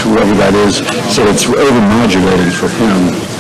whoever that is, said it's over-modulating for him.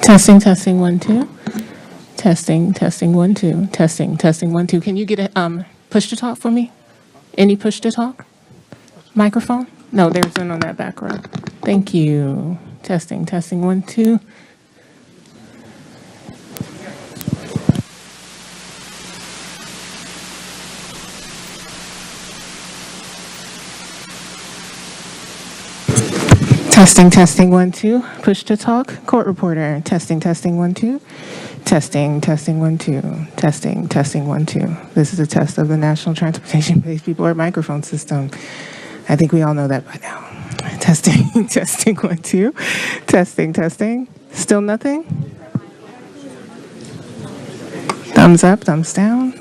Testing, testing, 1, 2. Testing, testing, 1, 2. Testing, testing, 1, 2. Can you get a push to talk for me? Any push to talk? Microphone? No, there's none on that back row. Thank you. Testing, testing, 1, 2. Testing, testing, 1, 2. Push to talk. Court reporter. Testing, testing, 1, 2. Testing, testing, 1, 2. Testing, testing, 1, 2. This is a test of the National Transportation-Based People Board microphone system. I think we all know that by now. Testing, testing, 1, 2. Testing, testing. Still nothing? Thumbs up, thumbs down.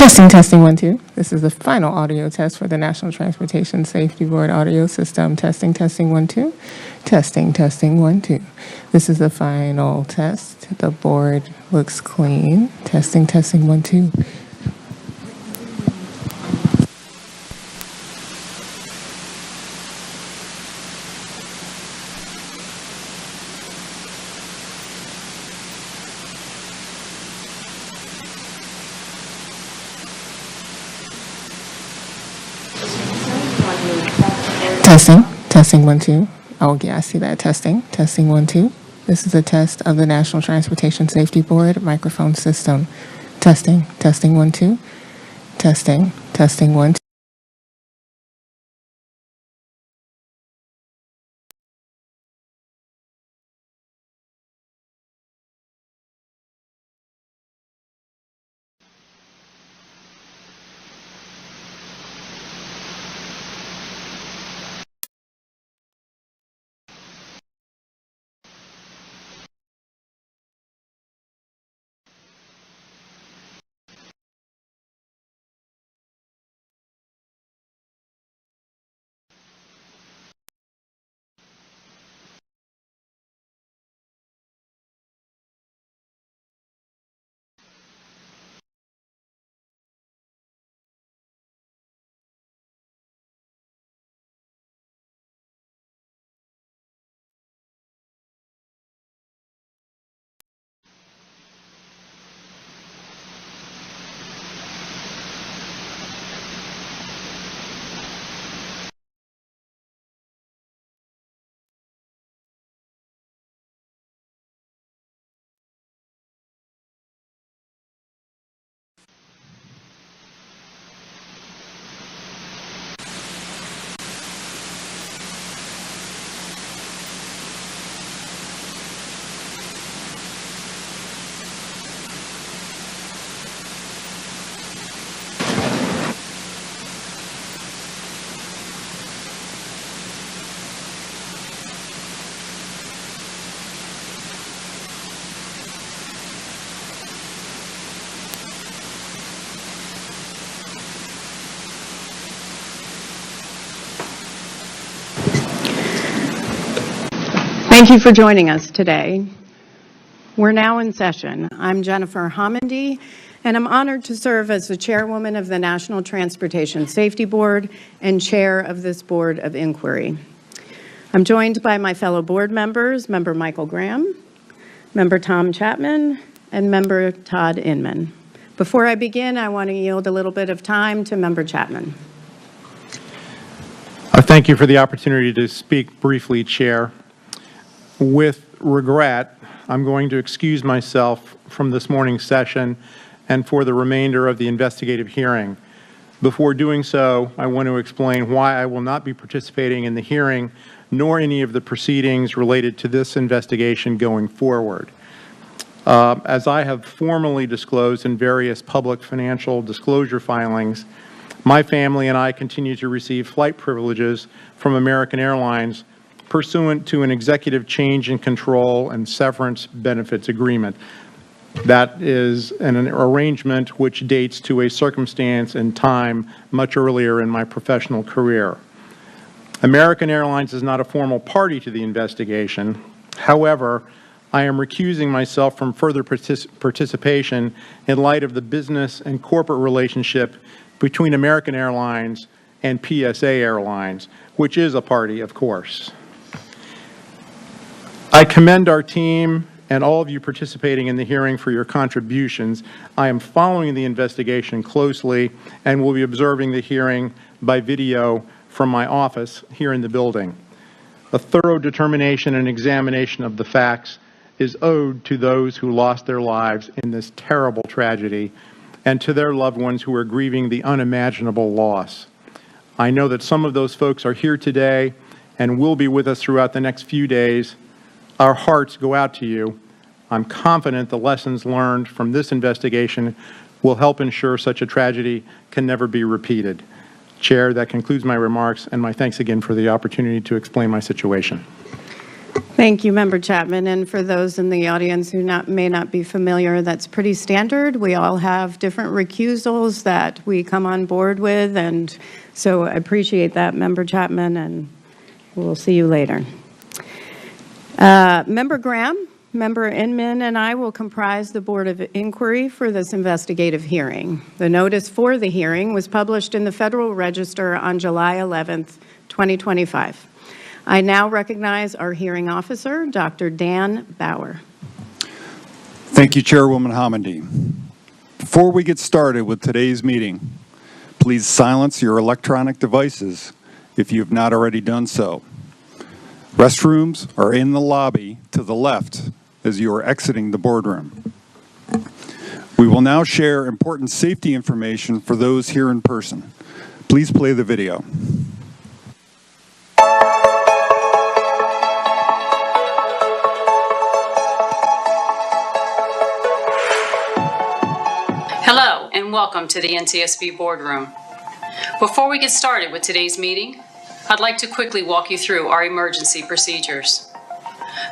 Testing, testing, 1, 2. This is the final audio test for the National Transportation Safety Board audio system. Testing, testing, 1, 2. Testing, testing, 1, 2. This is the final test. The board looks clean. Testing, testing, 1, 2. Testing, testing, 1, 2. Oh, yeah, I see that. Testing, testing, 1, 2. This is a test of the National Transportation Safety Board microphone system. Testing, testing, 1, 2. Testing, testing, 1, 2. Thank you for joining us today. We're now in session. I'm Jennifer Homendy, and I'm honored to serve as the chairwoman of the National Transportation Safety Board and chair of this Board of Inquiry. I'm joined by my fellow board members, Member Michael Graham, Member Tom Chapman, and Member Todd Inman. Before I begin, I want to yield a little bit of time to Member Chapman. Thank you for the opportunity to speak briefly, Chair. With regret, I'm going to excuse myself from this morning's session and for the remainder of the investigative hearing. Before doing so, I want to explain why I will not be participating in the hearing nor any of the proceedings related to this investigation going forward. As I have formally disclosed in various public financial disclosure filings, my family and I continue to receive flight privileges from American Airlines pursuant to an executive change in control and severance benefits agreement. That is an arrangement which dates to a circumstance and time much earlier in my professional career. American Airlines is not a formal party to the investigation. However, I am recusing myself from further participation in light of the business and corporate relationship between American Airlines and PSA Airlines, which is a party, of course. I commend our team and all of you participating in the hearing for your contributions. I am following the investigation closely and will be observing the hearing by video from my office here in the building. A thorough determination and examination of the facts is owed to those who lost their lives in this terrible tragedy and to their loved ones who are grieving the unimaginable loss. I know that some of those folks are here today and will be with us throughout the next few days. Our hearts go out to you. I'm confident the lessons learned from this investigation will help ensure such a tragedy can never be repeated. Chair, that concludes my remarks, and my thanks again for the opportunity to explain my situation. Thank you, Member Chapman. And for those in the audience who may not be familiar, that's pretty standard. We all have different recusals that we come on board with, and so I appreciate that, Member Chapman, and we'll see you later. Member Graham, Member Inman, and I will comprise the Board of Inquiry for this investigative hearing. The notice for the hearing was published in the Federal Register on July 11th, 2025. I now recognize our hearing officer, Dr. Dan Bauer. Thank you, Chairwoman Hamidi. Before we get started with today's meeting, please silence your electronic devices if you have not already done so. Restrooms are in the lobby to the left as you are exiting the boardroom. We will now share important safety information for those here in person. Please play the video. Hello and welcome to the NTSB boardroom. Before we get started with today's meeting, I'd like to quickly walk you through our emergency procedures.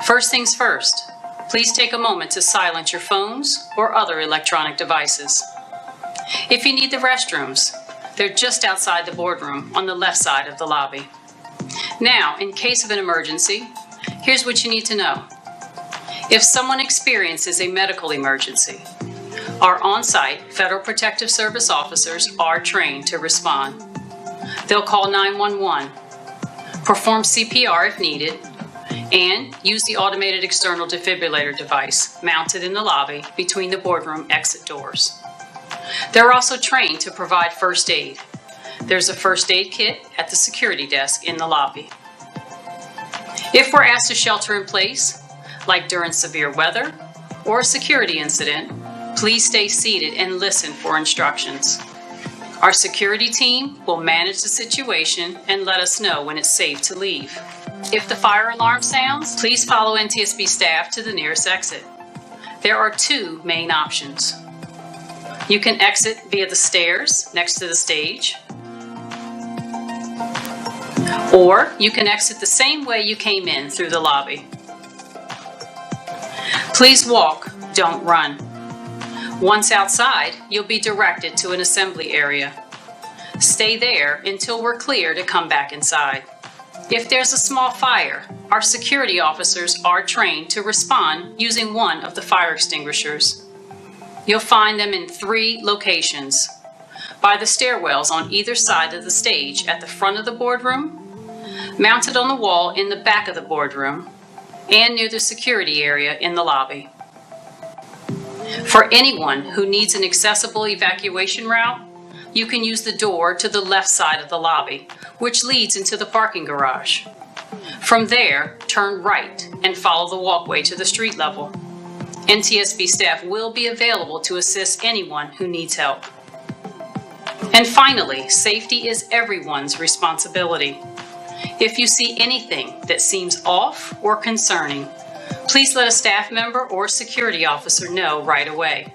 First things first, please take a moment to silence your phones or other electronic devices. If you need the restrooms, they're just outside the boardroom on the left side of the lobby. Now, in case of an emergency, here's what you need to know. If someone experiences a medical emergency, our on-site Federal Protective Service officers are trained to respond. They'll call 911, perform CPR if needed, and use the automated external defibrillator device mounted in the lobby between the boardroom exit doors. They're also trained to provide first aid. There's a first aid kit at the security desk in the lobby. If we're asked to shelter in place, like during severe weather or a security incident, please stay seated and listen for instructions. Our security team will manage the situation and let us know when it's safe to leave. If the fire alarm sounds, please follow NTSB staff to the nearest exit. There are two main options. You can exit via the stairs next to the stage, or you can exit the same way you came in through the lobby. Please walk, don't run. Once outside, you'll be directed to an assembly area. Stay there until we're clear to come back inside. If there's a small fire, our security officers are trained to respond using one of the fire extinguishers. You'll find them in 3 locations: by the stairwells on either side of the stage at the front of the boardroom, mounted on the wall in the back of the boardroom, and near the security area in the lobby. For anyone who needs an accessible evacuation route, you can use the door to the left side of the lobby, which leads into the parking garage. From there, turn right and follow the walkway to the street level. NTSB staff will be available to assist anyone who needs help. And finally, safety is everyone's responsibility. If you see anything that seems off or concerning, please let a staff member or security officer know right away.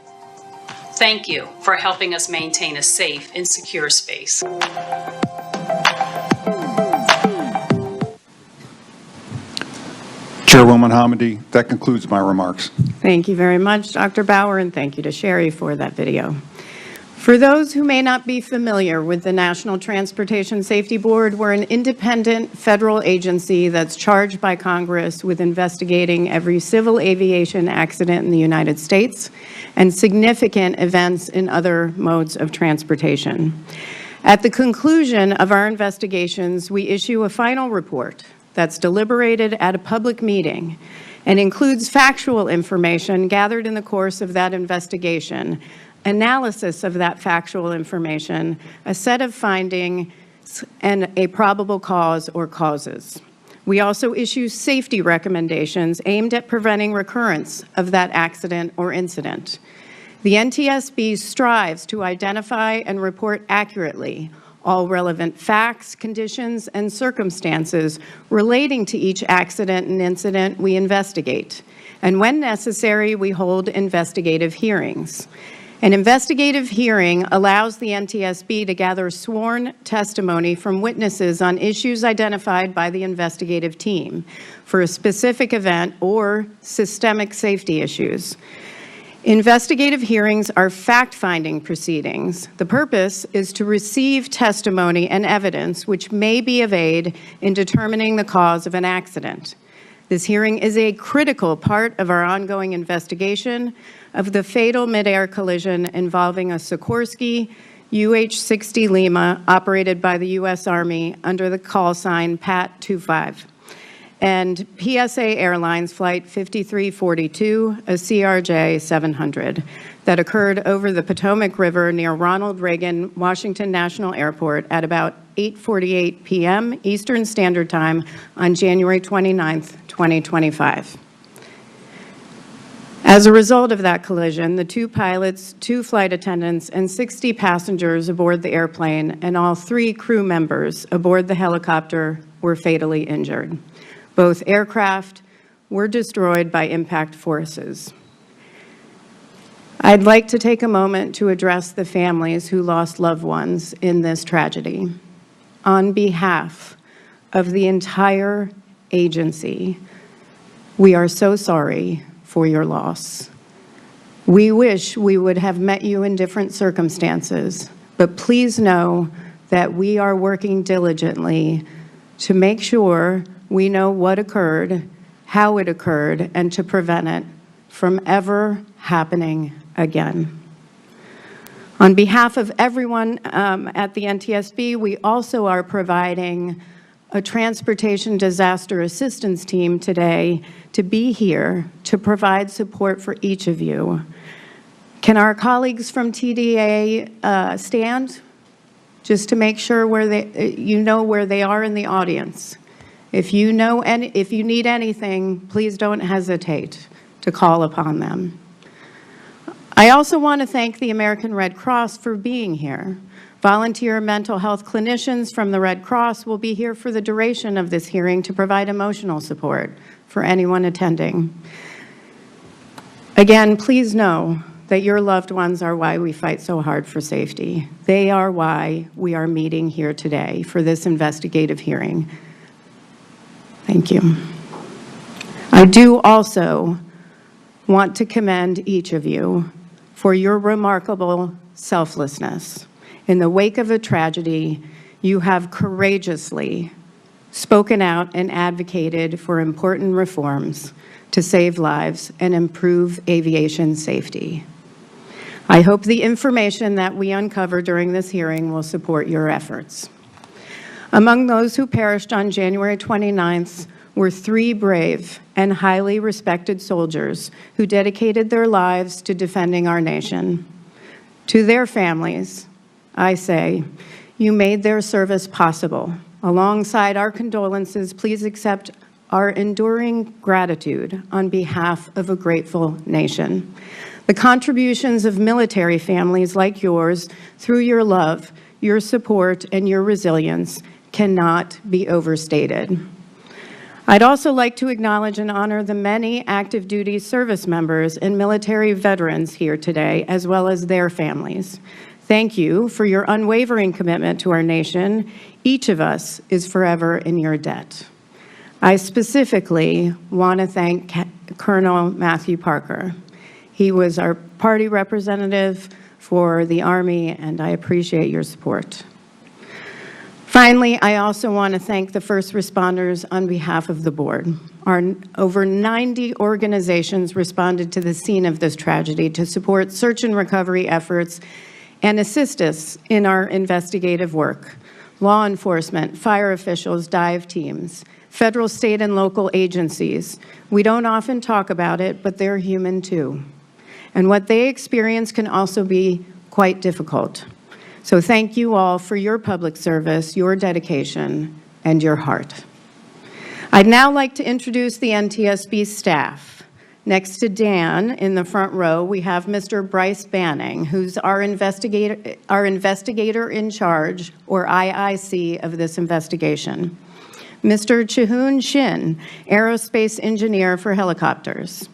Thank you for helping us maintain a safe and secure space. Chairwoman Hamidi, that concludes my remarks. Thank you very much, Dr. Bauer, and thank you to Sherry for that video. For those who may not be familiar with the National Transportation Safety Board, we're an independent federal agency that's charged by Congress with investigating every civil aviation accident in the United States and significant events in other modes of transportation. At the conclusion of our investigations, we issue a final report that's deliberated at a public meeting and includes factual information gathered in the course of that investigation, analysis of that factual information, a set of findings, and a probable cause or causes. We also issue safety recommendations aimed at preventing recurrence of that accident or incident. The NTSB strives to identify and report accurately all relevant facts, conditions, and circumstances relating to each accident and incident we investigate. And when necessary, we hold investigative hearings. An investigative hearing allows the NTSB to gather sworn testimony from witnesses on issues identified by the investigative team for a specific event or systemic safety issues. Investigative hearings are fact-finding proceedings. The purpose is to receive testimony and evidence which may be of aid in determining the cause of an accident. This hearing is a critical part of our ongoing investigation of the fatal mid-air collision involving a Sikorsky UH-60 Lima operated by the U.S. Army under the call sign PAT-25 and PSA Airlines Flight 5342, a CRJ700, that occurred over the Potomac River near Ronald Reagan Washington National Airport at about 8:48 p.m. Eastern Standard Time on January 29, 2025. As a result of that collision, the 2 pilots, 2 flight attendants, and 60 passengers aboard the airplane and all 3 crew members aboard the helicopter were fatally injured. Both aircraft were destroyed by impact forces. I'd like to take a moment to address the families who lost loved ones in this tragedy. On behalf of the entire agency, we are so sorry for your loss. We wish we would have met you in different circumstances, but please know that we are working diligently to make sure we know what occurred, how it occurred, and to prevent it from ever happening again. On behalf of everyone at the NTSB, we also are providing a transportation disaster assistance team today to be here to provide support for each of you. Can our colleagues from TDA stand? Just to make sure you know where they are in the audience. If you know and if you need anything, please don't hesitate to call upon them. I also want to thank the American Red Cross for being here. Volunteer mental health clinicians from the Red Cross will be here for the duration of this hearing to provide emotional support for anyone attending. Again, please know that your loved ones are why we fight so hard for safety. They are why we are meeting here today for this investigative hearing. Thank you. I do also want to commend each of you for your remarkable selflessness. In the wake of a tragedy, you have courageously spoken out and advocated for important reforms to save lives and improve aviation safety. I hope the information that we uncover during this hearing will support your efforts. Among those who perished on January 29th were 3 brave and highly respected soldiers who dedicated their lives to defending our nation. To their families, I say, you made their service possible. Alongside our condolences, please accept our enduring gratitude on behalf of a grateful nation. The contributions of military families like yours, through your love, your support, and your resilience, cannot be overstated. I'd also like to acknowledge and honor the many active duty service members and military veterans here today, as well as their families. Thank you for your unwavering commitment to our nation. Each of us is forever in your debt. I specifically want to thank Colonel Matthew Parker. He was our party representative for the Army, and I appreciate your support. Finally, I also want to thank the first responders on behalf of the board. Over 90 organizations responded to the scene of this tragedy to support search and recovery efforts and assist us in our investigative work. Law enforcement, fire officials, dive teams, federal, state, and local agencies. We don't often talk about it, but they're human too. And what they experience can also be quite difficult. So thank you all for your public service, your dedication, and your heart. I'd now like to introduce the NTSB staff. Next to Dan in the front row, we have Mr. Bryce Banning, who's our investigator in charge, or IIC, of this investigation. Mr. Chihoon Shin, aerospace engineer for helicopters.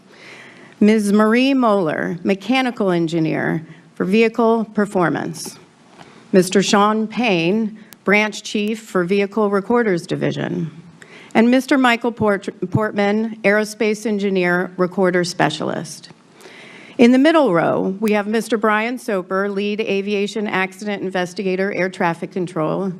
Ms. Marie Moeller, mechanical engineer for Vehicle Performance, Mr. Sean Payne, Branch Chief for Vehicle Recorders Division, and Mr. Michael Portman, Aerospace Engineer, Recorder Specialist. In the middle row, we have Mr. Brian Soper, Lead Aviation Accident Investigator, Air Traffic Control.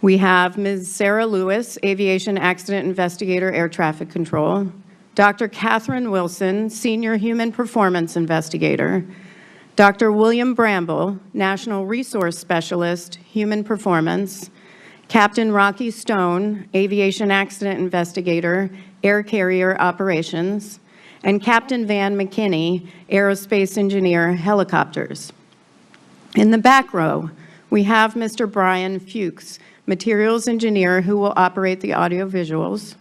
We have Ms. Sarah Lewis, Aviation Accident Investigator, Air Traffic Control. Dr. Catherine Wilson, Senior Human Performance Investigator. Dr. William Bramble, National Resource Specialist, Human Performance. Captain Rocky Stone, Aviation Accident Investigator, Air Carrier Operations. And Captain Van McKinney, Aerospace Engineer, Helicopters. In the back row, we have Mr. Brian Fuchs, Materials Engineer, who will operate the audio visuals.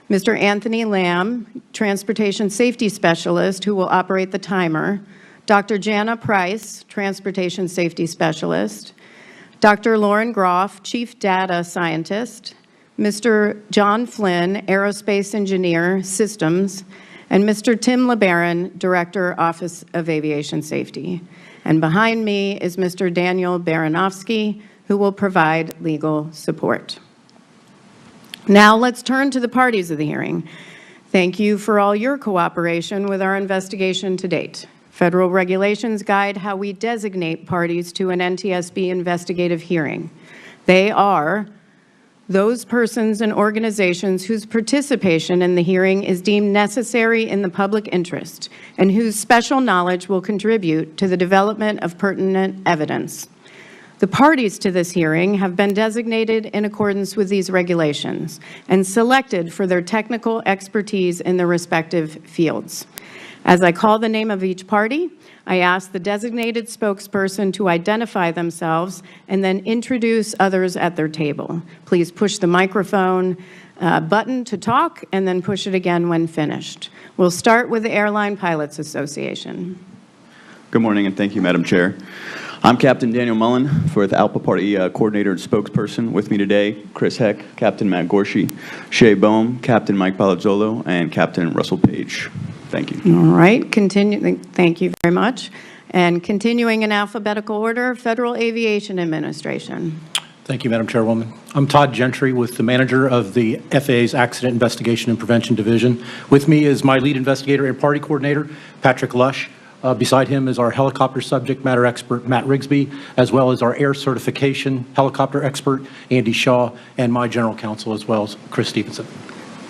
Mr. Anthony Lamb, Transportation Safety Specialist, who will operate the timer. Dr. Jana Price, Transportation Safety Specialist. Dr. Lauren Groff, Chief Data Scientist. Mr. John Flynn, Aerospace Engineer, Systems. And Mr. Tim LeBaron, Director, Office of Aviation Safety. And behind me is Mr. Daniel Baranovsky, who will provide legal support. Now let's turn to the parties of the hearing. Thank you for all your cooperation with our investigation to date. Federal regulations guide how we designate parties to an NTSB investigative hearing. They are those persons and organizations whose participation in the hearing is deemed necessary in the public interest and whose special knowledge will contribute to the development of pertinent evidence. The parties to this hearing have been designated in accordance with these regulations and selected for their technical expertise in their respective fields. As I call the name of each party, I ask the designated spokesperson to identify themselves and then introduce others at their table. Please push the microphone button to talk and then push it again when finished. We'll start with the Airline Pilots Association. Good morning, and thank you, Madam Chair. I'm Captain Daniel Mullen, for the ALPA Party Coordinator and Spokesperson. With me today, Chris Heck, Captain Matt Gorshey, Shay Bohm, Captain Mike Palazzolo, and Captain Russell Page. Thank you. All right, thank you very much. And continuing in alphabetical order, Federal Aviation Administration. Thank you, Madam Chairwoman. I'm Todd Gentry with the manager of the FAA's Accident Investigation and Prevention Division. With me is my lead investigator and party coordinator, Patrick Lush. Beside him is our helicopter subject matter expert, Matt Rigsby, as well as our air certification helicopter expert, Andy Shaw, and my general counsel, as well as Chris Stevenson.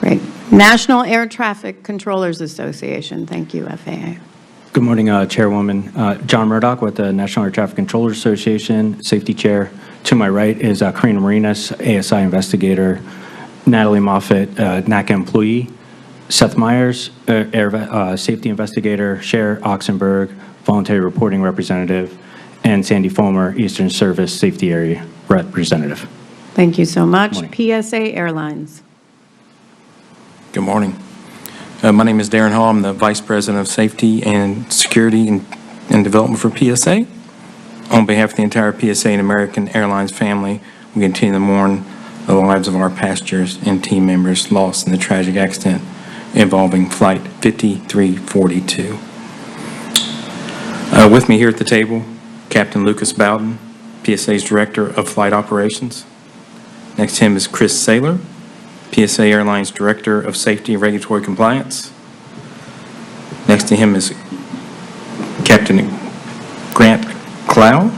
Great. National Air Traffic Controllers Association. Thank you, FAA. Good morning, Chairwoman. John Murdoch with the National Air Traffic Controllers Association, Safety Chair. To my right is Karina Marinas, ASI investigator, Natalie Moffett, NACA employee, Seth Myers, Air Safety Investigator, Cher Oxenberg, Voluntary Reporting Representative, and Sandy Fulmer, Eastern Service Safety Area Representative. Thank you so much. PSA Airlines. Good morning. My name is Darren Hall. I'm the Vice President of Safety and Security and Development for PSA. On behalf of the entire PSA and American Airlines family, we continue to mourn the lives of our passengers and team members lost in the tragic accident involving Flight 5342. With me here at the table, Captain Lucas Bowden, PSA's Director of Flight Operations. Next to him is Chris Saylor, PSA Airlines Director of Safety and Regulatory Compliance. Next to him is Captain Grant Clow,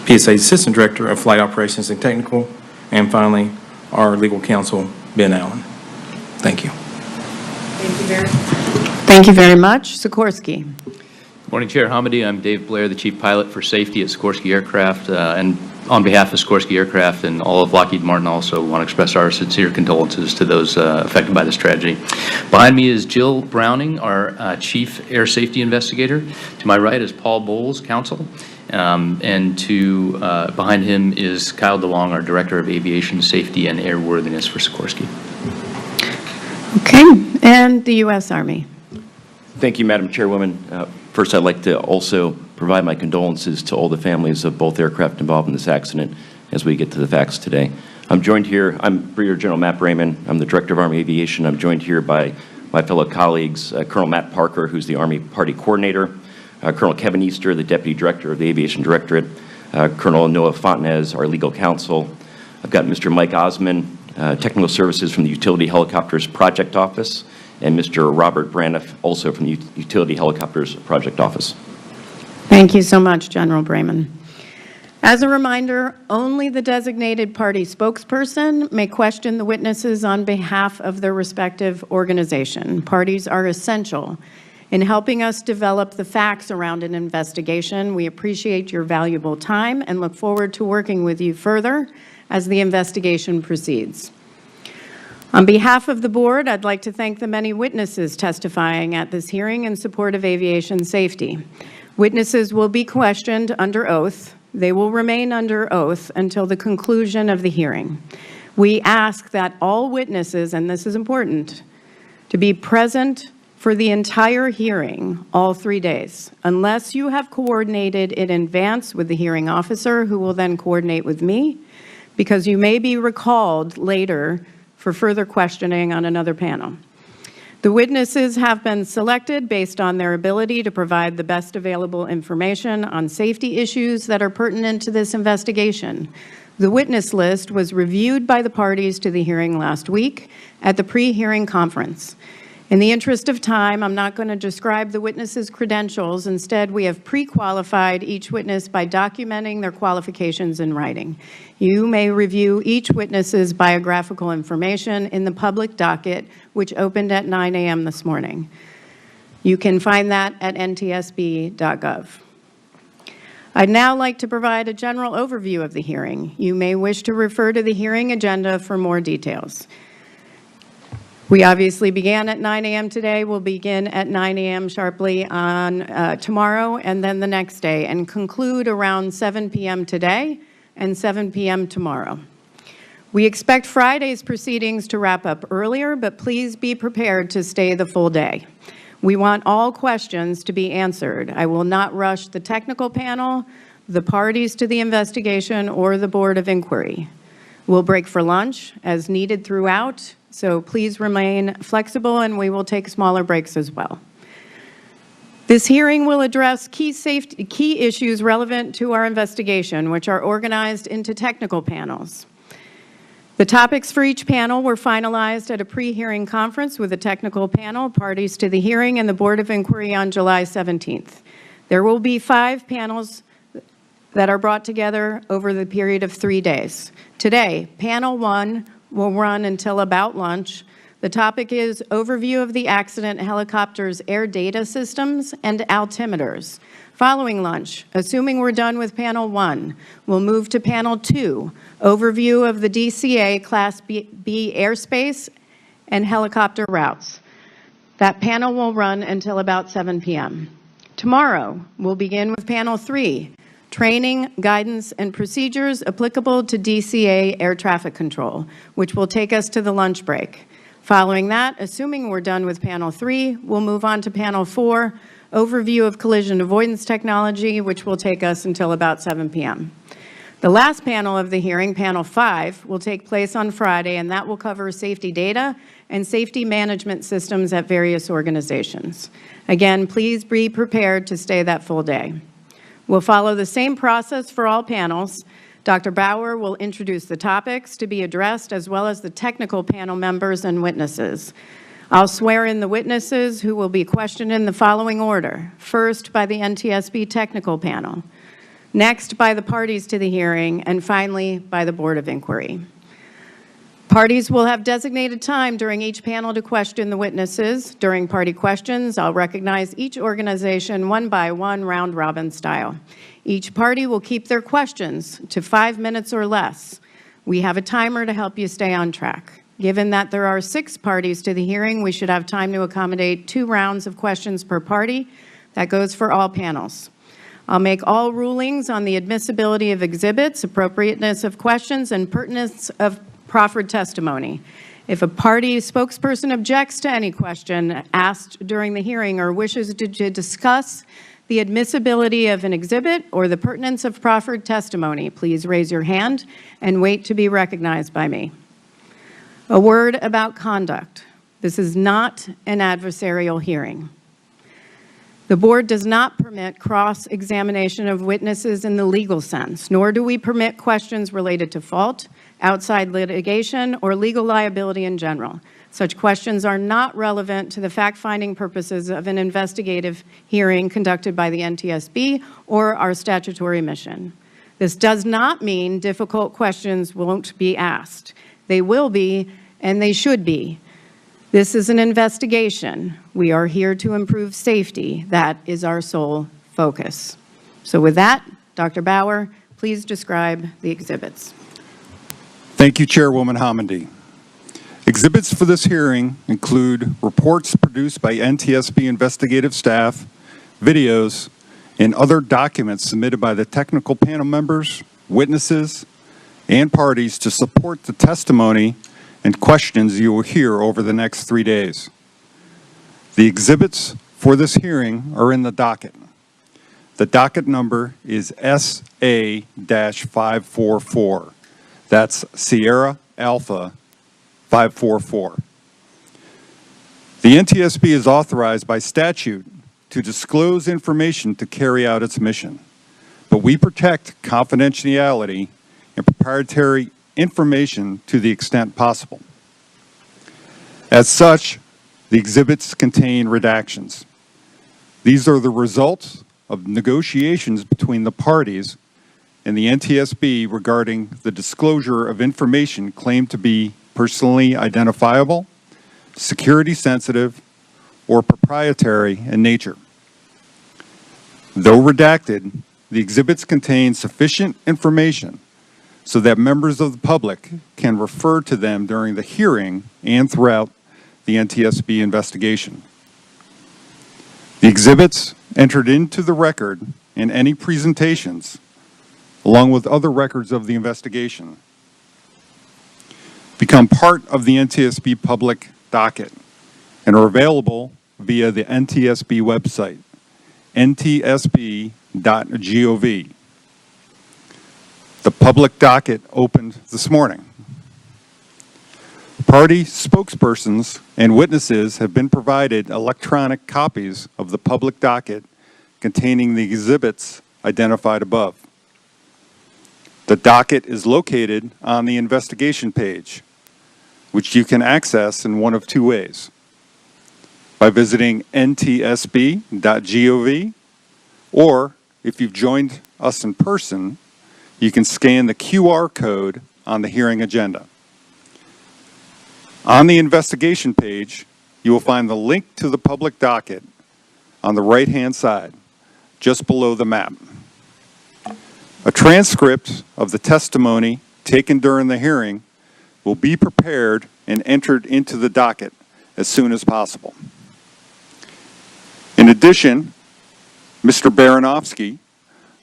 PSA Assistant Director of Flight Operations and Technical. And finally, our legal counsel, Ben Allen. Thank you. Thank you very much. Sikorsky. Good morning, Chair Hamady. I'm Dave Blair, the Chief Pilot for Safety at Sikorsky Aircraft. And on behalf of Sikorsky Aircraft and all of Lockheed Martin, also want to express our sincere condolences to those affected by this tragedy. Behind me is Jill Browning, our Chief Air Safety Investigator. To my right is Paul Bowles, Counsel. And behind him is Kyle DeLong, our Director of Aviation Safety and Airworthiness for Sikorsky. Okay, and the U.S. Army. Thank you, Madam Chairwoman. First, I'd like to also provide my condolences to all the families of both aircraft involved in this accident as we get to the facts today. I'm joined here, I'm Brigadier General Matt Brayman. I'm the Director of Army Aviation. I'm joined here by my fellow colleagues, Colonel Matt Parker, who's the Army Party Coordinator, Colonel Kevin Easter, the Deputy Director of the Aviation Directorate, Colonel Noah Fontenez, our legal counsel. I've got Mr. Mike Osman, Technical Services from the Utility Helicopters Project Office, and Mr. Robert Braniff, also from the Utility Helicopters Project Office. Thank you so much, General Brayman. As a reminder, only the designated party spokesperson may question the witnesses on behalf of their respective organization. Parties are essential in helping us develop the facts around an investigation. We appreciate your valuable time and look forward to working with you further as the investigation proceeds. On behalf of the board, I'd like to thank the many witnesses testifying at this hearing in support of aviation safety. Witnesses will be questioned under oath. They will remain under oath until the conclusion of the hearing. We ask that all witnesses, and this is important, to be present for the entire hearing, all 3 days, unless you have coordinated in advance with the hearing officer, who will then coordinate with me, because you may be recalled later for further questioning on another panel. The witnesses have been selected based on their ability to provide the best available information on safety issues that are pertinent to this investigation. The witness list was reviewed by the parties to the hearing last week at the pre-hearing conference. In the interest of time, I'm not going to describe the witnesses' credentials. Instead, we have pre-qualified each witness by documenting their qualifications in writing. You may review each witness's biographical information in the public docket, which opened at 9 a.m. this morning. You can find that at ntsb.gov. I'd now like to provide a general overview of the hearing. You may wish to refer to the hearing agenda for more details. We obviously began at 9 a.m. today. We'll begin at 9 a.m. sharply on tomorrow and then the next day, and conclude around 7 p.m. today and 7 p.m. tomorrow. We expect Friday's proceedings to wrap up earlier, but please be prepared to stay the full day. We want all questions to be answered. I will not rush the technical panel, the parties to the investigation, or the Board of Inquiry. We'll break for lunch as needed throughout, so please remain flexible, and we will take smaller breaks as well. This hearing will address key issues relevant to our investigation, which are organized into technical panels. The topics for each panel were finalized at a pre-hearing conference with the technical panel, parties to the hearing, and the Board of Inquiry on July 17th. There will be 5 panels that are brought together over the period of 3 days. Today, panel 1 will run until about lunch. The topic is overview of the accident helicopter's air data systems and altimeters. Following lunch, assuming we're done with panel 1, we'll move to panel 2, overview of the DCA Class B airspace and helicopter routes. That panel will run until about 7 p.m. Tomorrow, we'll begin with panel 3, training, guidance, and procedures applicable to DCA air traffic control, which will take us to the lunch break. Following that, assuming we're done with panel 3, we'll move on to panel 4, overview of collision avoidance technology, which will take us until about 7 p.m. The last panel of the hearing, panel 5, will take place on Friday, and that will cover safety data and safety management systems at various organizations. Again, please be prepared to stay that full day. We'll follow the same process for all panels. Dr. Bauer will introduce the topics to be addressed, as well as the technical panel members and witnesses. I'll swear in the witnesses who will be questioned in the following order. First, by the NTSB technical panel. Next, by the parties to the hearing. And finally, by the Board of Inquiry. Parties will have designated time during each panel to question the witnesses. During party questions, I'll recognize each organization one by one, round-robin style. Each party will keep their questions to 5 minutes or less. We have a timer to help you stay on track. Given that there are 6 parties to the hearing, we should have time to accommodate 2 rounds of questions per party. That goes for all panels. I'll make all rulings on the admissibility of exhibits, appropriateness of questions, and pertinence of proffered testimony. If a party spokesperson objects to any question asked during the hearing or wishes to discuss the admissibility of an exhibit or the pertinence of proffered testimony, please raise your hand and wait to be recognized by me. A word about conduct. This is not an adversarial hearing. The board does not permit cross-examination of witnesses in the legal sense, nor do we permit questions related to fault, outside litigation, or legal liability in general. Such questions are not relevant to the fact-finding purposes of an investigative hearing conducted by the NTSB or our statutory mission. This does not mean difficult questions won't be asked. They will be, and they should be. This is an investigation. We are here to improve safety. That is our sole focus. So with that, Dr. Bauer, please describe the exhibits. Thank you, Chairwoman Homendy. Exhibits for this hearing include reports produced by NTSB investigative staff, videos, and other documents submitted by the technical panel members, witnesses, and parties to support the testimony and questions you will hear over the next 3 days. The exhibits for this hearing are in the docket. The docket number is SA-544. That's Sierra Alpha 544. The NTSB is authorized by statute to disclose information to carry out its mission, but we protect confidentiality and proprietary information to the extent possible. As such, the exhibits contain redactions. These are the results of negotiations between the parties and the NTSB regarding the disclosure of information claimed to be personally identifiable, security sensitive, or proprietary in nature. Though redacted, the exhibits contain sufficient information so that members of the public can refer to them during the hearing and throughout the NTSB investigation. The exhibits entered into the record in any presentations, along with other records of the investigation, become part of the NTSB public docket and are available via the NTSB website, ntsb.gov. The public docket opened this morning. Party spokespersons and witnesses have been provided electronic copies of the public docket containing the exhibits identified above. The docket is located on the investigation page, which you can access in one of two ways: by visiting ntsb.gov, or if you've joined us in person, you can scan the QR code on the hearing agenda. On the investigation page, you will find the link to the public docket on the right-hand side, just below the map. A transcript of the testimony taken during the hearing will be prepared and entered into the docket as soon as possible. In addition, Mr. Baranowski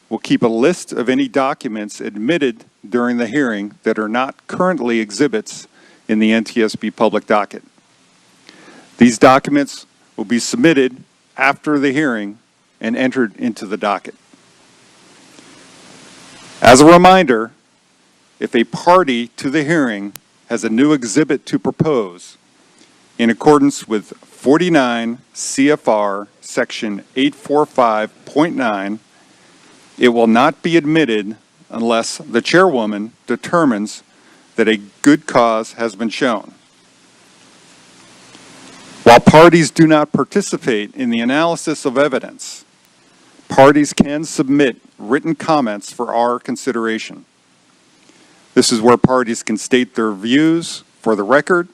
will keep a list of any documents admitted during the hearing that are not currently exhibits in the NTSB public docket. These documents will be submitted after the hearing and entered into the docket. As a reminder, if a party to the hearing has a new exhibit to propose in accordance with 49 CFR section 845.9, it will not be admitted unless the chairwoman determines that a good cause has been shown. While parties do not participate in the analysis of evidence, parties can submit written comments for our consideration. This is where parties can state their views for the record,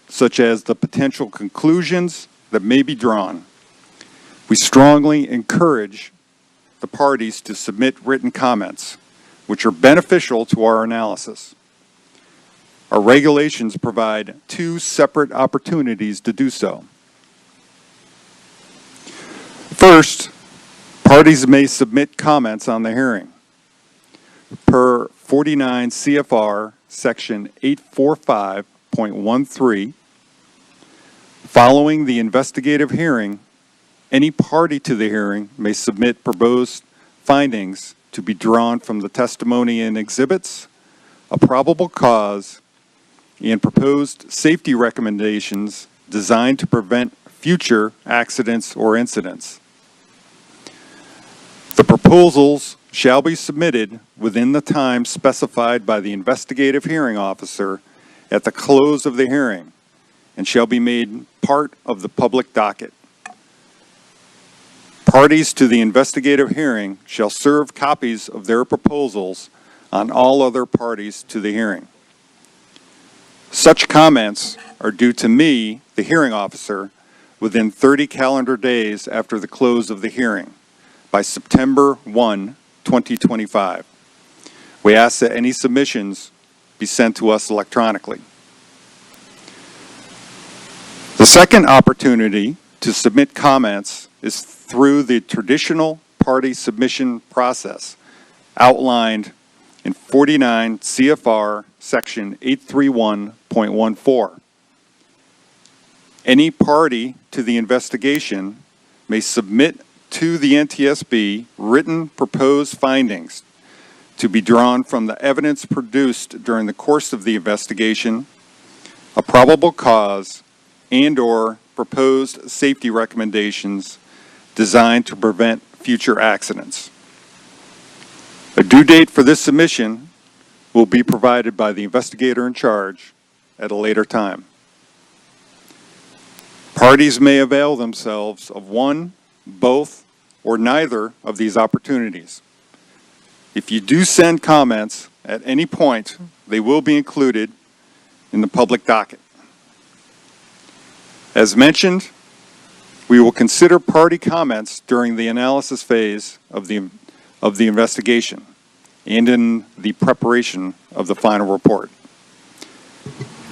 such as the potential conclusions that may be drawn. We strongly encourage the parties to submit written comments, which are beneficial to our analysis. Our regulations provide two separate opportunities to do so. First, parties may submit comments on the hearing. Per 49 CFR section 845.13, following the investigative hearing, any party to the hearing may submit proposed findings to be drawn from the testimony and exhibits, a probable cause, and proposed safety recommendations designed to prevent future accidents or incidents. The proposals shall be submitted within the time specified by the investigative hearing officer at the close of the hearing and shall be made part of the public docket. Parties to the investigative hearing shall serve copies of their proposals on all other parties to the hearing. Such comments are due to me, the hearing officer, within 30 calendar days after the close of the hearing, by September 1, 2025. We ask that any submissions be sent to us electronically. The second opportunity to submit comments is through the traditional party submission process outlined in 49 CFR Section 831.14. Any party to the investigation may submit to the NTSB written proposed findings to be drawn from the evidence produced during the course of the investigation, a probable cause, and/or proposed safety recommendations designed to prevent future accidents. A due date for this submission will be provided by the investigator in charge at a later time. Parties may avail themselves of one, both, or neither of these opportunities. If you do send comments at any point, they will be included in the public docket. As mentioned, we will consider party comments during the analysis phase of the investigation and in the preparation of the final report.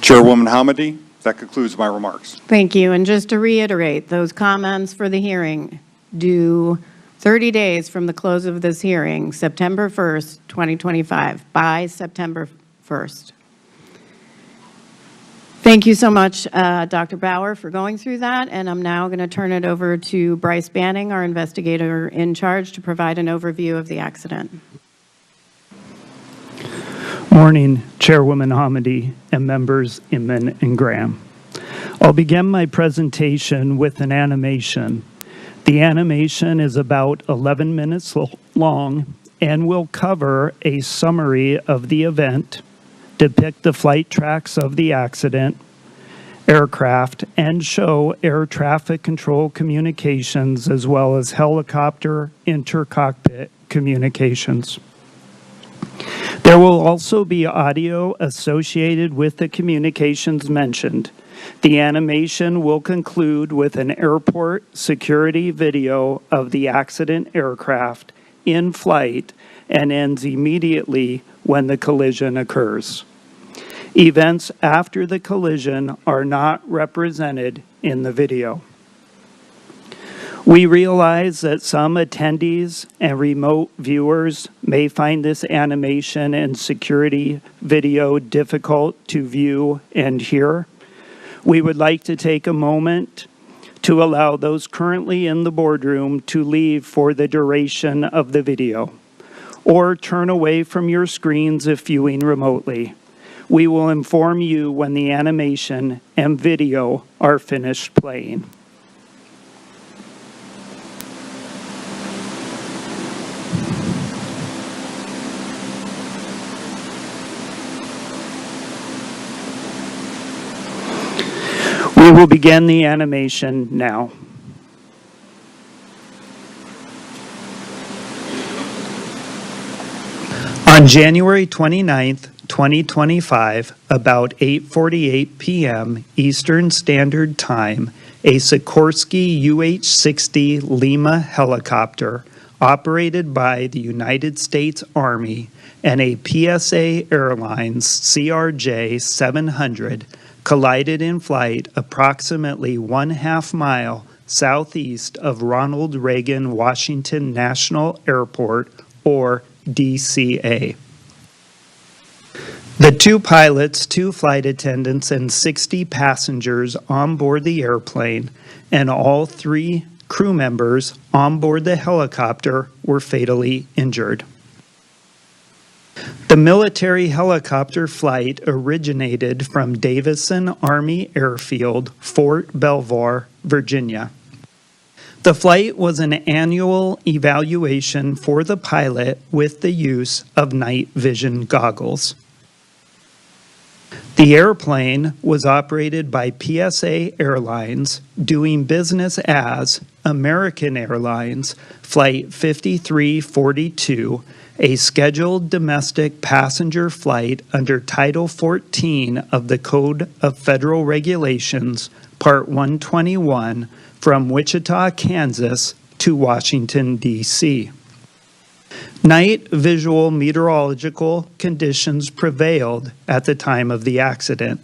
Chairwoman Hamady, that concludes my remarks. Thank you. And just to reiterate, those comments for the hearing due 30 days from the close of this hearing, September 1st, 2025, by September 1st. Thank you so much, Dr. Bauer, for going through that. And I'm now going to turn it over to Bryce Banning, our investigator in charge, to provide an overview of the accident. Morning, Chairwoman Hamady and members Inman and Graham. I'll begin my presentation with an animation. The animation is about 11 minutes long and will cover a summary of the event, depict the flight tracks of the accident aircraft, and show air traffic control communications as well as helicopter intercockpit communications. There will also be audio associated with the communications mentioned. The animation will conclude with an airport security video of the accident aircraft in flight and ends immediately when the collision occurs. Events after the collision are not represented in the video. We realize that some attendees and remote viewers may find this animation and security video difficult to view and hear. We would like to take a moment to allow those currently in the boardroom to leave for the duration of the video, or turn away from your screens if viewing remotely. We will inform you when the animation and video are finished playing. We will begin the animation now. On January 29th, 2025, about 8:48 p.m. Eastern Standard Time, a Sikorsky UH-60 Lima helicopter operated by the United States Army and a PSA Airlines CRJ700 collided in flight approximately 1/2 mile southeast of Ronald Reagan Washington National Airport, or DCA. The two pilots, 2 flight attendants, and 60 passengers on board the airplane, and all 3 crew members on board the helicopter were fatally injured. The military helicopter flight originated from Davison Army Airfield, Fort Belvoir, Virginia. The flight was an annual evaluation for the pilot with the use of night vision goggles. The airplane was operated by PSA Airlines, doing business as American Airlines Flight 5342, a scheduled domestic passenger flight under Title 14 of the Code of Federal Regulations, Part 121, from Wichita, Kansas to Washington, D.C. Night visual meteorological conditions prevailed at the time of the accident.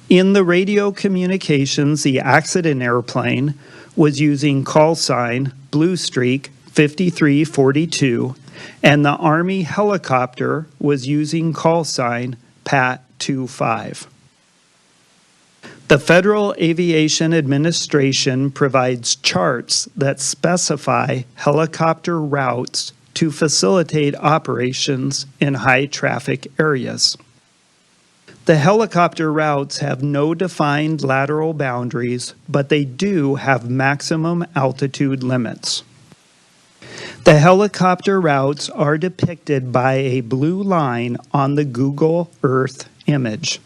In the radio communications, the accident airplane was using call sign Blue Streak 5342, and the Army helicopter was using call sign Pat 25. The Federal Aviation Administration provides charts that specify helicopter routes to facilitate operations in high-traffic areas. The helicopter routes have no defined lateral boundaries, but they do have maximum altitude limits. The helicopter routes are depicted by a blue line on the Google Earth image.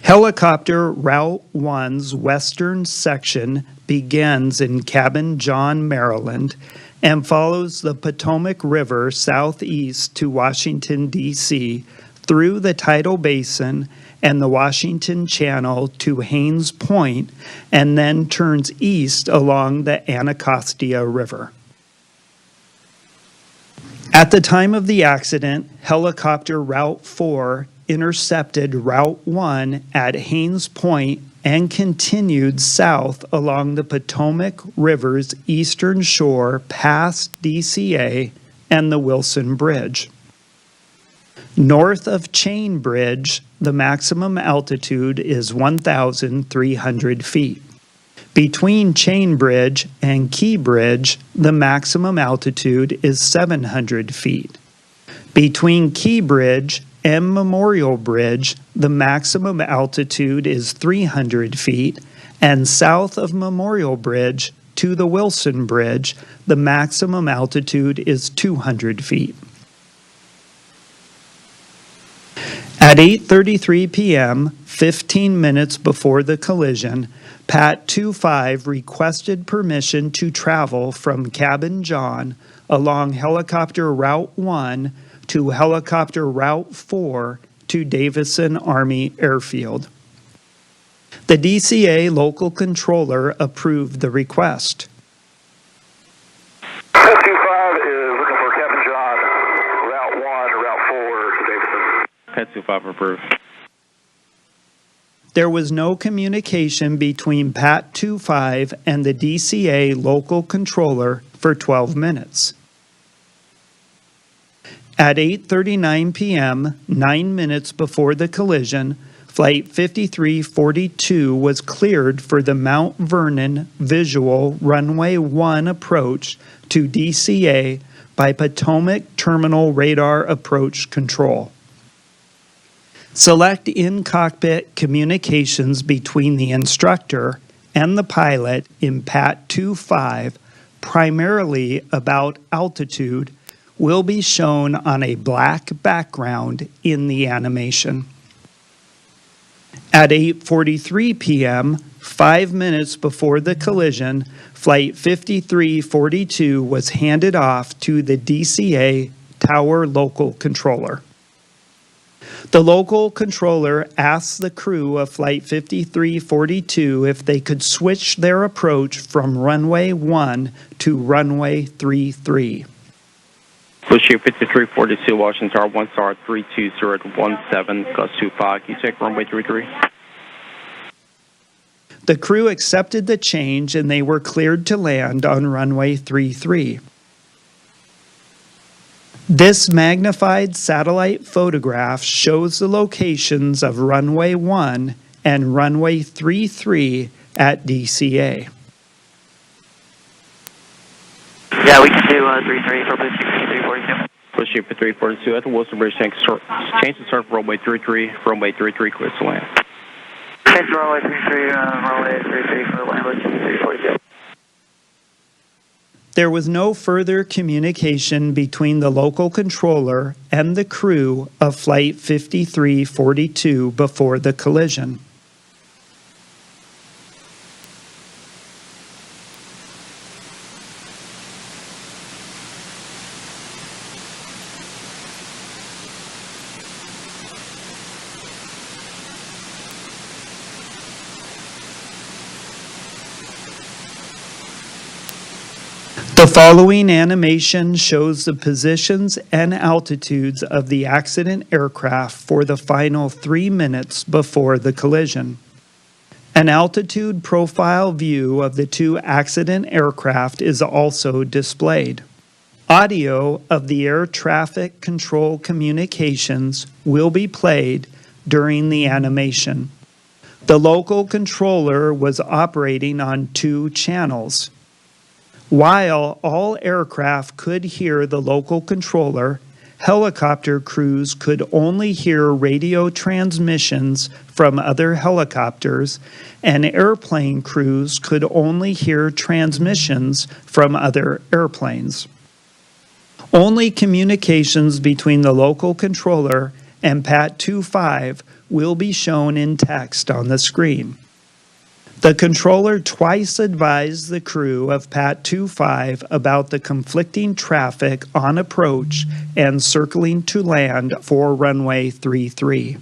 Helicopter Route 1's western section begins in Cabin John, Maryland, and follows the Potomac River southeast to Washington, D.C., through the Tidal Basin and the Washington Channel to Haines Point, and then turns east along the Anacostia River. At the time of the accident, Helicopter Route 4 intercepted Route 1 at Haines Point and continued south along the Potomac River's eastern shore past DCA and the Wilson Bridge. North of Chain Bridge, the maximum altitude is 1,300 feet. Between Chain Bridge and Key Bridge, the maximum altitude is 700 feet. Between Key Bridge and Memorial Bridge, the maximum altitude is 300 feet, and south of Memorial Bridge to the Wilson Bridge, the maximum altitude is 200 feet. At 8:33 p.m., 15 minutes before the collision, Pat 25 requested permission to travel from Cabin John along Helicopter Route 1 to Helicopter Route 4 to Davison Army Airfield. The DCA local controller approved the request. Pat 25 is looking for Cabin John, Route 1, Route 4 to Davison. Pat 25 approved. There was no communication between Pat 25 and the DCA local controller for 12 minutes. At 8:39 p.m., 9 minutes before the collision, Flight 5342 was cleared for the Mount Vernon Visual Runway 1 approach to DCA by Potomac Terminal Radar Approach Control. Select in-cockpit communications between the instructor and the pilot in Pat 25, primarily about altitude, will be shown on a black background in the animation. At 8:43 p.m., 5 minutes before the collision, Flight 5342 was handed off to the DCA Tower Local Controller. The local controller asked the crew of Flight 5342 if they could switch their approach from Runway 1 to Runway 33. Pushing 5342, Washington Tower, 1 star 32017, gust 25. Can you take runway 33? The crew accepted the change and they were cleared to land on runway 33. This magnified satellite photograph shows the locations of runway 1 and runway 33 at DCA. Yeah, we can do 33 for Pushing 5342. Pushing 5342 at the Wilson Bridge, change to start for runway 33, clear to land. Change to runway 33, runway 33 for land, Pushing 342. There was no further communication between the local controller and the crew of Flight 5342 before the collision. The following animation shows the positions and altitudes of the accident aircraft for the final 3 minutes before the collision. An altitude profile view of the two accident aircraft is also displayed. Audio of the air traffic control communications will be played during the animation. The local controller was operating on 2 channels. While all aircraft could hear the local controller, helicopter crews could only hear radio transmissions from other helicopters, and airplane crews could only hear transmissions from other airplanes. Only communications between the local controller and PAT 25 will be shown in text on the screen. The controller twice advised the crew of PAT 25 about the conflicting traffic on approach and circling to land for runway 33.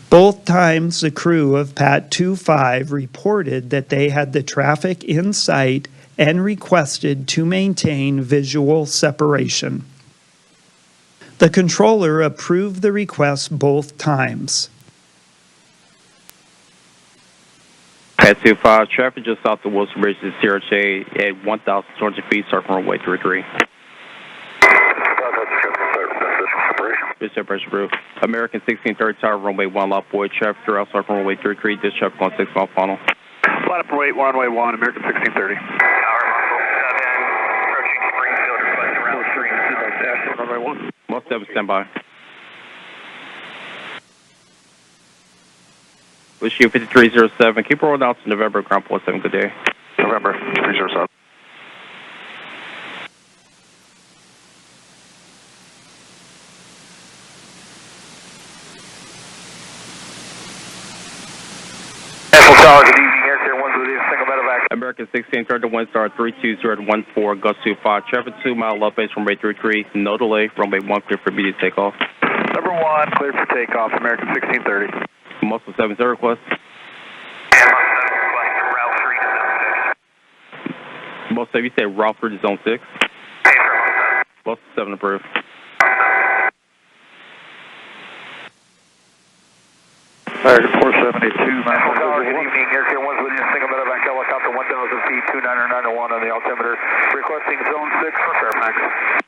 Both times the crew of PAT 25 reported that they had the traffic in sight and requested to maintain visual separation. The controller approved the request both times. PAT 25, traffic just south of Wilson Bridge to CRJ at 1,200 feet, start from runway 33. Separation approved. American 1630 tower, runway 1, lot 4, traffic throughout, start from runway 33, this traffic on 6 mile final. Flight up runway 1, American 1630. Most 7, stand by. Wish you 5307. Keep rolling out to November, ground 47. Good day. November 307. American 1630, wind star 32014, gust 25, traffic 2 mile left base, runway 33, no delay, runway 1 clear for immediate takeoff. Number 1, clear for takeoff, American 1630. Muscle 7, 0 request. Most 7, you say route 3 to zone 6. Muscle 7 approved. American 472, National Tower, good evening. Aircare 1's within a single medevac helicopter, 1,000 feet, 29901 on the altimeter, requesting zone 6 for Fairfax.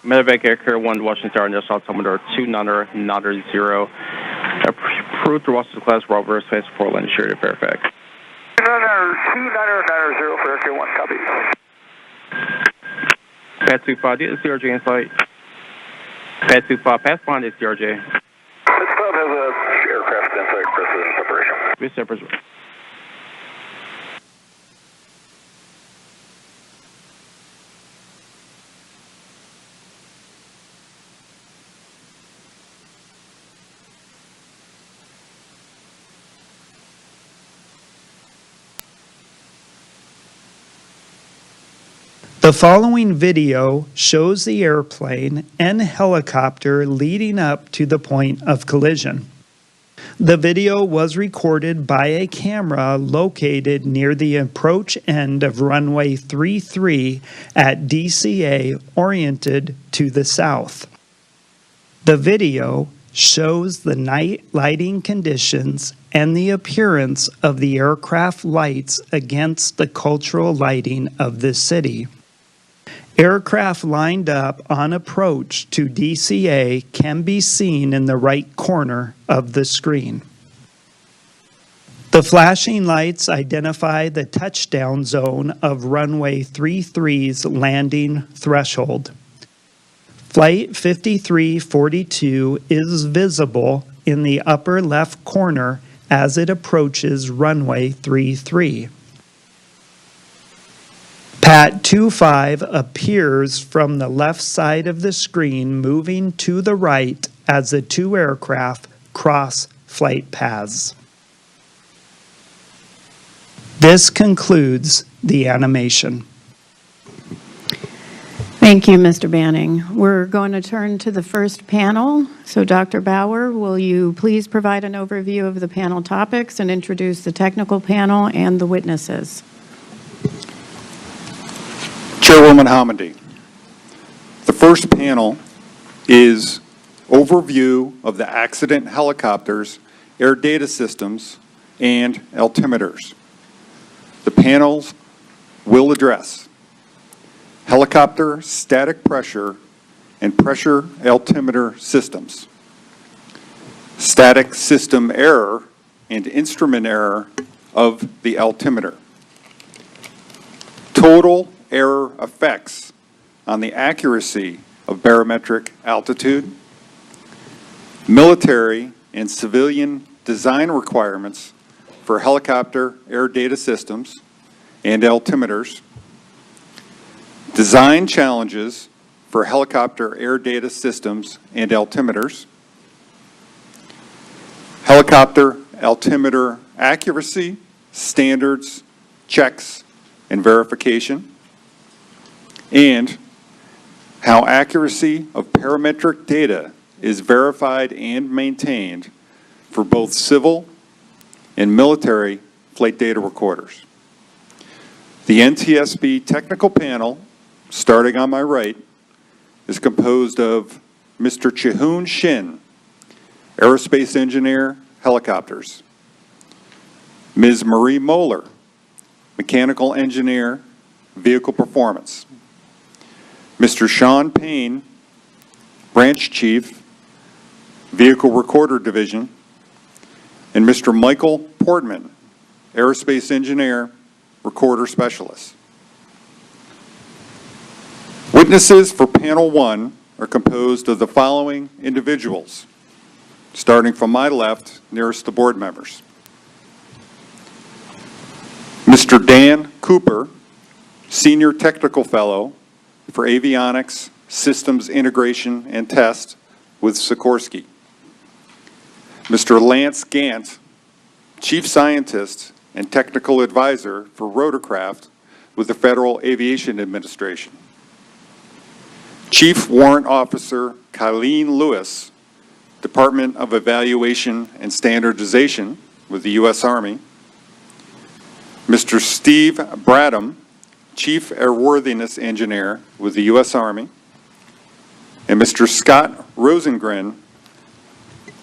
Medevac Aircare 1, Washington Tower, national altimeter 29990. Approved through Washington class, Robert Space Portland, Sheridan to Fairfax. 29990 for Aircare 1, copy. PAT 25, do you have the CRJ in sight? PAT 25, pass behind the CRJ. This club has a aircraft in sight, precision separation. Be separate. The following video shows the airplane and helicopter leading up to the point of collision. The video was recorded by a camera located near the approach end of runway 33 at DCA, oriented to the south. The video shows the night lighting conditions and the appearance of the aircraft lights against the cultural lighting of the city. Aircraft lined up on approach to DCA can be seen in the right corner of the screen. The flashing lights identify the touchdown zone of runway 33's landing threshold. Flight 5342 is visible in the upper left corner as it approaches runway 33. Pat 25 appears from the left side of the screen, moving to the right as the two aircraft cross flight paths. This concludes the animation. Thank you, Mr. Banning. We're going to turn to the first panel. So, Dr. Bauer, will you please provide an overview of the panel topics and introduce the technical panel and the witnesses? Chairwoman Hamady, the first panel is overview of the accident helicopters, air data systems, and altimeters. The panels will address helicopter static pressure and pressure altimeter systems, static system error and instrument error of the altimeter, total error effects on the accuracy of barometric altitude, military and civilian design requirements for helicopter air data systems and altimeters, design challenges for helicopter air data systems and altimeters, helicopter altimeter accuracy, standards, checks, and verification, and how accuracy of parametric data is verified and maintained for both civil and military flight data recorders. The NTSB technical panel, starting on my right, is composed of Mr. Chihoon Shin, aerospace engineer, helicopters, Ms. Marie Moeller, mechanical engineer, vehicle performance, Mr. Sean Payne, branch chief, vehicle recorder division, and Mr. Michael Portman, aerospace engineer, recorder specialist. Witnesses for panel 1 are composed of the following individuals, starting from my left, nearest the board members. Mr. Dan Cooper, Senior Technical Fellow for Avionics, Systems Integration and Test with Sikorsky. Mr. Lance Gant, Chief Scientist and Technical Advisor for Rotorcraft with the Federal Aviation Administration. Chief Warrant Officer Colleen Lewis, Department of Evaluation and Standardization with the U.S. Army. Mr. Steve Bradham, Chief Airworthiness Engineer with the U.S. Army. And Mr. Scott Rosengren,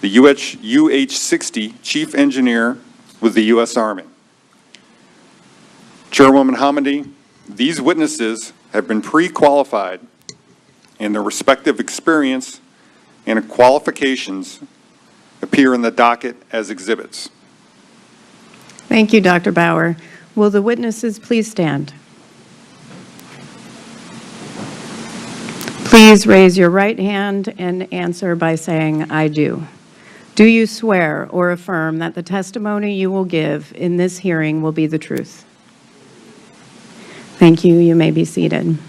the UH-60 Chief Engineer with the U.S. Army. Chairwoman Hamady, these witnesses have been pre-qualified and their respective experience and qualifications appear in the docket as exhibits. Thank you, Dr. Bauer. Will the witnesses please stand? Please raise your right hand and answer by saying, "I do." Do you swear or affirm that the testimony you will give in this hearing will be the truth? Thank you. You may be seated.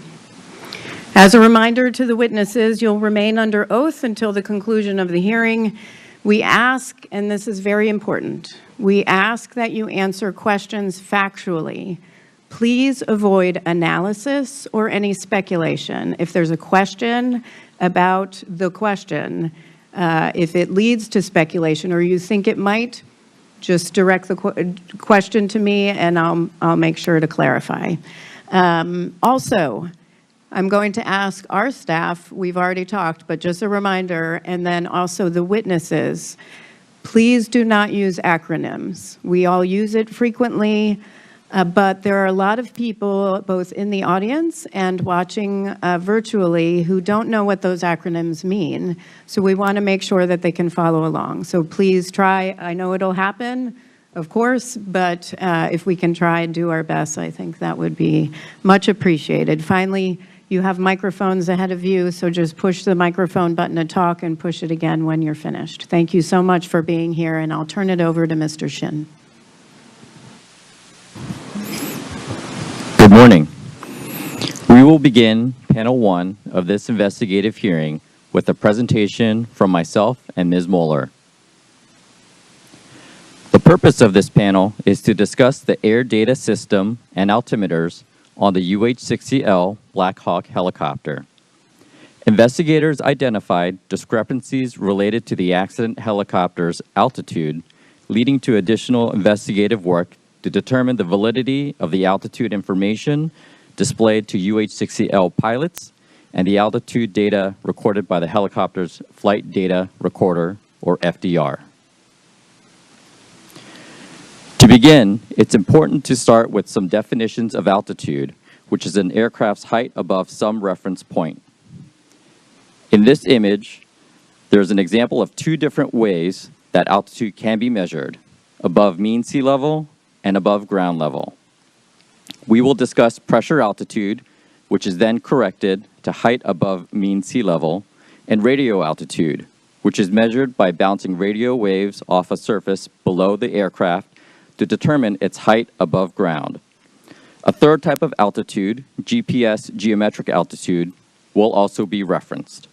As a reminder to the witnesses, you'll remain under oath until the conclusion of the hearing. We ask, and this is very important, we ask that you answer questions factually. Please avoid analysis or any speculation. If there's a question about the question, if it leads to speculation or you think it might, just direct the question to me and I'll make sure to clarify. Also, I'm going to ask our staff, we've already talked, but just a reminder, and then also the witnesses, please do not use acronyms. We all use it frequently, but there are a lot of people, both in the audience and watching virtually, who don't know what those acronyms mean. So we want to make sure that they can follow along. So please try. I know it'll happen, of course, but if we can try and do our best, I think that would be much appreciated. Finally, you have microphones ahead of you, so just push the microphone button to talk and push it again when you're finished. Thank you so much for being here, and I'll turn it over to Mr. Shin. Good morning. will begin panel 1 of this investigative hearing with a presentation from myself and Ms. Moeller. The purpose of this panel is to discuss the air data system and altimeters on the UH-60 Black Hawk helicopter. Investigators identified discrepancies related to the accident helicopter's altitude, leading to additional investigative work to determine the validity of the altitude information displayed to UH-60 pilots and the altitude data recorded by the helicopter's Flight Data Recorder, or FDR. To begin, it's important to start with some definitions of altitude, which is an aircraft's height above some reference point. In this image, there's an example of 2 different ways that altitude can be measured: above mean sea level and above ground level. We will discuss pressure altitude, which is then corrected to height above mean sea level, and radio altitude, which is measured by bouncing radio waves off a surface below the aircraft to determine its height above ground. A third type of altitude, GPS geometric altitude, will also be referenced.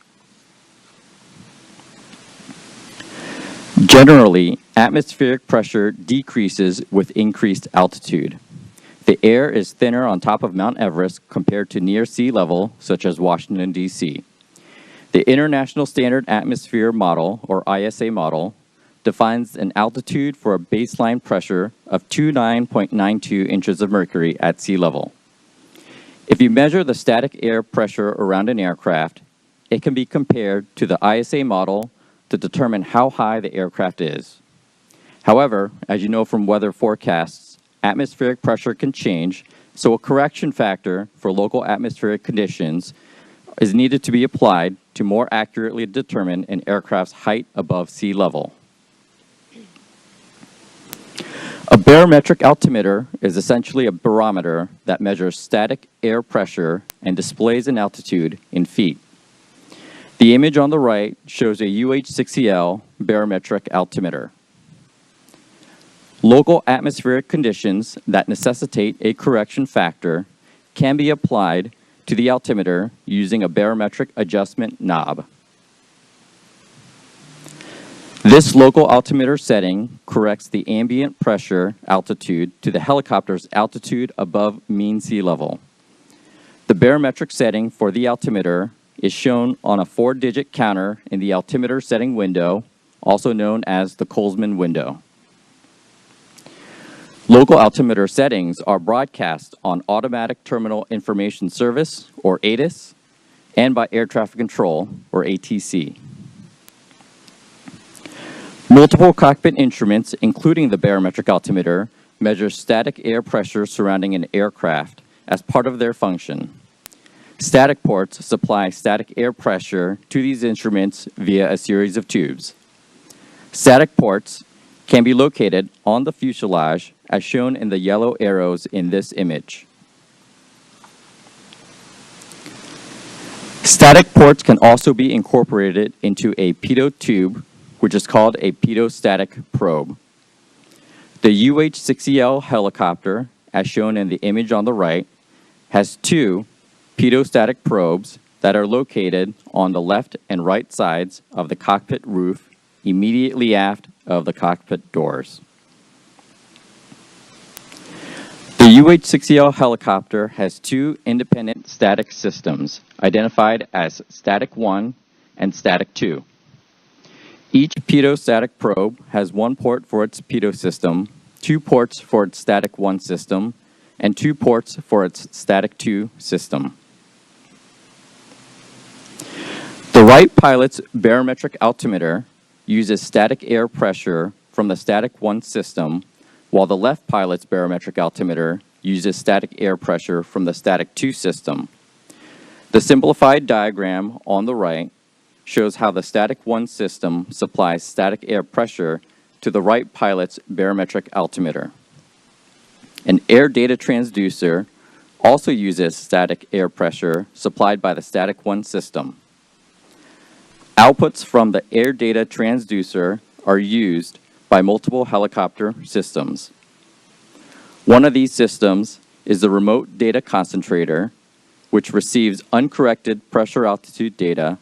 Generally, atmospheric pressure decreases with increased altitude. The air is thinner on top of Mount Everest compared to near sea level, such as Washington, D.C. The International Standard Atmosphere Model, or ISA model, defines an altitude for a baseline pressure of 29.92 inches of mercury at sea level. If you measure the static air pressure around an aircraft, it can be compared to the ISA model to determine how high the aircraft is. However, as you know from weather forecasts, atmospheric pressure can change, so a correction factor for local atmospheric conditions is needed to be applied to more accurately determine an aircraft's height above sea level. A barometric altimeter is essentially a barometer that measures static air pressure and displays an altitude in feet. The image on the right shows a UH-60 barometric altimeter. Local atmospheric conditions that necessitate a correction factor can be applied to the altimeter using a barometric adjustment knob. This local altimeter setting corrects the ambient pressure altitude to the helicopter's altitude above mean sea level. The barometric setting for the altimeter is shown on a 4-digit counter in the altimeter setting window, also known as the Colesman window. Local altimeter settings are broadcast on Automatic Terminal Information Service, or ATIS, and by Air Traffic Control, or ATC. Multiple cockpit instruments, including the barometric altimeter, measure static air pressure surrounding an aircraft as part of their function. Static ports supply static air pressure to these instruments via a series of tubes. Static ports can be located on the fuselage as shown in the yellow arrows in this image. Static ports can also be incorporated into a pitot tube, which is called a pitot-static probe. The UH-60 helicopter, as shown in the image on the right, has 2 pitot-static probes that are located on the left and right sides of the cockpit roof, immediately aft of the cockpit doors. The UH-60 helicopter has 2 independent static systems, identified as Static 1 and Static 2. Each pitot-static probe has 1 port for its pitot system, 2 ports for its Static 1 system, and 2 ports for its Static 2 system. The right pilot's barometric altimeter uses static air pressure from the Static 1 system, while the left pilot's barometric altimeter uses static air pressure from the Static 2 system. The simplified diagram on the right shows how the Static 1 system supplies static air pressure to the right pilot's barometric altimeter. An air data transducer also uses static air pressure supplied by the Static 1 system. Outputs from the air data transducer are used by multiple helicopter systems. One of these systems is the remote data concentrator, which receives uncorrected pressure altitude data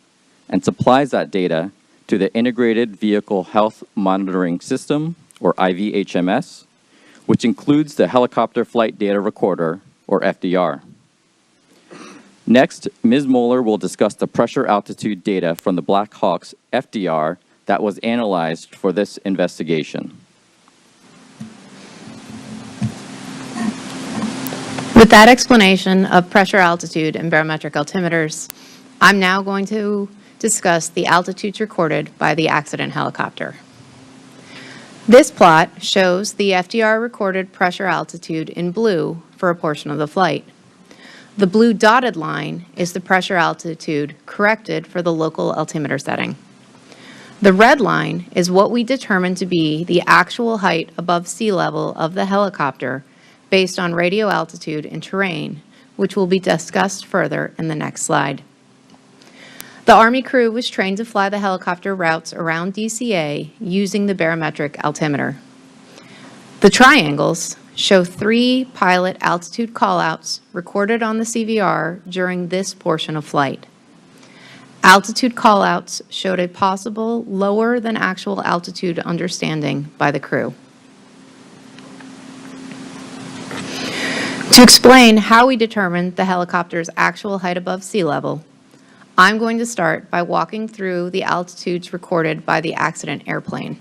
and supplies that data to the Integrated Vehicle Health Monitoring System, or IVHMS, which includes the Helicopter Flight Data Recorder, or FDR. Next, Ms. Moeller will discuss the pressure altitude data from the Black Hawk's FDR that was analyzed for this investigation. With that explanation of pressure, altitude, and barometric altimeters, I'm now going to discuss the altitudes recorded by the accident helicopter. This plot shows the FDR recorded pressure altitude in blue for a portion of the flight. The blue dotted line is the pressure altitude corrected for the local altimeter setting. The red line is what we determined to be the actual height above sea level of the helicopter based on radio altitude and terrain, which will be discussed further in the next slide. The Army crew was trained to fly the helicopter routes around DCA using the barometric altimeter. The triangles show 3 pilot altitude callouts recorded on the CVR during this portion of flight. Altitude callouts showed a possible lower than actual altitude understanding by the crew. To explain how we determined the helicopter's actual height above sea level, I'm going to start by walking through the altitudes recorded by the accident airplane.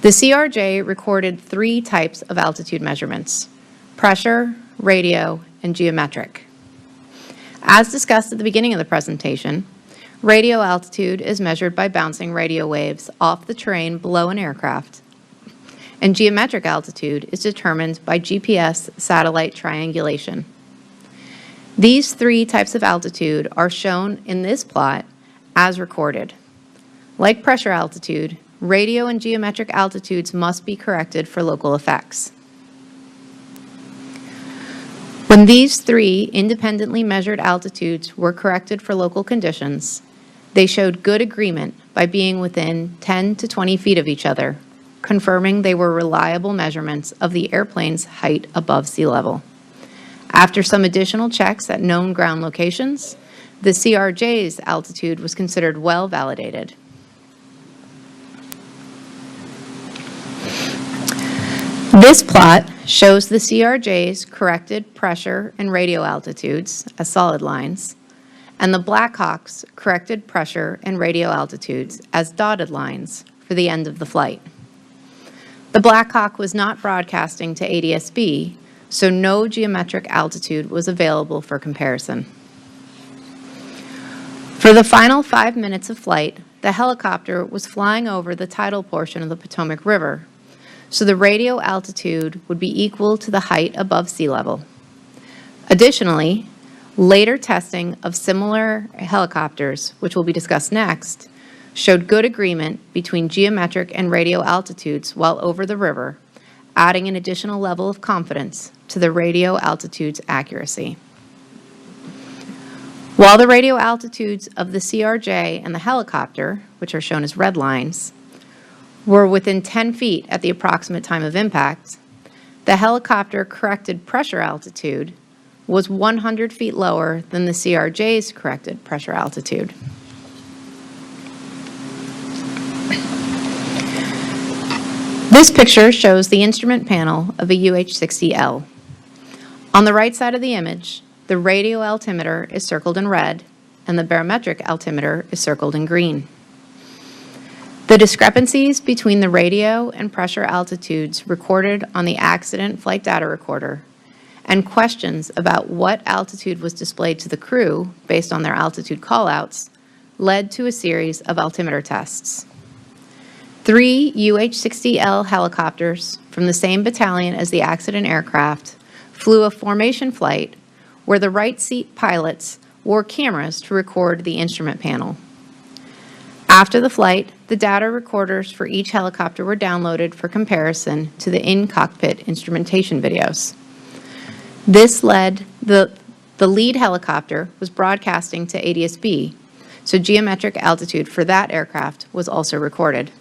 The CRJ recorded 3 types of altitude measurements: pressure, radio, and geometric. As discussed at the beginning of the presentation, radio altitude is measured by bouncing radio waves off the terrain below an aircraft, and geometric altitude is determined by GPS satellite triangulation. These 3 types of altitude are shown in this plot as recorded. Like pressure altitude, radio and geometric altitudes must be corrected for local effects. When these 3 independently measured altitudes were corrected for local conditions, they showed good agreement by being within 10 to 20 feet of each other, confirming they were reliable measurements of the airplane's height above sea level. After some additional checks at known ground locations, the CRJ's altitude was considered well validated. This plot shows the CRJ's corrected pressure and radio altitudes as solid lines, and the Black Hawk's corrected pressure and radio altitudes as dotted lines for the end of the flight. The Black Hawk was not broadcasting to NTSB, so no geometric altitude was available for comparison. For the final 5 minutes of flight, the helicopter was flying over the tidal portion of the Potomac River, so the radio altitude would be equal to the height above sea level. Additionally, later testing of similar helicopters, which will be discussed next, showed good agreement between geometric and radio altitudes while over the river, adding an additional level of confidence to the radio altitude's accuracy. While the radio altitudes of the CRJ and the helicopter, which are shown as red lines, were within 10 feet at the approximate time of impact, the helicopter corrected pressure altitude was 100 feet lower than the CRJ's corrected pressure altitude. This picture shows the instrument panel of a UH-60L. On the right side of the image, the radio altimeter is circled in red, and the barometric altimeter is circled in green. The discrepancies between the radio and pressure altitudes recorded on the accident flight data recorder and questions about what altitude was displayed to the crew based on their altitude callouts led to a series of altimeter tests. 3 UH-60L helicopters from the same battalion as the accident aircraft flew a formation flight where the right seat pilots wore cameras to record the instrument panel. After the flight, the data recorders for each helicopter were downloaded for comparison to the in-cockpit instrumentation videos. This led the lead helicopter was broadcasting to NTSB, so geometric altitude for that aircraft was also recorded.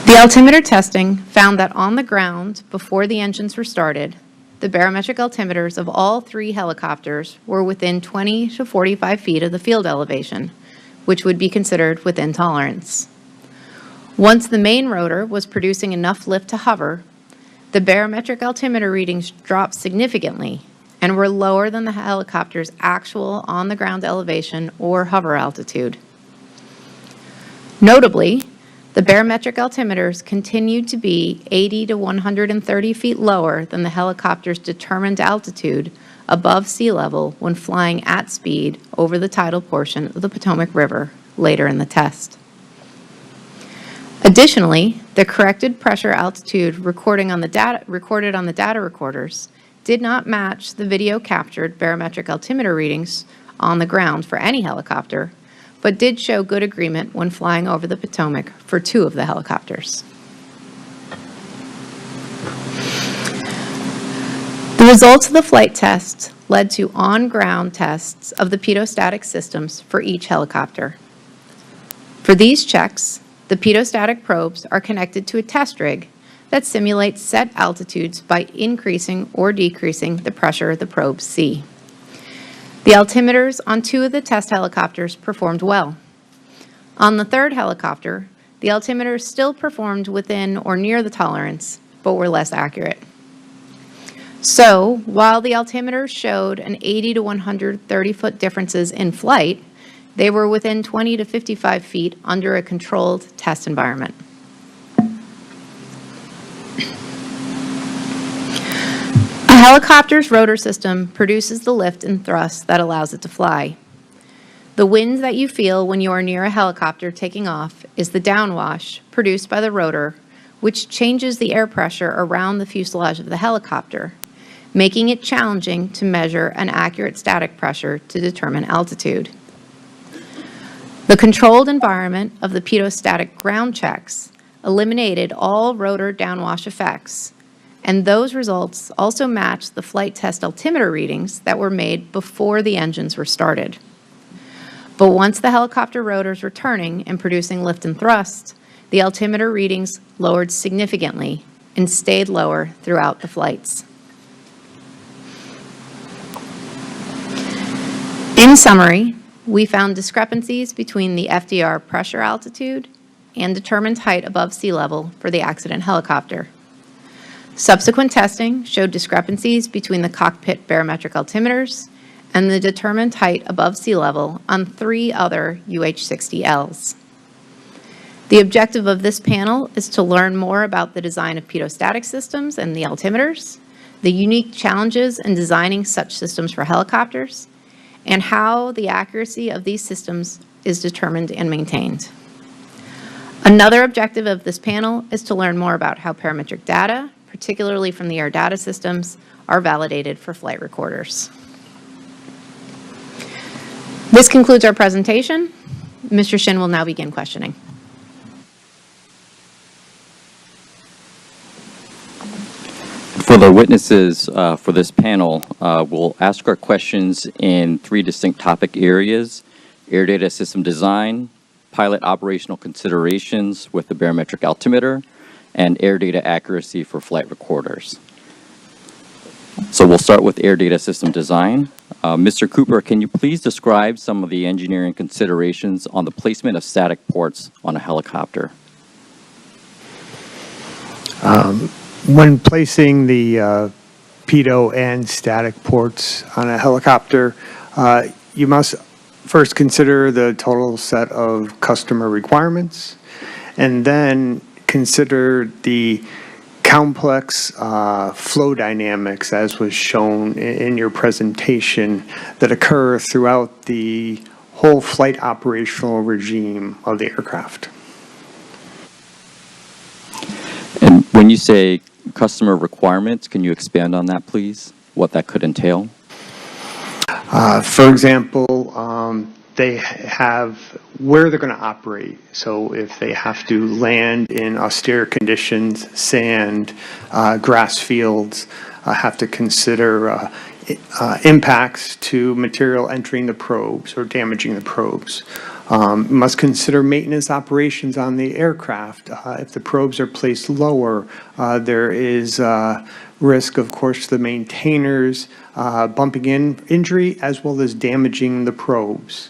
The The altimeter testing found that on the ground, before the engines were started, the barometric altimeters of all 3 helicopters were within 20 to 45 feet of the field elevation, which would be considered within tolerance. Once the main rotor was producing enough lift to hover, the barometric altimeter readings dropped significantly and were lower than the helicopter's actual on-the-ground elevation or hover altitude. Notably, the barometric altimeters continued to be 80 to 130 feet lower than the helicopter's determined altitude above sea level when flying at speed over the tidal portion of the Potomac River later in the test. Additionally, the corrected pressure altitude recorded on the data recorders did not match the video captured barometric altimeter readings on the ground for any helicopter, but did show good agreement when flying over the Potomac for 2 of the helicopters. The results of the flight test led to on-ground tests of the pitot-static systems for each helicopter. For these checks, the pitot-static probes are connected to a test rig that simulates set altitudes by increasing or decreasing the pressure the probes see. The altimeters on 2 of the test helicopters performed well. On the 3rd helicopter, the altimeters still performed within or near the tolerance, but were less accurate. So, while the altimeters showed an 80 to 130-foot differences in flight, they were within 20 to 55 feet under a controlled test environment. A helicopter's rotor system produces the lift and thrust that allows it to fly. The wind that you feel when you are near a helicopter taking off is the downwash produced by the rotor, which changes the air pressure around the fuselage of the helicopter, making it challenging to measure an accurate static pressure to determine altitude. The controlled environment of the pitot-static ground checks eliminated all rotor downwash effects, and those results also matched the flight test altimeter readings that were made before the engines were started. But once the helicopter rotors were turning and producing lift and thrust, the altimeter readings lowered significantly and stayed lower throughout the flights. In summary, we found discrepancies between the FDR pressure altitude and determined height above sea level for the accident helicopter. Subsequent testing showed discrepancies between the cockpit barometric altimeters and the determined height above sea level on 3 other UH-60Ls. The objective of this panel is to learn more about the design of pitot-static systems and the altimeters, the unique challenges in designing such systems for helicopters, and how the accuracy of these systems is determined and maintained. Another objective of this panel is to learn more about how parametric data, particularly from the air data systems, are validated for flight recorders. This concludes our presentation. Mr. Shin will now begin questioning. For the witnesses for this panel, we'll ask our questions in 3 distinct topic areas: air data system design, pilot operational considerations with the barometric altimeter, and air data accuracy for flight recorders. So we'll start with air data system design. Mr. Cooper, can you please describe some of the engineering considerations on the placement of static ports on a helicopter? When placing the pitot and static ports on a helicopter, you must first consider the total set of customer requirements, and then consider the complex flow dynamics, as was shown in your presentation, that occur throughout the whole flight operational regime of the aircraft. And when you say customer requirements, can you expand on that, please? What that could entail? For example, they have where they're going to operate. So if they have to land in austere conditions, sand, grass fields, have to consider impacts to material entering the probes or damaging the probes. Must consider maintenance operations on the aircraft. If the probes are placed lower, there is risk, of course, to the maintainers bumping injury as well as damaging the probes.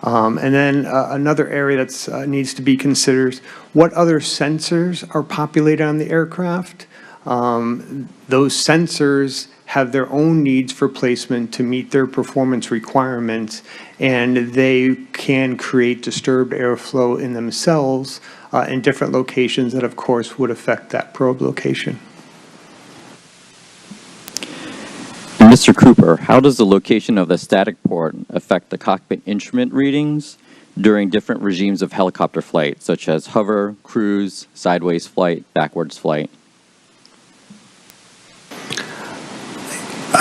And then another area that needs to be considered, what other sensors are populated on the aircraft? Those sensors have their own needs for placement to meet their performance requirements, and they can create disturbed airflow in themselves in different locations that, of course, would affect that probe location. And Mr. Cooper, how does the location of the static port affect the cockpit instrument readings during different regimes of helicopter flight, such as hover, cruise, sideways flight, backwards flight?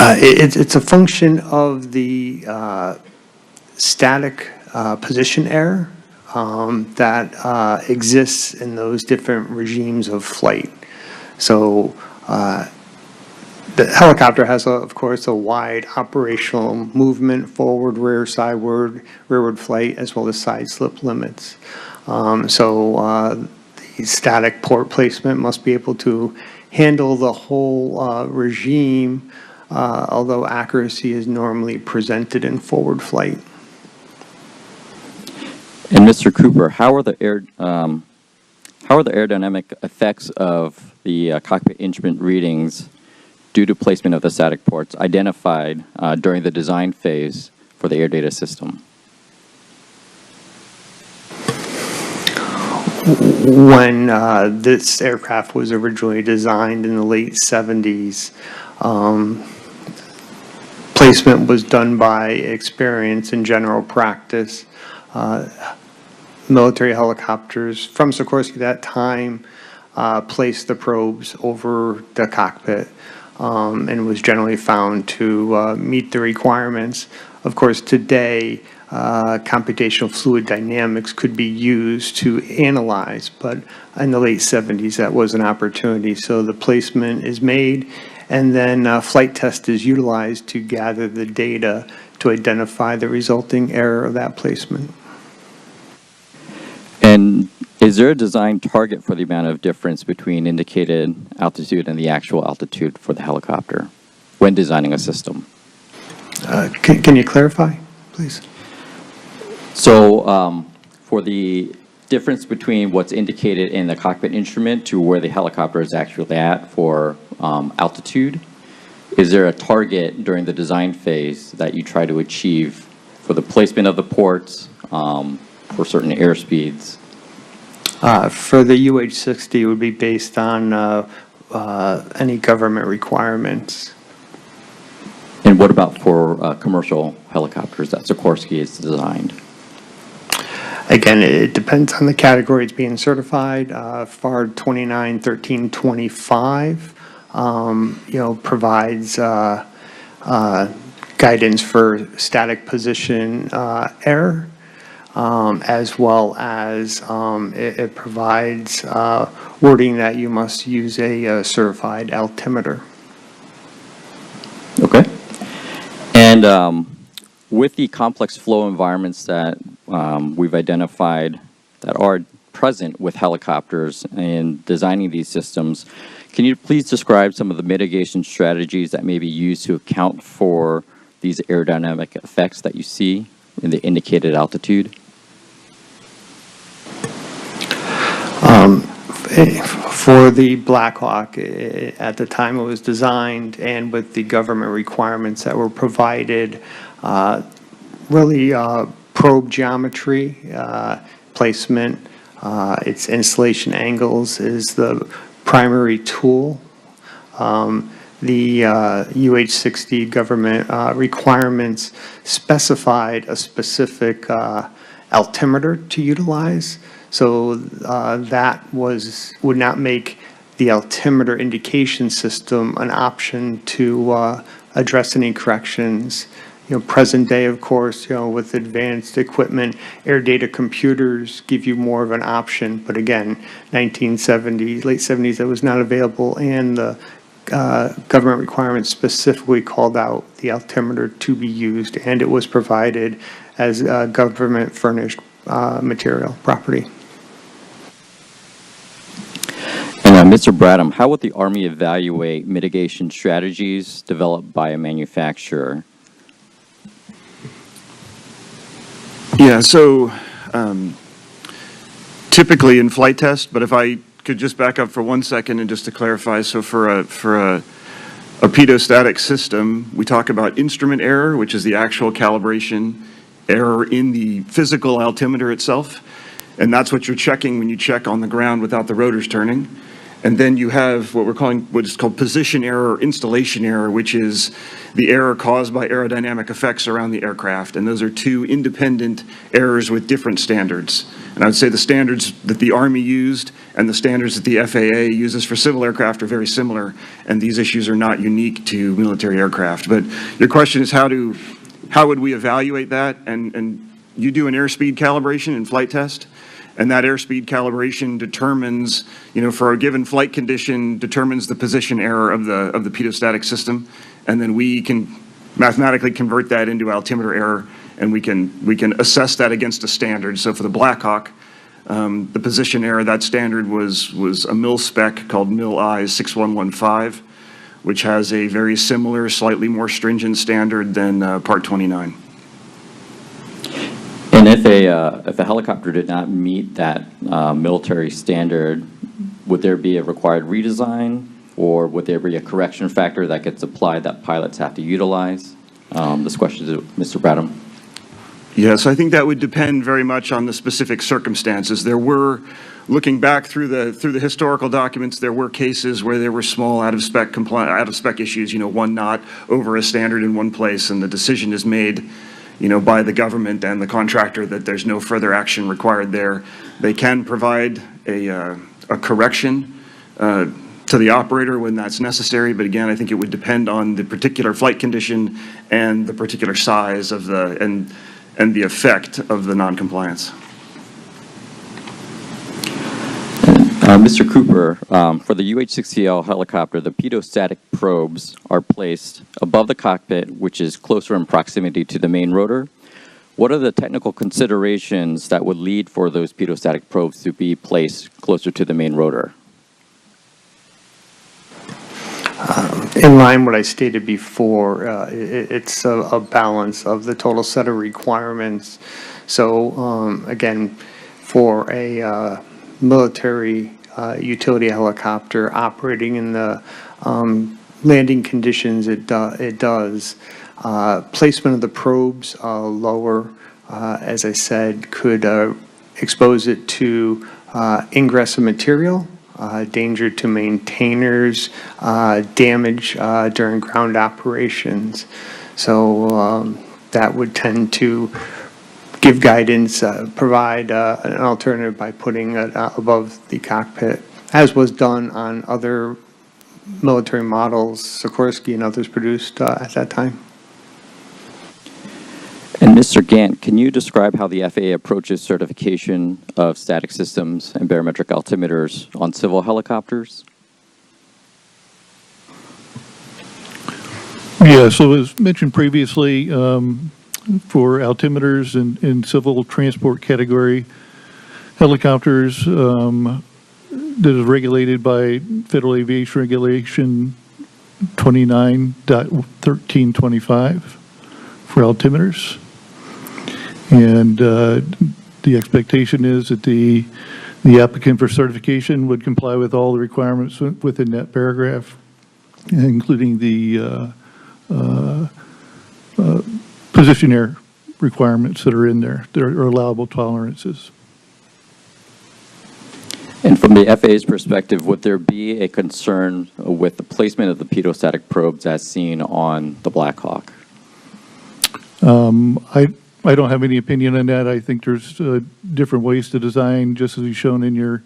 It's a function of the static position error that exists in those different regimes of flight. So the helicopter has, of course, a wide operational movement, forward, rear, sideward, rearward flight, as well as side slip limits. The static port placement must be able to handle the whole regime, although accuracy is normally presented in forward flight. And Mr. Cooper, how are the aerodynamic effects of the cockpit instrument readings due to placement of the static ports identified during the design phase for the air data system? When this aircraft was originally designed in the late 70s, placement was done by experience and general practice. Military helicopters from Sikorsky at that time placed the probes over the cockpit and was generally found to meet the requirements. Of course, today, computational fluid dynamics could be used to analyze, but in the late 70s, that was an opportunity. So the placement is made, and then flight test is utilized to gather the data to identify the resulting error of that placement. And is there a design target for the amount of difference between indicated altitude and the actual altitude for the helicopter when designing a system? Can you clarify, please? So for the difference between what's indicated in the cockpit instrument to where the helicopter is actually at for altitude, is there a target during the design phase that you try to achieve for the placement of the ports for certain airspeeds? For the UH-60, it would be based on any government requirements. And what about for commercial helicopters that Sikorsky has designed? Again, it depends on the category it's being certified. FAR 291325, provides guidance for static position error, as well as it provides wording that you must use a certified altimeter. Okay. And with the complex flow environments that we've identified that are present with helicopters in designing these systems, can you please describe some of the mitigation strategies that may be used to account for these aerodynamic effects that you see in the indicated altitude? For the Black Hawk, at the time it was designed and with the government requirements that were provided, really probe geometry, placement, its installation angles is the primary tool. The UH-60 government requirements specified a specific altimeter to utilize. So that would not make the altimeter indication system an option to address any corrections. Present day, of course, with advanced equipment, air data computers give you more of an option. But again, 1970s, late 70s, that was not available, and the government requirements specifically called out the altimeter to be used, and it was provided as government furnished material property. And Mr. Bradham, how would the Army evaluate mitigation strategies developed by a manufacturer? Yeah, so typically in flight test, but if I could just back up for 1 second and just to clarify, so for a pedostatic system, we talk about instrument error, which is the actual calibration error in the physical altimeter itself, and that's what you're checking when you check on the ground without the rotors turning. And then you have what is called position error or installation error, which is the error caused by aerodynamic effects around the aircraft. And those are two independent errors with different standards. And I would say the standards that the Army used and the standards that the FAA uses for civil aircraft are very similar, and these issues are not unique to military aircraft. But your question is how would we evaluate that? And you do an airspeed calibration in flight test, and that airspeed calibration determines, for a given flight condition, determines the position error of the pedostatic system, and then we can mathematically convert that into altimeter error, and we can assess that against a standard. So for the Black Hawk, the position error, that standard was a mil spec called MIL-I 6115, which has a very similar, slightly more stringent standard than Part 29. And if a helicopter did not meet that military standard, would there be a required redesign, or would there be a correction factor that gets applied that pilots have to utilize? This question is to Mr. Bradham. Yes, I think that would depend very much on the specific circumstances. There were, looking back through the historical documents, there were cases where there were small out of spec issues. One knot over a standard in one place, and the decision is made, by the government and the contractor that there's no further action required there. They can provide a correction to the operator when that's necessary, but again, I think it would depend on the particular flight condition and the particular size of and the effect of the noncompliance. Mr. Cooper, for the UH-60 helicopter, the pedostatic probes are placed above the cockpit, which is closer in proximity to the main rotor. What are the technical considerations that would lead for those pedostatic probes to be placed closer to the main rotor? In line with what I stated before, it's a balance of the total set of requirements. So again, for a military utility helicopter operating in the landing conditions it does. Placement of the probes lower, as I said, could expose it to ingress of material, danger to maintainers, damage during ground operations. So that would tend to give guidance, provide an alternative by putting it above the cockpit, as was done on other military models, Sikorsky and others produced at that time. And Mr. Gant, can you describe how the FAA approaches certification of static systems and barometric altimeters on civil helicopters? Yeah, so as mentioned previously, for altimeters in civil transport category helicopters, that is regulated by Federal Aviation Regulation 29.1325 for altimeters. And the expectation is that the applicant for certification would comply with all the requirements within that paragraph, including the position error requirements that are in there. There are allowable tolerances. And from the FAA's perspective, would there be a concern with the placement of the pedostatic probes as seen on the Black Hawk? I don't have any opinion on that. I think there's different ways to design, just as you've shown in your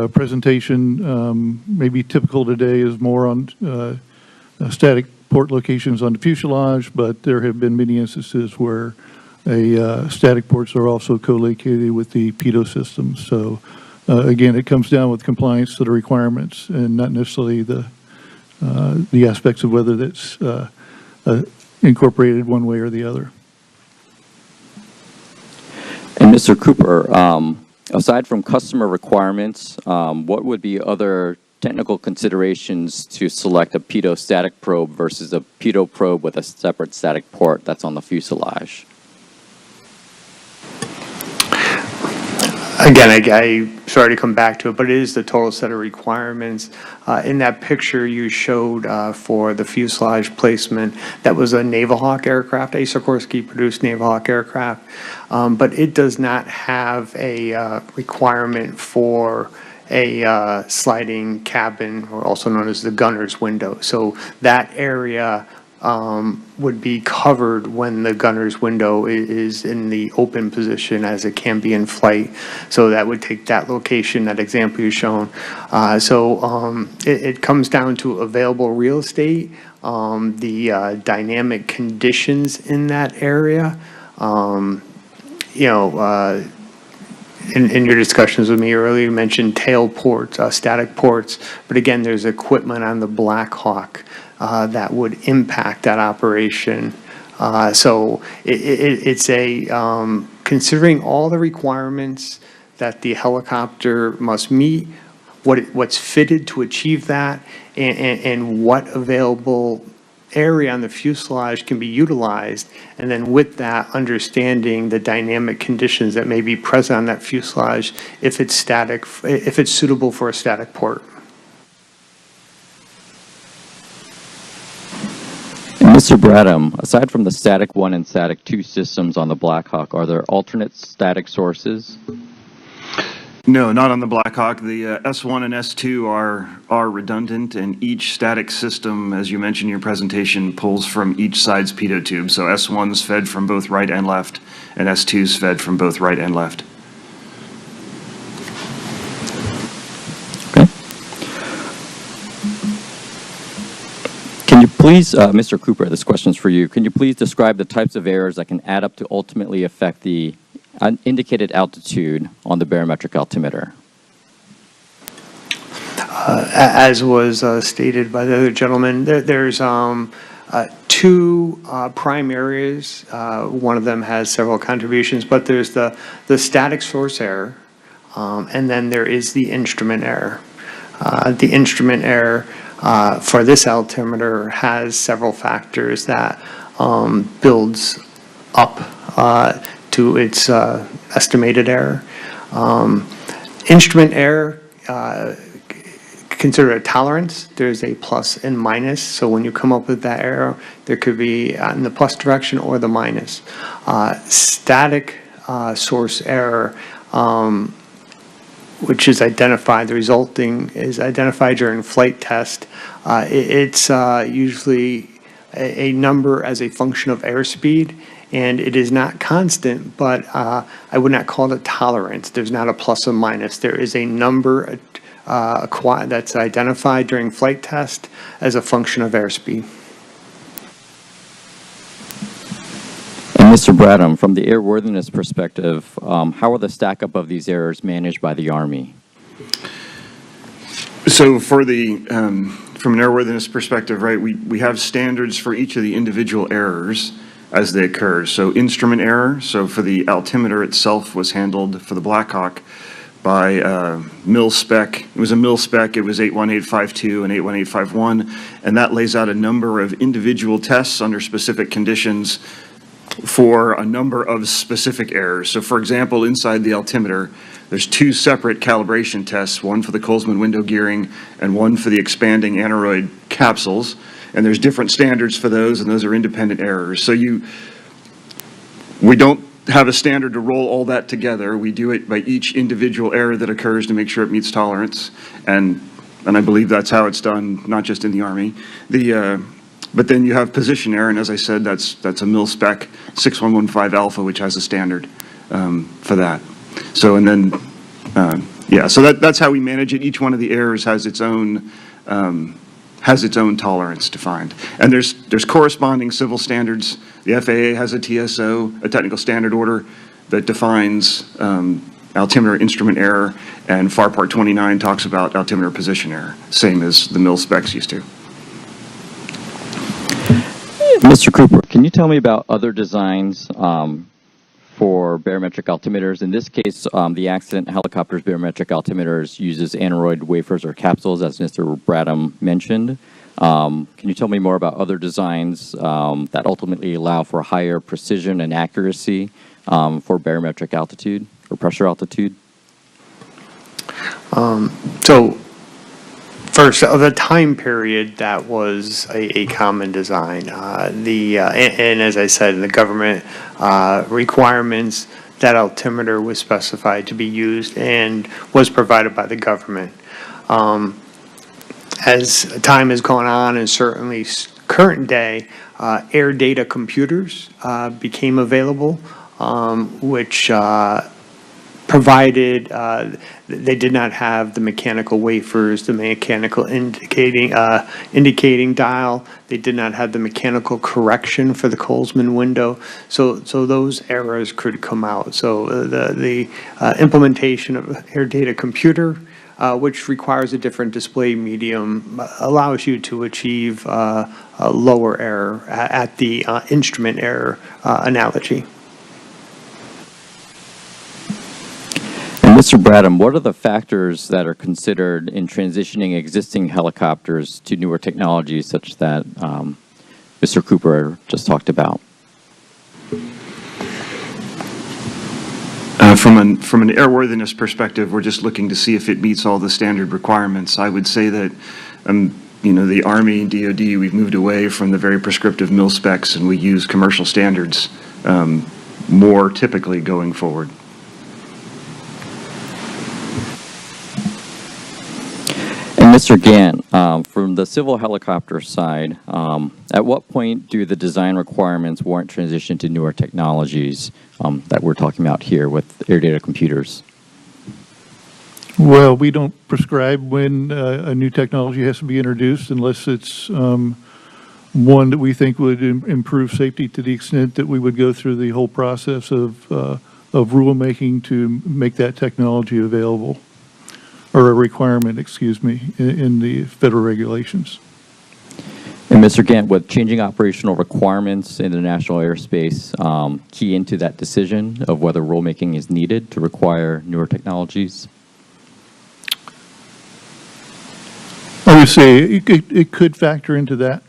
presentation. Maybe typical today is more on static port locations on the fuselage, but there have been many instances where static ports are also co-located with the pedo systems. So again, it comes down with compliance to the requirements and not necessarily the the aspects of whether that's incorporated one way or the other. And Mr. Cooper, aside from customer requirements, what would be other technical considerations to select a pitot static probe versus a pitot probe with a separate static port that's on the fuselage? Again, I sorry to come back to it, but it is the total set of requirements. In that picture you showed for the fuselage placement, that was a Naval Hawk aircraft, a Sikorsky-produced Naval Hawk aircraft, but it does not have a requirement for a sliding cabin, or also known as the gunner's window. So that area would be covered when the gunner's window is in the open position, as it can be in flight. So that would take that location, that example you've shown. It comes down to available real estate, the dynamic conditions in that area. In your discussions with me earlier, you mentioned tail ports, static ports, but again, there's equipment on the Black Hawk that would impact that operation. It's considering all the requirements that the helicopter must meet, what's fitted to achieve that, and what available area on the fuselage can be utilized, and then with that, understanding the dynamic conditions that may be present on that fuselage if it's static, if it's suitable for a static port. Mr. Bradham, aside from the static 1 and static 2 systems on the Black Hawk, are there alternate static sources? No, not on the Black Hawk. The S1 and S2 are redundant, and each static system, as you mentioned in your presentation, pulls from each side's pitot tube. So S1's fed from both right and left, and S2's fed from both right and left. Can you please, Mr. Cooper, this question's for you. Can you please describe the types of errors that can add up to ultimately affect the indicated altitude on the barometric altimeter? As was stated by the other gentleman, there's two prime areas. One of them has several contributions, but there's the static source error, and then there is the instrument error. The instrument error for this altimeter has several factors that builds up to its estimated error. Instrument error, consider a tolerance. There's a plus and minus. So when you come up with that error, there could be in the plus direction or the minus. Static source error, which is identified, the resulting is identified during flight test. It's usually a number as a function of airspeed, and it is not constant, but I would not call it a tolerance. There's not a plus or minus. There is a number that's identified during flight test as a function of airspeed. And Mr. Bradham, from the airworthiness perspective, how are the stack up of these errors managed by the Army? So for the from an airworthiness perspective, right, we have standards for each of the individual errors as they occur. So instrument error, so for the altimeter itself was handled for the Black Hawk by mil spec. It was a mil spec. It was 81852 and 81851, and that lays out a number of individual tests under specific conditions for a number of specific errors. So for example, inside the altimeter, there's two separate calibration tests, one for the Colesman window gearing and one for the expanding aneroid capsules. And there's different standards for those, and those are independent errors. So we don't have a standard to roll all that together. We do it by each individual error that occurs to make sure it meets tolerance. And I believe that's how it's done, not just in the Army. But then you have position error, and as I said, that's a mil spec 6115 alpha, which has a standard for that. So and then yeah, so that's how we manage it. Each one of the errors has its own tolerance defined, and there's corresponding civil standards. The FAA has a TSO, a technical standard order, that defines altimeter instrument error, and FAR Part 29 talks about altimeter position error, same as the mil specs used to. Mr. Cooper, can you tell me about other designs for barometric altimeters? In this case, the accident helicopter's barometric altimeters uses aneroid wafers or capsules, as Mr. Bradham mentioned. Can you tell me more about other designs that ultimately allow for higher precision and accuracy for barometric altitude or pressure altitude? So first, the time period, that was a common design. And as I said, the government requirements, that altimeter was specified to be used and was provided by the government. As time has gone on, and certainly current day, air data computers became available, which provided they did not have the mechanical wafers, the mechanical indicating dial. They did not have the mechanical correction for the Colesman window. So those errors could come out. So the implementation of air data computer, which requires a different display medium, allows you to achieve a lower error at the instrument error analogy. Mr. Bradham, what are the factors that are considered in transitioning existing helicopters to newer technologies such that Mr. Cooper just talked about? From an airworthiness perspective, we're just looking to see if it meets all the standard requirements. I would say that, the Army and DoD, we've moved away from the very prescriptive mil specs, and we use commercial standards more typically going forward. Mr. Gant, from the civil helicopter side, at what point do the design requirements warrant transition to newer technologies that we're talking about here with air data computers? Well, we don't prescribe when a new technology has to be introduced unless it's one that we think would improve safety to the extent that we would go through the whole process of rulemaking to make that technology available. Or a requirement, excuse me, in the federal regulations. And Mr. Gant, would changing operational requirements in the national airspace key into that decision of whether rulemaking is needed to require newer technologies? I would say it could factor into that.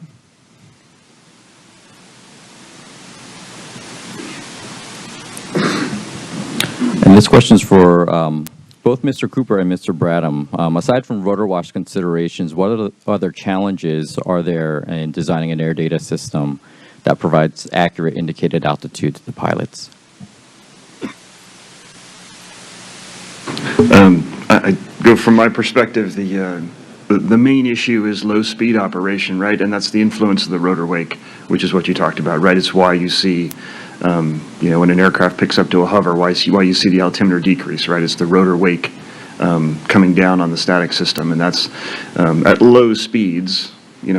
And this question is for both Mr. Cooper and Mr. Bradham. Aside from rotor wash considerations, what other challenges are there in designing an air data system that provides accurate indicated altitude to the pilots? I go from my perspective, the main issue is low speed operation, right? And that's the influence of the rotor wake, which is what you talked about, right? It's why you see when an aircraft picks up to a hover, why you see the altimeter decrease, right? It's the rotor wake coming down on the static system, and that's at low speeds,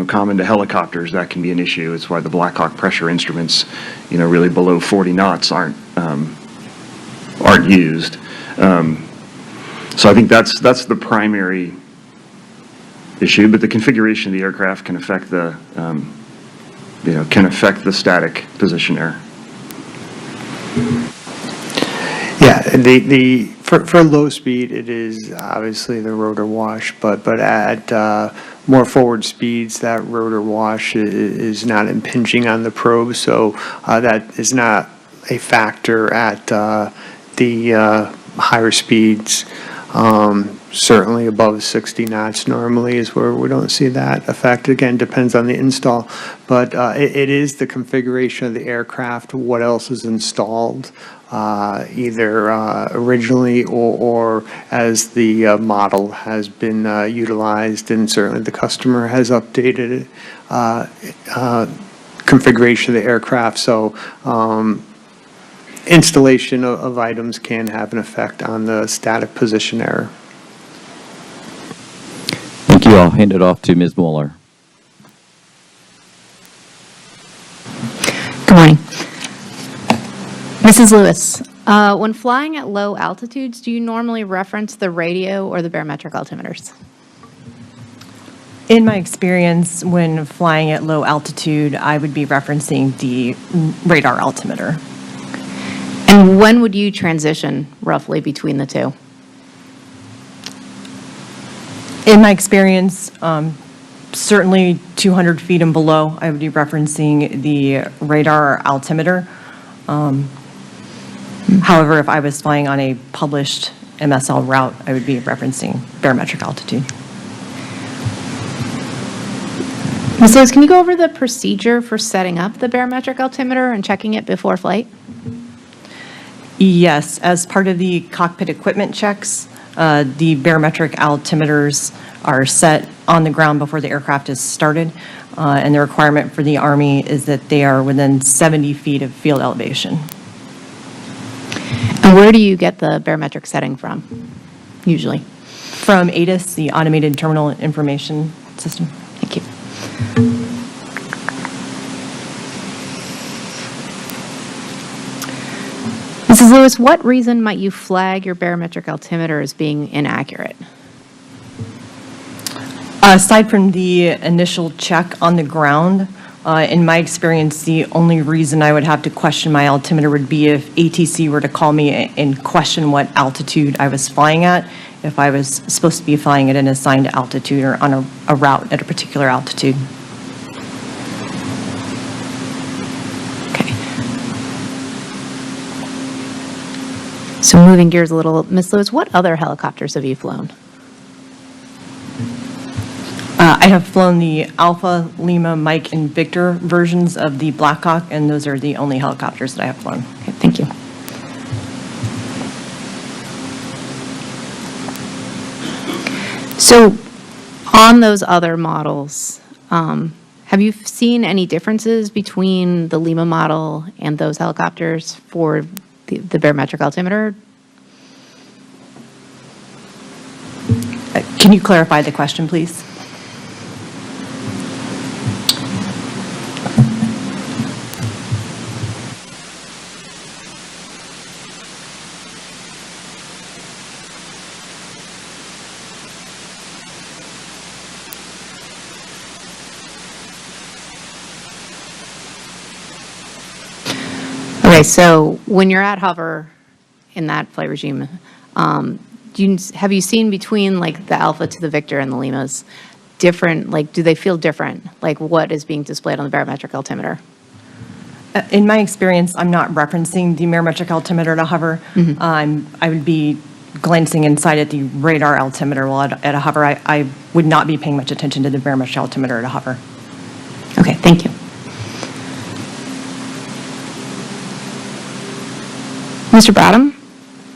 common to helicopters, that can be an issue. It's why the Black Hawk pressure instruments, really below 40 knots aren't used. So I think that's the primary issue, but the configuration of the aircraft can affect the static position error. Yeah, for low speed, it is obviously the rotor wash, but at more forward speeds, that rotor wash is not impinging on the probe, so that is not a factor at the higher speeds. Certainly above 60 knots normally is where we don't see that effect. Again, depends on the install, but it is the configuration of the aircraft, what else is installed, either originally or as the model has been utilized, and certainly the customer has updated configuration of the aircraft. So installation of items can have an effect on the static position error. Thank you. I'll hand it off to Ms. Mueller. Good morning. Mrs. Lewis, when flying at low altitudes, do you normally reference the radio or the barometric altimeters? In my experience, when flying at low altitude, I would be referencing the radar altimeter. And when would you transition roughly between the two? In my experience, certainly 200 feet and below, I would be referencing the radar altimeter. However, if I was flying on a published MSL route, I would be referencing barometric altitude. Ms. Lewis, can you go over the procedure for setting up the barometric altimeter and checking it before flight? Yes, as part of the cockpit equipment checks, the barometric altimeters are set on the ground before the aircraft is started, and the requirement for the Army is that they are within 70 feet of field elevation. And where do you get the barometric setting from, usually? From ATIS, the Automated Terminal Information System. Thank you. Mrs. Lewis, what reason might you flag your barometric altimeter as being inaccurate? Aside from the initial check on the ground, in my experience, the only reason I would have to question my altimeter would be if ATC were to call me and question what altitude I was flying at, if I was supposed to be flying at an assigned altitude or on a route at a particular altitude. So moving gears a little, Ms. Lewis, what other helicopters have you flown? I have flown the Alpha, Lima, Mike, and Victor versions of the Black Hawk, and those are the only helicopters that I have flown. Okay, thank you. So on those other models, have you seen any differences between the Lima model and those helicopters for the barometric altimeter? Can you clarify the question, please? Okay, so when you're at hover in that flight regime, have you seen between like the Alpha to the Victor and the Limas different, like do they feel different? Like what is being displayed on the barometric altimeter? In my experience, I'm not referencing the barometric altimeter to hover. I would be glancing inside at the radar altimeter while at a hover. I would not be paying much attention to the barometric altimeter at a hover. Okay, thank you. Mr. Bradham,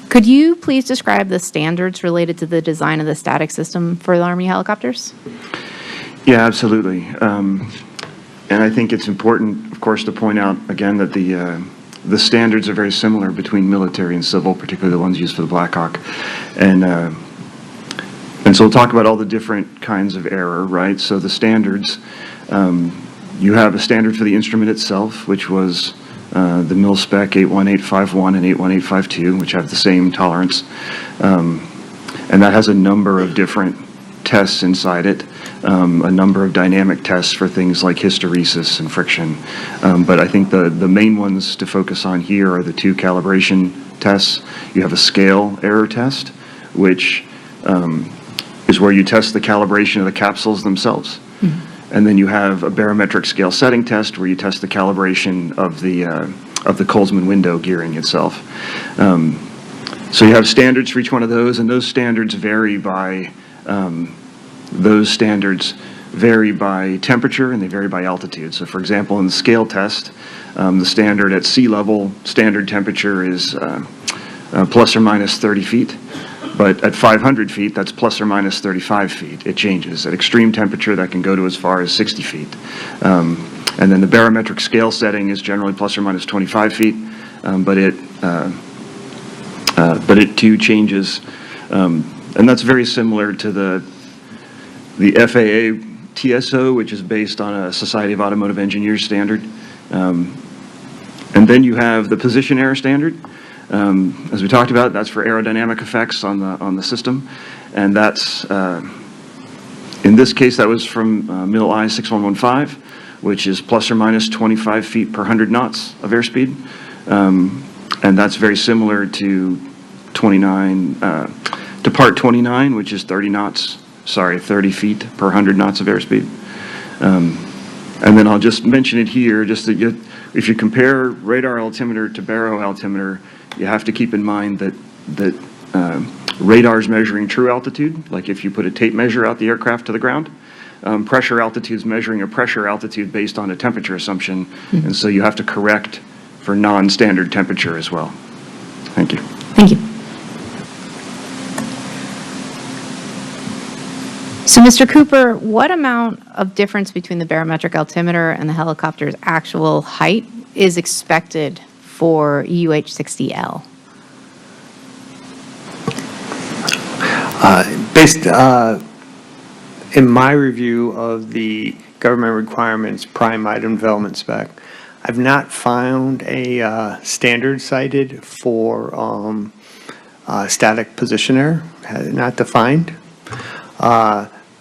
could you please describe the standards related to the design of the static system for the Army helicopters? Yeah, absolutely. And I think it's important, of course, to point out again that the standards are very similar between military and civil, particularly the ones used for the Black Hawk. And so we'll talk about all the different kinds of error, right? So the standards, you have a standard for the instrument itself, which was the mil-spec 81851 and 81852, which have the same tolerance. And that has a number of different tests inside it, a number of dynamic tests for things like hysteresis and friction. But I think the main ones to focus on here are the two calibration tests. You have a scale error test, which is where you test the calibration of the capsules themselves. And then you have a barometric scale setting test where you test the calibration of the Colesman window gearing itself. So you have standards for each one of those, and those standards vary by temperature and they vary by altitude. So for example, in the scale test, the standard at sea level standard temperature is plus or minus 30 feet. But at 500 feet, that's plus or minus 35 feet. It changes. At extreme temperature, that can go to as far as 60 feet. And then the barometric scale setting is generally plus or minus 25 feet, but it too changes. And that's very similar to the FAA TSO, which is based on a Society of Automotive Engineers standard. And then you have the position error standard. As we talked about, that's for aerodynamic effects on the system, and that's In this case, that was from MIL I 6115, which is plus or minus 25 feet per 100 knots of airspeed. And that's very similar to Part 29, which is 30 feet per 100 knots of airspeed. And then I'll just mention it here, just that if you compare radar altimeter to baro altimeter, you have to keep in mind that radar is measuring true altitude, like if you put a tape measure out the aircraft to the ground. Pressure altitude is measuring a pressure altitude based on a temperature assumption, and so you have to correct for non-standard temperature as well. Thank you. Thank you. So, Mr. Cooper, what amount of difference between the barometric altimeter and the helicopter's actual height is expected for UH-60L? In my review of the government requirements prime item development spec, I've not found a standard cited for static position error, not defined.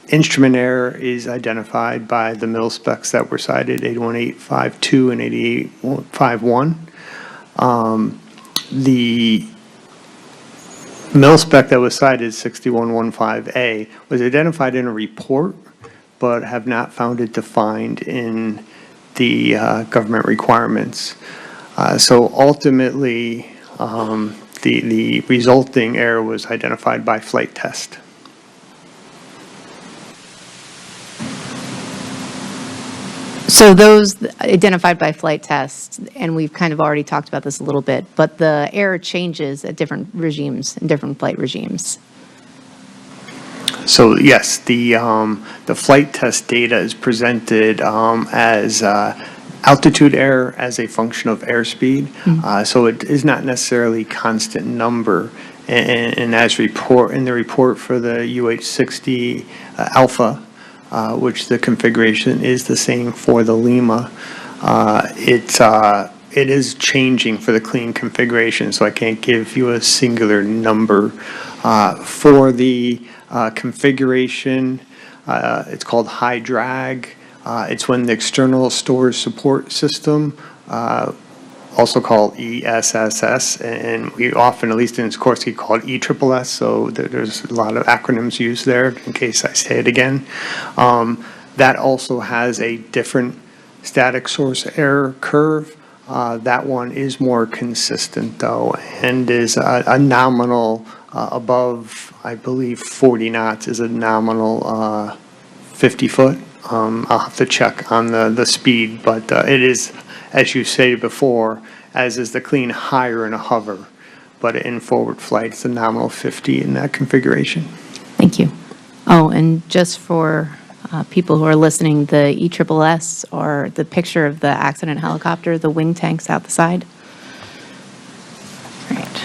Instrument error is identified by the MIL specs that were cited, 81852 and 8851. The MIL spec that was cited, 6115A, was identified in a report, but have not found it defined in the government requirements. So ultimately, the resulting error was identified by flight test. So those identified by flight test, and we've kind of already talked about this a little bit, but the error changes at different regimes and different flight regimes. So yes, the flight test data is presented as altitude error as a function of airspeed. So it is not necessarily constant number. And as in the report for the UH-60 Alpha, which the configuration is the same for the Lima, it is changing for the clean configuration, so I can't give you a singular number. For the configuration, it's called high drag. It's when the external storage support system, also called ESSS, and we often, at least in Sikorsky, call it ESSS, so there's a lot of acronyms used there in case I say it again. That also has a different static source error curve. That one is more consistent, though, and is a nominal above, I believe, 40 knots is a nominal 50 foot. I'll have to check on the speed, but it is, as you stated before, as is the clean, higher in a hover, but in forward flight, it's a nominal 50 in that configuration. Thank you. Oh, and just for people who are listening, the ESSS, or the picture of the accident helicopter, the wing tanks out the side. Right.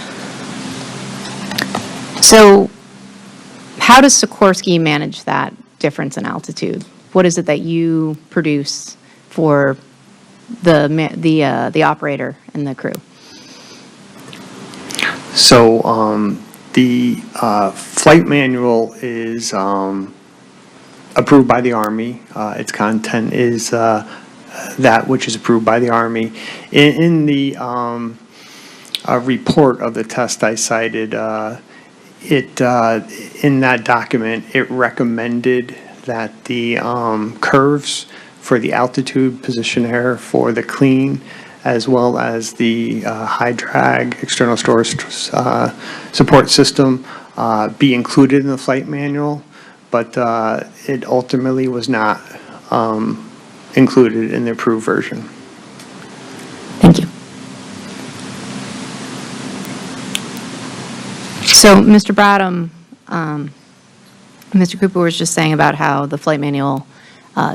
So how does Sikorsky manage that difference in altitude? What is it that you produce for the operator and the crew? So the flight manual is approved by the Army. Its content is that which is approved by the Army. In the report of the test I cited, in that document, it recommended that the curves for the altitude position error for the clean, as well as the high drag external storage support system, be included in the flight manual, but it ultimately was not included in the approved version. Thank you. So, Mr. Bradham, Mr. Cooper was just saying about how the flight manual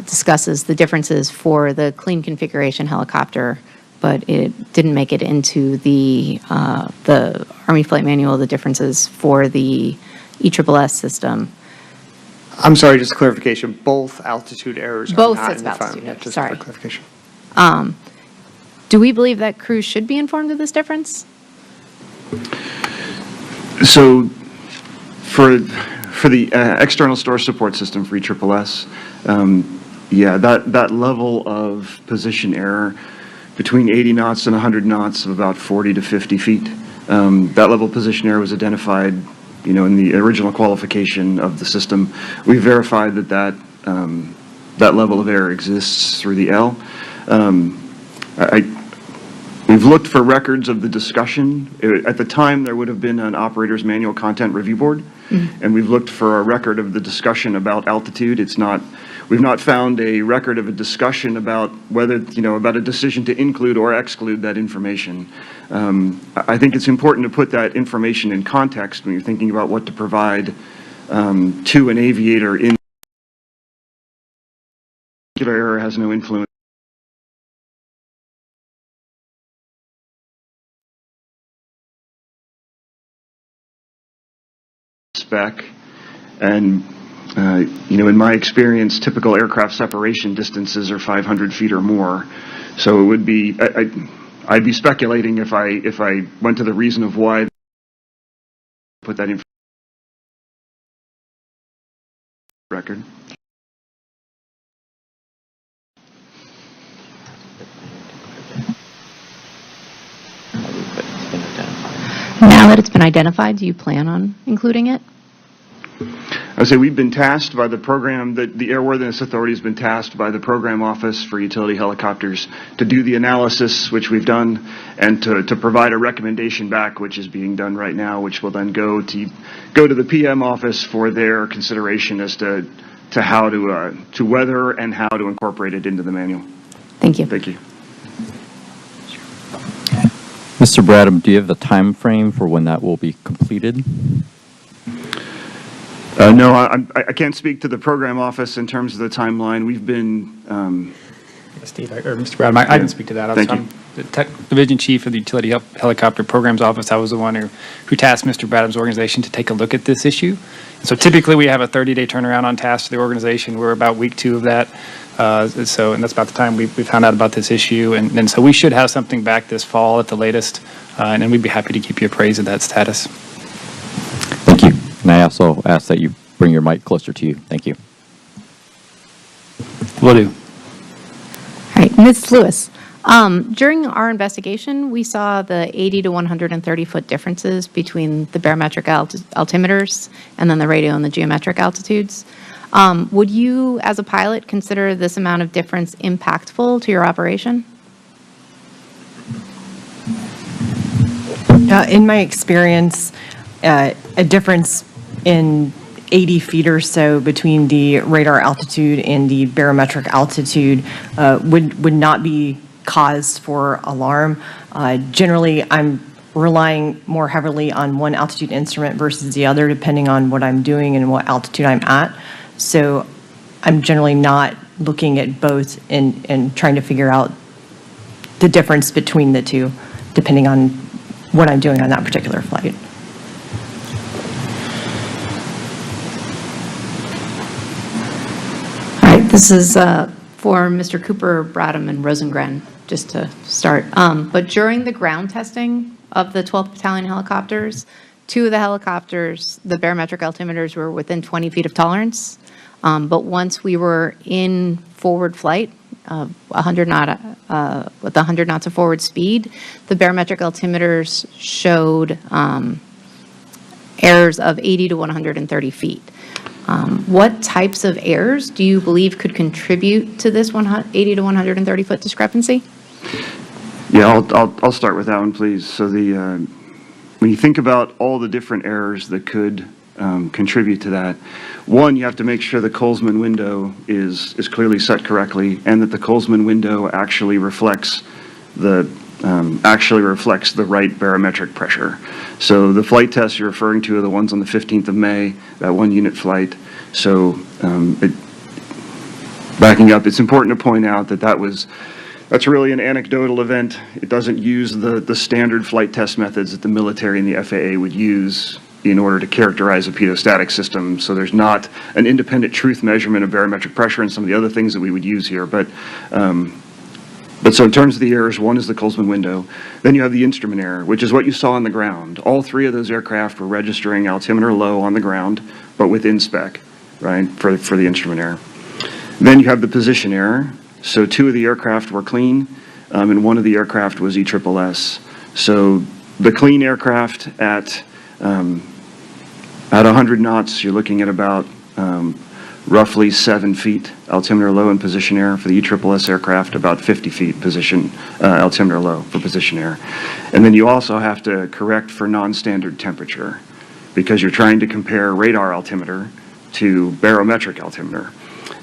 discusses the differences for the clean configuration helicopter, but it didn't make it into the Army flight manual, the differences for the ESSS system. I'm sorry, just clarification, both altitude errors Both are not sets in the of file. altitude Yeah, errors, just sorry. for clarification. Do we believe that crews should be informed of this difference? So for the external store support system for ESSS, yeah, that level of position error between 80 knots and 100 knots of about 40 to 50 feet, that level of position error was identified, you know, in the original qualification of the system. We verified that that level of error exists through the L. We've looked for records of the discussion. At the time, there would have been an operator's manual content review board, and we've looked for a record of the discussion about altitude. We've not found a record of a discussion about whether, you know, about a decision to include or exclude that information. I think it's important to put that information in context when you're thinking about what to provide to an aviator in particular error has no influence. Spec, and you know, in my experience, typical aircraft separation distances are 500 feet or more. So it would be, I'd be speculating if I went to the reason of why put that in record. Now that it's been identified, do you plan on including it? I would say we've been tasked by the program, the Airworthiness Authority has been tasked by the Program Office for Utility Helicopters to do the analysis, which we've done, and to provide a recommendation back, which is being done right now, which will then go to the PM Office for their consideration as to how to whether and how to incorporate it into the manual. Thank you. Thank you. Mr. Bradham, do you have the time frame for when that will be completed? No, I can't speak to the program office in terms of the timeline. We've been... Steve, or Mr. Bradham, I can speak to that. I'm the Division Chief of the Utility Helicopter Programs Office. I was the one who tasked Mr. Bradham's organization to take a look at this issue. So typically we have a 30-day turnaround on tasks for the organization. We're about week 2 of that. And that's about the time we found out about this issue. And so we should have something back this fall at the latest. And then we'd be happy to keep you appraised of that status. Thank you. And I also ask that you bring your mic closer to you. Thank you. Will do. All right, Ms. Lewis, during our investigation, we saw the 80 to 130-foot differences between the barometric altimeters and then the radio and the geometric altitudes. Would you, as a pilot, consider this amount of difference impactful to your operation? In my experience, a difference in 80 feet or so between the radar altitude and the barometric altitude would not be cause for alarm. Generally, I'm relying more heavily on one altitude instrument versus the other, depending on what I'm doing and what altitude I'm at. So I'm generally not looking at both and trying to figure out the difference between the two, depending on what I'm doing on that particular flight. All right, this is for Mr. Cooper, Bradham, and Rosengren, just to start. But during the ground testing of the 12th Battalion helicopters, 2 of the helicopters, the barometric altimeters were within 20 feet of tolerance. But once we were in forward flight, 100 with 100 knots of forward speed, the barometric altimeters showed errors of 80 to 130 feet. What types of errors do you believe could contribute to this 80 to 130 foot discrepancy? Yeah, I'll start with that one, please. So when you think about all the different errors that could contribute to that, one, you have to make sure the Colesman window is clearly set correctly, and that the Colesman window actually reflects the right barometric pressure. So the flight tests you're referring to are the ones on the 15th of May, that 1 unit flight. So backing up, it's important to point out that that's really an anecdotal event. It doesn't use the standard flight test methods that the military and the FAA would use in order to characterize a pedostatic system. So there's not an independent truth measurement of barometric pressure and some of the other things that we would use here. But But so in terms of the errors, one is the Colsman window. Then you have the instrument error, which is what you saw on the ground. All three of those aircraft were registering altimeter low on the ground, but within spec, right, for the instrument error. Then you have the position error. So two of the aircraft were clean, and one of the aircraft was ESSS. So the clean aircraft at 100 knots, you're looking at about roughly 7 feet altimeter low and position error. For the ESSS aircraft, about 50 feet position altimeter low for position error. And then you also have to correct for non-standard temperature because you're trying to compare radar altimeter to barometric altimeter.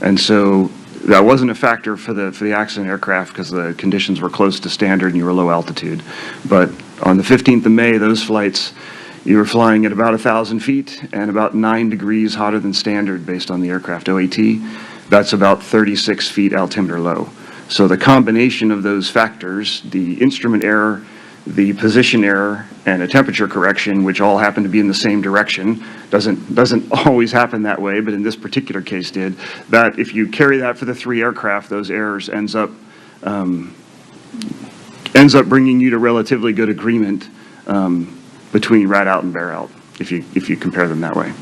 And so that wasn't a factor for the accident aircraft because the conditions were close to standard and you were low altitude. But on the 15th of May, those flights, you were flying at about 1,000 feet and about 9 degrees hotter than standard based on the aircraft OAT. That's about 36 feet altimeter low. So the combination of those factors, the instrument error, the position error, and a temperature correction, which all happen to be in the same direction, doesn't always happen that way, but in this particular case did, that if you carry that for the three aircraft, those errors ends up bringing you to relatively good agreement between rat out and bear out, if you compare them that way.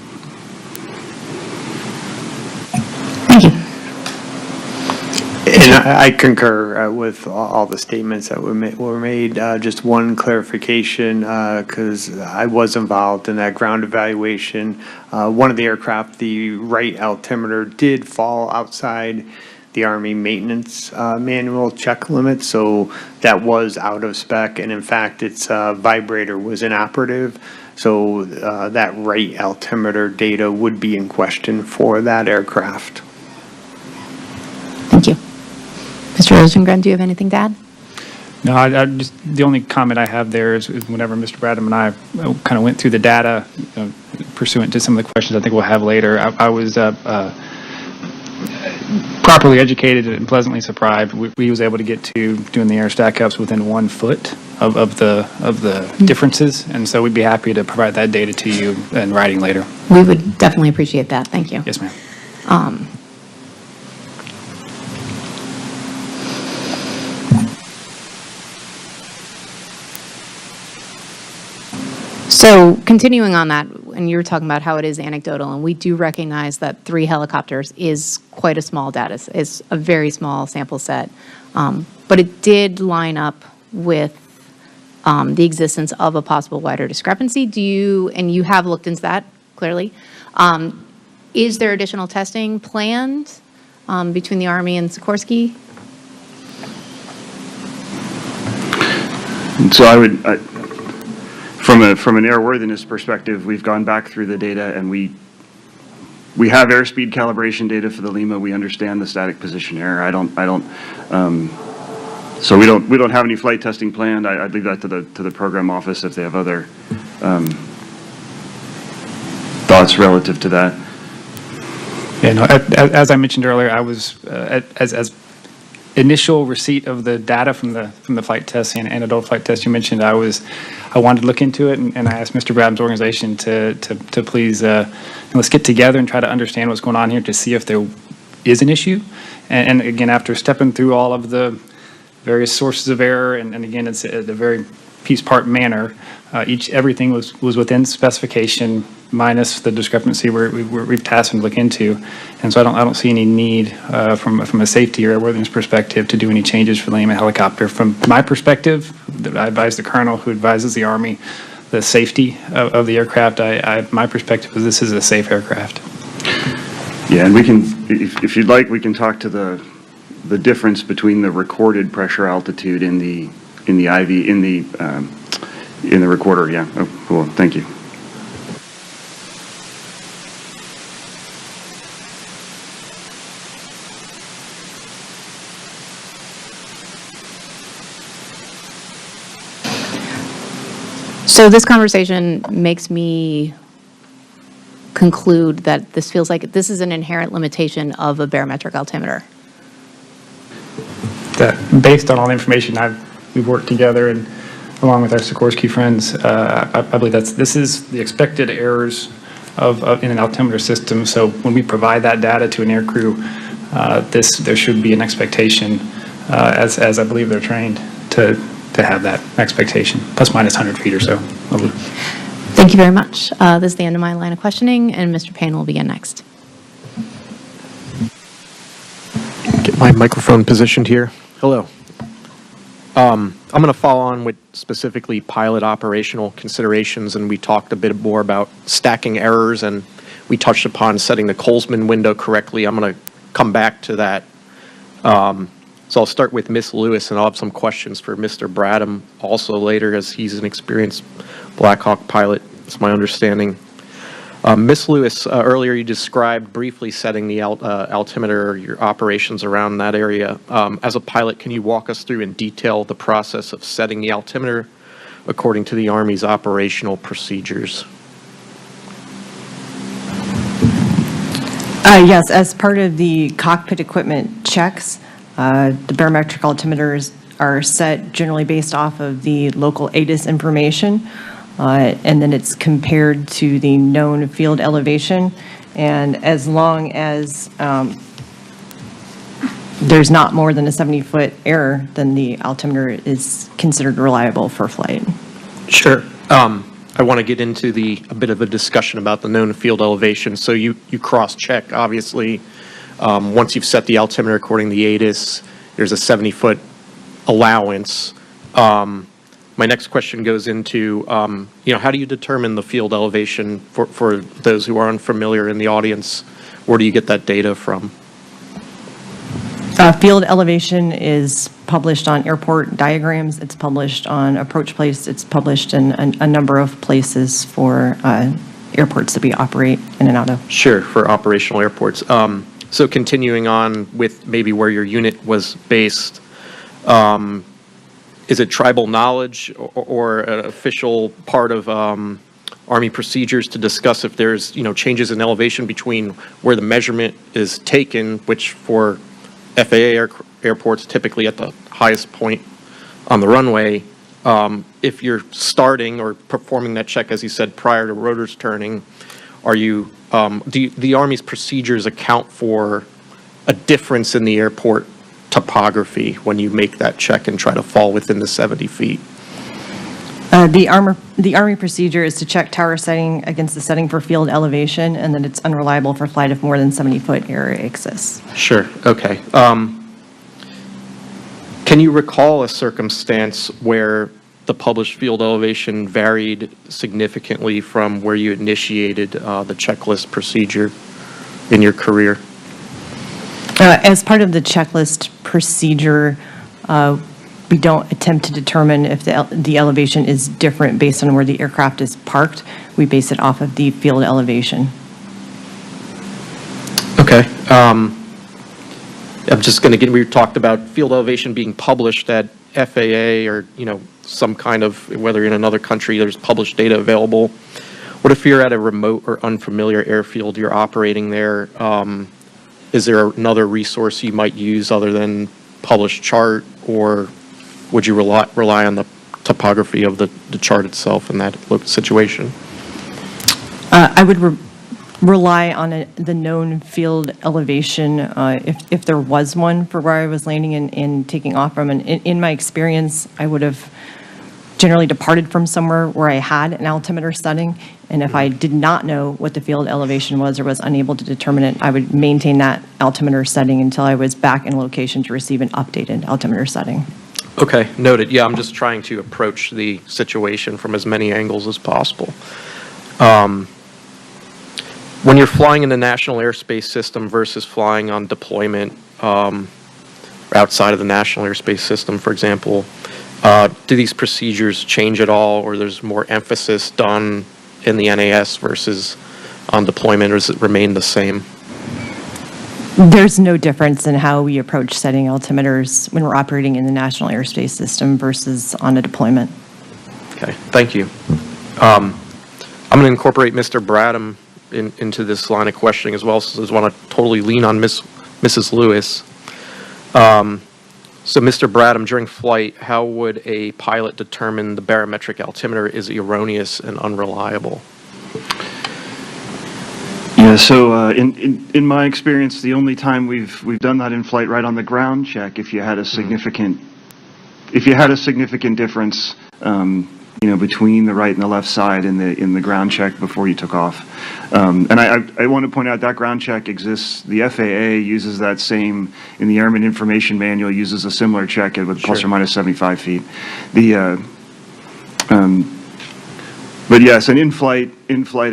And I concur with all the statements that were made. Just one clarification, because I was involved in that ground evaluation. One of the aircraft, the right altimeter, did fall outside the Army maintenance manual check limit, so that was out of spec, and in fact, its vibrator was inoperative, so that right altimeter data would be in question for that aircraft. Thank you. Mr. Rosengren, do you have anything to add? No, I just, the only comment I have there is whenever Mr. Bradham and I kind of went through the data, pursuant to some of the questions I think we'll have later, I was properly educated and pleasantly surprised. We was able to get to doing the air stack ups within 1 foot of the differences, and so we'd be happy to provide that data to you in writing later. We would definitely appreciate that. Thank you. Yes, ma'am. So continuing on that, and you were talking about how it is anecdotal, and we do recognize that 3 helicopters is quite a small data, it's a very small sample set, but it did line up with the existence of a possible wider discrepancy. Do you, and you have looked into that clearly, is there additional testing planned between the Army and Sikorsky? So from an airworthiness perspective, we've gone back through the data and we have airspeed calibration data for the Lima. We understand the static position error. So we don't have any flight testing planned. I'd leave that to the program office if they have other thoughts relative to that. Yeah, no, as I mentioned earlier, I was as initial receipt of the data from the flight test and adult flight test you mentioned, I wanted to look into it, and I asked Mr. Bradham's organization to please let's get together and try to understand what's going on here to see if there is an issue. And again, after stepping through all of the various sources of error, and again, it's a very piece part manner. Everything was within specification, minus the discrepancy we've tasked them to look into, and so I don't see any need from a safety or airworthiness perspective to do any changes for the Lima helicopter. From my perspective, I advise the colonel who advises the Army the safety of the aircraft. My perspective is this is a safe aircraft. Yeah, and we can, if you'd like, we can talk to the difference between the recorded pressure altitude in the recorder. Yeah. Oh, cool. Thank you. So this conversation makes me conclude that this feels like this is an inherent limitation of a barometric altimeter. That based on all the information we've worked together and along with our Sikorsky friends, I believe this is the expected errors in an altimeter system. So when we provide that data to an aircrew, there should be an expectation as I believe they're trained to have that expectation, plus minus 100 feet or so. Thank you very much. This is the end of my line of questioning, and Mr. Payne will begin next. Get my microphone positioned here. Hello. I'm going to follow on with specifically pilot operational considerations, and we talked a bit more about stacking errors, and we touched upon setting the Colesman window correctly. I'm going to come back to that. So I'll start with Ms. Lewis, and I'll have some questions for Mr. Bradham also later, as he's an experienced Black Hawk pilot. It's my understanding. Ms. Lewis, earlier you described briefly setting the altimeter, or your operations around that area. As a pilot, can you walk us through in detail the process of setting the altimeter according to the Army's operational procedures? Yes, as part of the cockpit equipment checks, the barometric altimeters are set generally based off of the local ATIS information. And then it's compared to the known field elevation. And as long as there's not more than a 70-foot error, then the altimeter is considered reliable for flight. Sure. I want to get into a bit of a discussion about the known field elevation. So you cross-check, obviously. Once you've set the altimeter according to the ATIS, there's a 70-foot allowance. My next question goes into, how do you determine the field elevation for those who are unfamiliar in the audience? Where do you get that data from? Field elevation is published on airport diagrams. It's published on approach place. It's published in a number of places for airports that we operate in and out of. Sure, for operational airports. So continuing on with maybe where your unit was based, is it tribal knowledge or an official part of Army procedures to discuss if there's changes in elevation between where the measurement is taken, which for FAA airports typically at the highest point on the runway, if you're starting or performing that check, as you said, prior to rotors turning, are you do the Army's procedures account for a difference in the airport topography when you make that check and try to fall within the 70 feet? The Army procedure is to check tower setting against the setting for field elevation, and that it's unreliable for flight if more than 70-foot error exists. Sure, okay. Can you recall a circumstance where the published field elevation varied significantly from where you initiated the checklist procedure in your career? As part of the checklist procedure, we don't attempt to determine if the elevation is different based on where the aircraft is parked. We base it off of the field elevation. Okay. I'm just going to we talked about field elevation being published at FAA or, some kind of, whether in another country, there's published data available. What if you're at a remote or unfamiliar airfield, you're operating there? Is there another resource you might use other than published chart, or would you rely on the topography of the chart itself in that situation? I would rely on the known field elevation if there was one for where I was landing and taking off from. And in my experience, I would have generally departed from somewhere where I had an altimeter setting. And if I did not know what the field elevation was or was unable to determine it, I would maintain that altimeter setting until I was back in location to receive an updated altimeter setting. Okay, noted. Yeah, I'm just trying to approach the situation from as many angles as possible. When you're flying in the national airspace system versus flying on deployment outside of the national airspace system, for example, do these procedures change at all, or there's more emphasis done in the NAS versus on deployment, or does it remain the same? There's no difference in how we approach setting altimeters when we're operating in the national airspace system versus on a deployment. Okay, thank you. I'm going to incorporate Mr. Bradham into this line of questioning as well, so I just want to totally lean on Mrs. Lewis. So Mr. Bradham, during flight, how would a pilot determine the barometric altimeter is erroneous and unreliable? Yeah, so in my experience, the only time we've done that in flight right on the ground check, if you had a significant difference, between the right and the left side in the ground check before you took off. And I want to point out that ground check exists. The FAA uses that same, in the Airman Information Manual, uses a similar check with plus or minus 75 feet. But yes, and in flight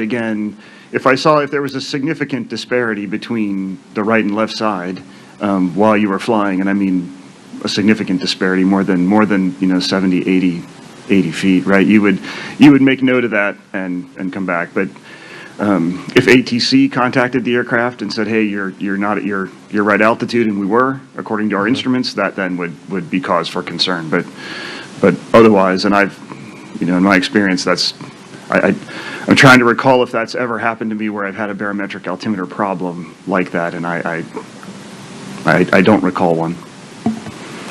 again, if there was a significant disparity between the right and left side while you were flying, and I mean a significant disparity, more than 70, 80 feet, right? You would make note of that and come back. But if ATC contacted the aircraft and said, "Hey, you're not at your right altitude," and we were, according to our instruments, that then would be cause for concern. But otherwise, and in my experience, I'm trying to recall if that's ever happened to me where I've had a barometric altimeter problem like that, and I don't recall one.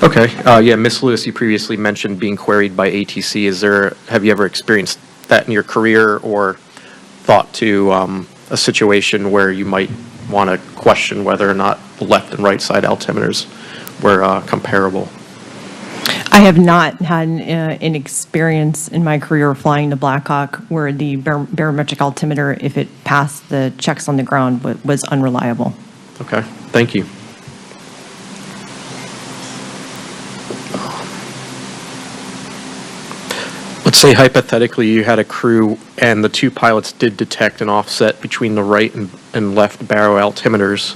Okay. Yeah, Ms. Lewis, you previously mentioned being queried by ATC. Have you ever experienced that in your career or thought to a situation where you might want to question whether or not the left and right side altimeters were comparable? I have not had an experience in my career flying the Black Hawk where the barometric altimeter, if it passed the checks on the ground, was unreliable. Okay, thank you. Let's say hypothetically you had a crew and the two pilots did detect an offset between the right and left baro altimeters.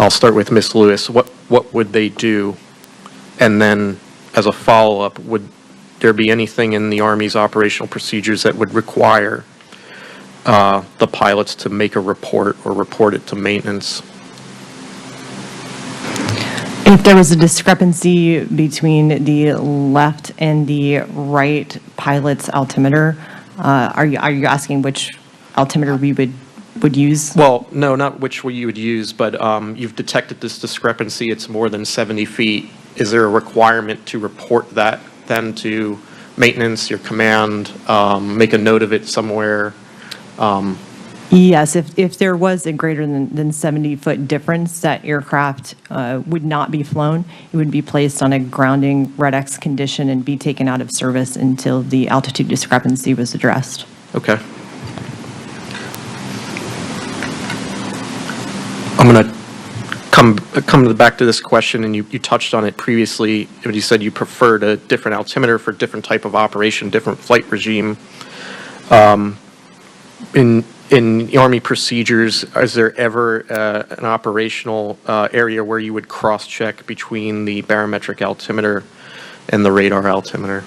I'll start with Ms. Lewis. What would they do? And then as a follow-up, would there be anything in the Army's operational procedures that would require the pilots to make a report or report it to maintenance? If there was a discrepancy between the left and the right pilot's altimeter, are you asking which altimeter we would use? Well, no, not which you would use, but you've detected this discrepancy. It's more than 70 feet. Is there a requirement to report that then to maintenance, your command, make a note of it somewhere? Yes, if there was a greater than 70-foot difference, that aircraft would not be flown. It would be placed on a grounding red X condition and be taken out of service until the altitude discrepancy was addressed. Okay. I'm going to come back to this question, and you touched on it previously. You said you preferred a different altimeter for different type of operation, different flight regime. In the Army procedures, is there ever an operational area where you would cross-check between the barometric altimeter and the radar altimeter?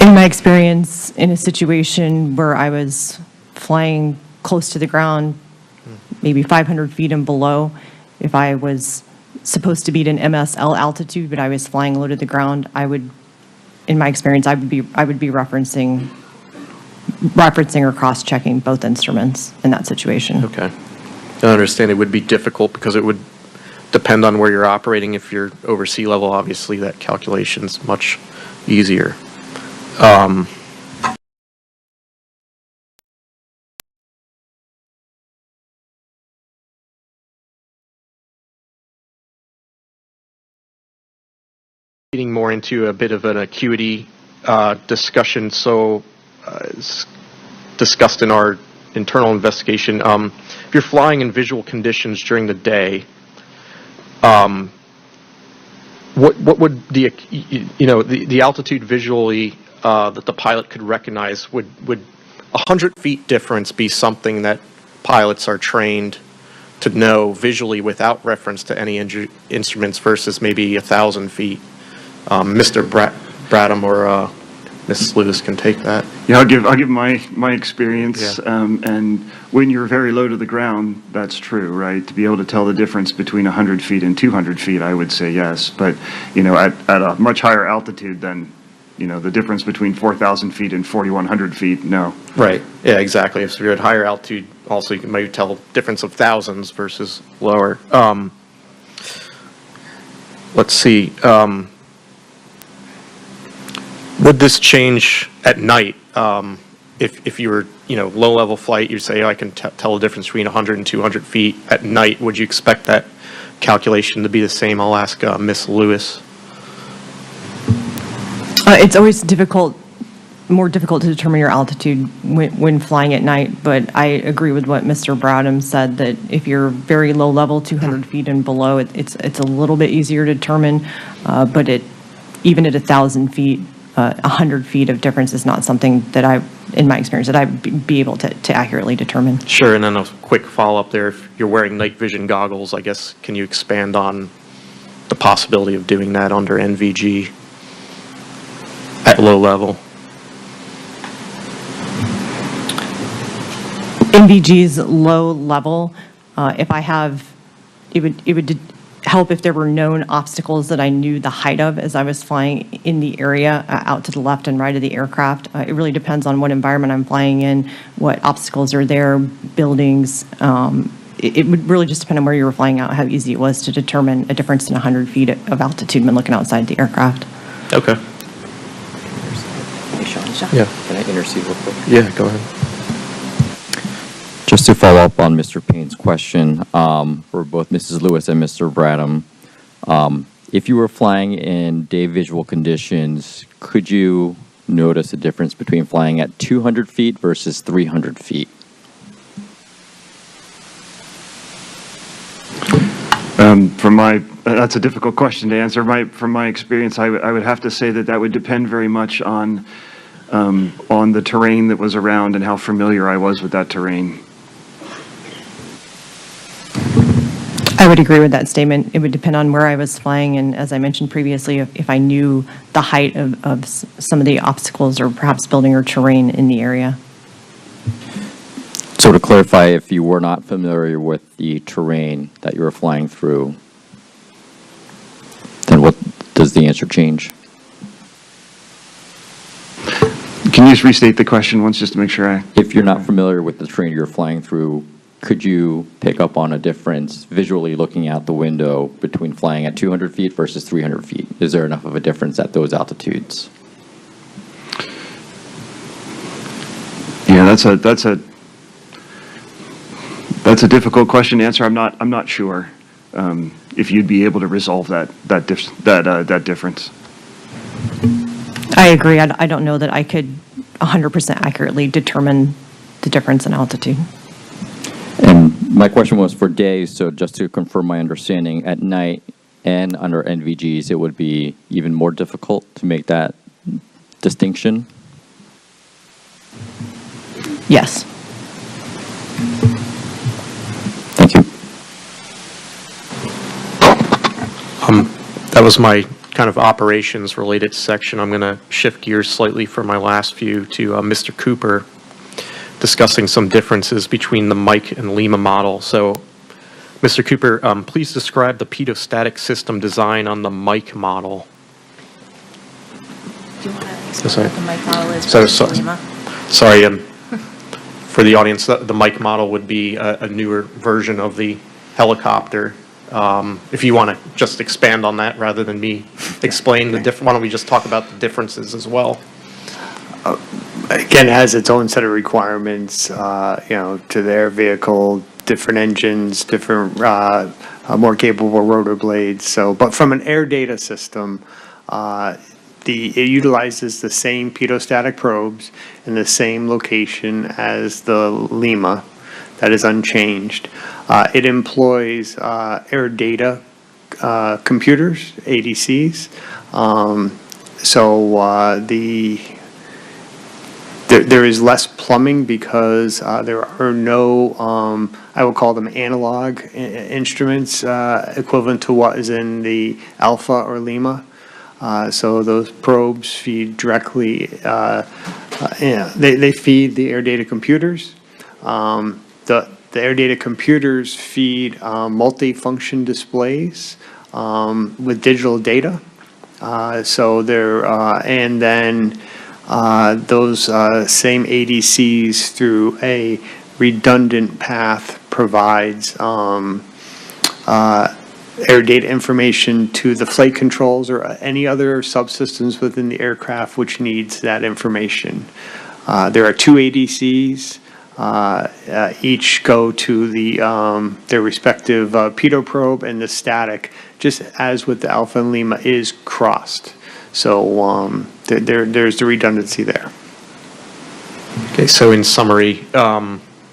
In my experience, in a situation where I was flying close to the ground, maybe 500 feet and below, if I was supposed to be at an MSL altitude, but I was flying low to the ground, in my experience, I would be referencing or cross-checking both instruments in that situation. Okay. I understand it would be difficult because it would depend on where you're operating. If you're over sea level, obviously that calculation's much easier. Getting more into a bit of an acuity discussion, so it's discussed in our internal investigation. If you're flying in visual conditions during the day, what would the altitude visually that the pilot could recognize, would 100 feet difference be something that pilots are trained to know visually without reference to any instruments versus maybe 1,000 feet? Mr. Bradham or Ms. Lewis can take that. Yeah, I'll give my experience. Yeah. And when you're very low to the ground, that's true, right? To be able to tell the difference between 100 feet and 200 feet, I would say yes. But at a much higher altitude than the difference between 4,000 feet and 4,100 feet, no. Right. Yeah, exactly. If you're at higher altitude, also you can maybe tell the difference of thousands versus lower. Let's see. Would this change at night? if you were, low-level flight, you'd say, I can tell the difference between 100 and 200 feet at night. Would you expect that calculation to be the same? I'll ask Ms. Lewis. It's always more difficult to determine your altitude when flying at night, but I agree with what Mr. Bradham said, that if you're very low level, 200 feet and below, it's a little bit easier to determine, but even at 1,000 feet, 100 feet of difference is not something that in my experience, that I'd be able to accurately determine. Sure, and then a quick follow-up there. If you're wearing night vision goggles, I guess, can you expand on the possibility of doing that under NVG at low level? NVG's low level, if I have, it would help if there were known obstacles that I knew the height of as I was flying in the area out to the left and right of the aircraft. It really depends on what environment I'm flying in, what obstacles are there, buildings. It would really just depend on where you were flying out, how easy it was to determine a difference in 100 feet of altitude when looking outside the aircraft. Okay. Yeah. Can I intercede real quick? Yeah, go ahead. Just to follow up on Mr. Payne's question, for both Mrs. Lewis and Mr. Bradham, if you were flying in day visual conditions, could you notice a difference between flying at 200 feet versus 300 feet? That's a difficult question to answer. From my experience, I would have to say that would depend very much on the terrain that was around and how familiar I was with that terrain. I would agree with that statement. It would depend on where I was flying, and as I mentioned previously, if I knew the height of some of the obstacles or perhaps building or terrain in the area. So to clarify, if you were not familiar with the terrain that you were flying through, then what does the answer change? Can you just restate the question once just to make sure If you're not familiar with the terrain you're flying through, could you pick up on a difference visually looking out the window between flying at 200 feet versus 300 feet? Is there enough of a difference at those altitudes? Yeah, that's a difficult question to answer. I'm not sure if you'd be able to resolve that difference. I agree. I don't know that I could 100% accurately determine the difference in altitude. And my question was for days, so just to confirm my understanding, at night and under NVGs, it would be even more difficult to make that distinction? Yes. Thank you. That was my kind of operations related section. I'm going to shift gears slightly for my last few to Mr. Cooper, discussing some differences between the Mike and Lima model. So, Mr. Cooper, please describe the pedostatic system design on the Mike model. Do you want to explain what the Mike model is? Sorry, for the audience, the Mike model would be a newer version of the helicopter. If you want to just expand on that rather than me explain the different, why don't we just talk about the differences as well? Again, it has its own set of requirements, to their vehicle, different engines, different, more capable rotor blades. So, but from an air data system, it utilizes the same pedostatic probes in the same location as the Lima. That is unchanged. It employs air data computers, ADCs. There is less plumbing because there are no, I would call them analog instruments equivalent to what is in the Alpha or Lima. So those probes feed directly, they feed the air data computers. The air data computers feed multifunction displays with digital data. And then those same ADCs through a redundant path provides air data information to the flight controls or any other subsystems within the aircraft which needs that information. There are two ADCs. Each go to their respective pitot probe, and the static, just as with the Alpha and Lima, is crossed. So there's the redundancy there. Okay, so in summary,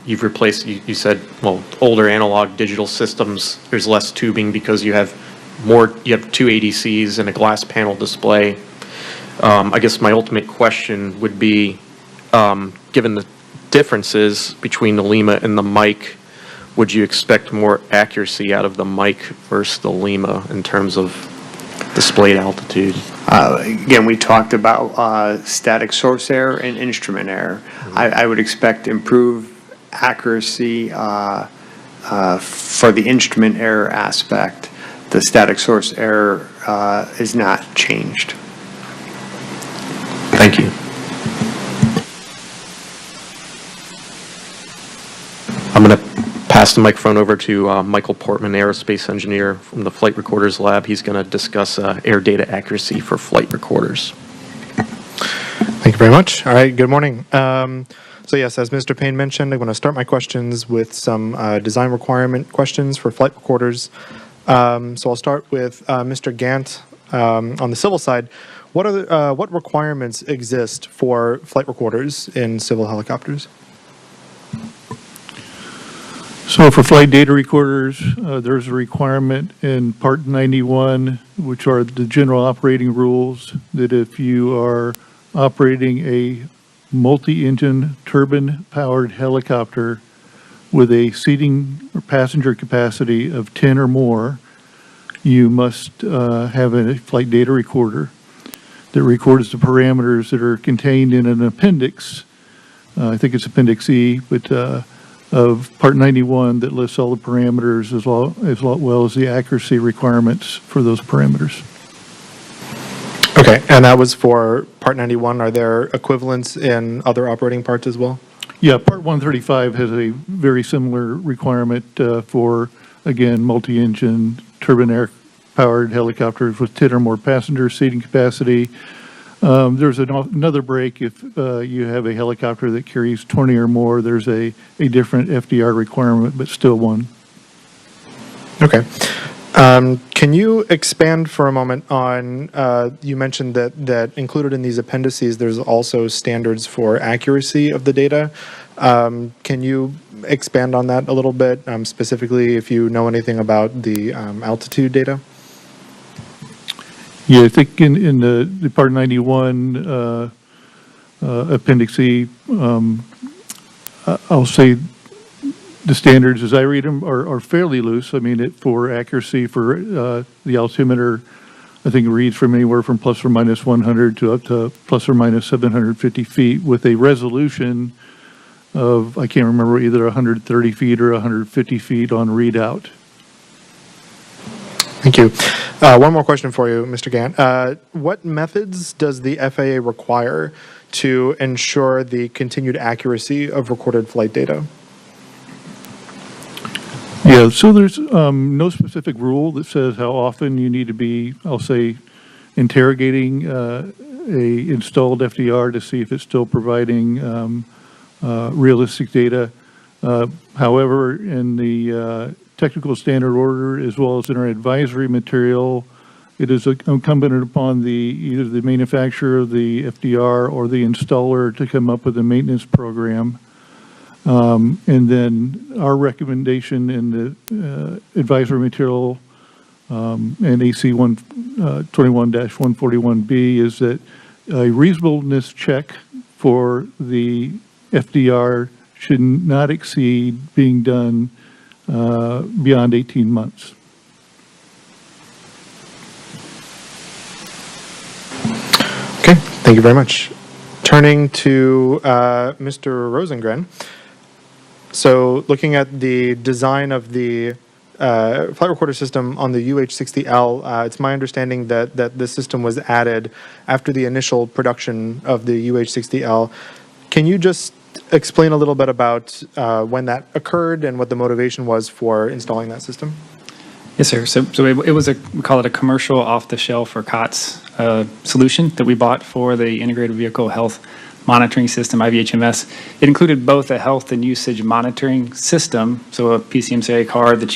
you've replaced, you said, well, older analog digital systems, there's less tubing because you have two ADCs and a glass panel display. I guess my ultimate question would be, given the differences between the Lima and the mic, would you expect more accuracy out of the mic versus the Lima in terms of displayed altitude? Again, we talked about static source error and instrument error. I would expect improved accuracy for the instrument error aspect. The static source error is not changed. Thank you. I'm going to pass the microphone over to Michael Portman, aerospace engineer from the Flight Recorders Lab. He's going to discuss air data accuracy for flight recorders. Thank you very much. All right, good morning. So yes, as Mr. Payne mentioned, I'm going to start my questions with some design requirement questions for flight recorders. So I'll start with Mr. Gant on the civil side. What requirements exist for flight recorders in civil helicopters? So for flight data recorders, there's a requirement in Part 91, which are the general operating rules, that if you are operating a multi-engine turbine-powered helicopter with a seating or passenger capacity of 10 or more, you must have a flight data recorder that records the parameters that are contained in an appendix. I think it's Appendix E, but of Part 91 that lists all the parameters as well as the accuracy requirements for those parameters. Okay, and that was for Part 91. Are there equivalents in other operating parts as well? Yeah, Part 135 has a very similar requirement for, again, multi-engine turbine air-powered helicopters with 10 or more passenger seating capacity. There's another break if you have a helicopter that carries 20 or more. There's a different FDR requirement, but still one. Okay. Can you expand for a moment on, you mentioned that included in these appendices, there's also standards for accuracy of the data. Can you expand on that a little bit, specifically if you know anything about the altitude data? Yeah, I think in the Part 91 Appendix E, I'll say the standards, as I read them, are fairly loose. I mean, for accuracy for the altimeter, I think it reads from anywhere from plus or minus 100 to up to plus or minus 750 feet with a resolution of, I can't remember, either 130 feet or 150 feet on readout. Thank you. One more question for you, Mr. Gant. What methods does the FAA require to ensure the continued accuracy of recorded flight data? Yeah, so there's no specific rule that says how often you need to be, I'll say, interrogating a installed FDR to see if it's still providing realistic data. However, in the technical standard order, as well as in our advisory material, it is incumbent upon either the manufacturer of the FDR or the installer to come up with a maintenance program. And then our recommendation in the advisory material and AC 21-141B is that a reasonableness check for the FDR should not exceed being done beyond 18 months. Okay, thank you very much. Turning to Mr. Rosengren. So looking at the design of the flight recorder system on the UH-60L, it's my understanding that this system was added after the initial production of the UH-60L. Can you just explain a little bit about when that occurred and what the motivation was for installing that system? Yes, sir. So it was we call it a commercial off-the-shelf or COTS solution that we bought for the Integrated Vehicle Health Monitoring System, IVHMS. It included both a health and usage monitoring system, so a PCMSA card that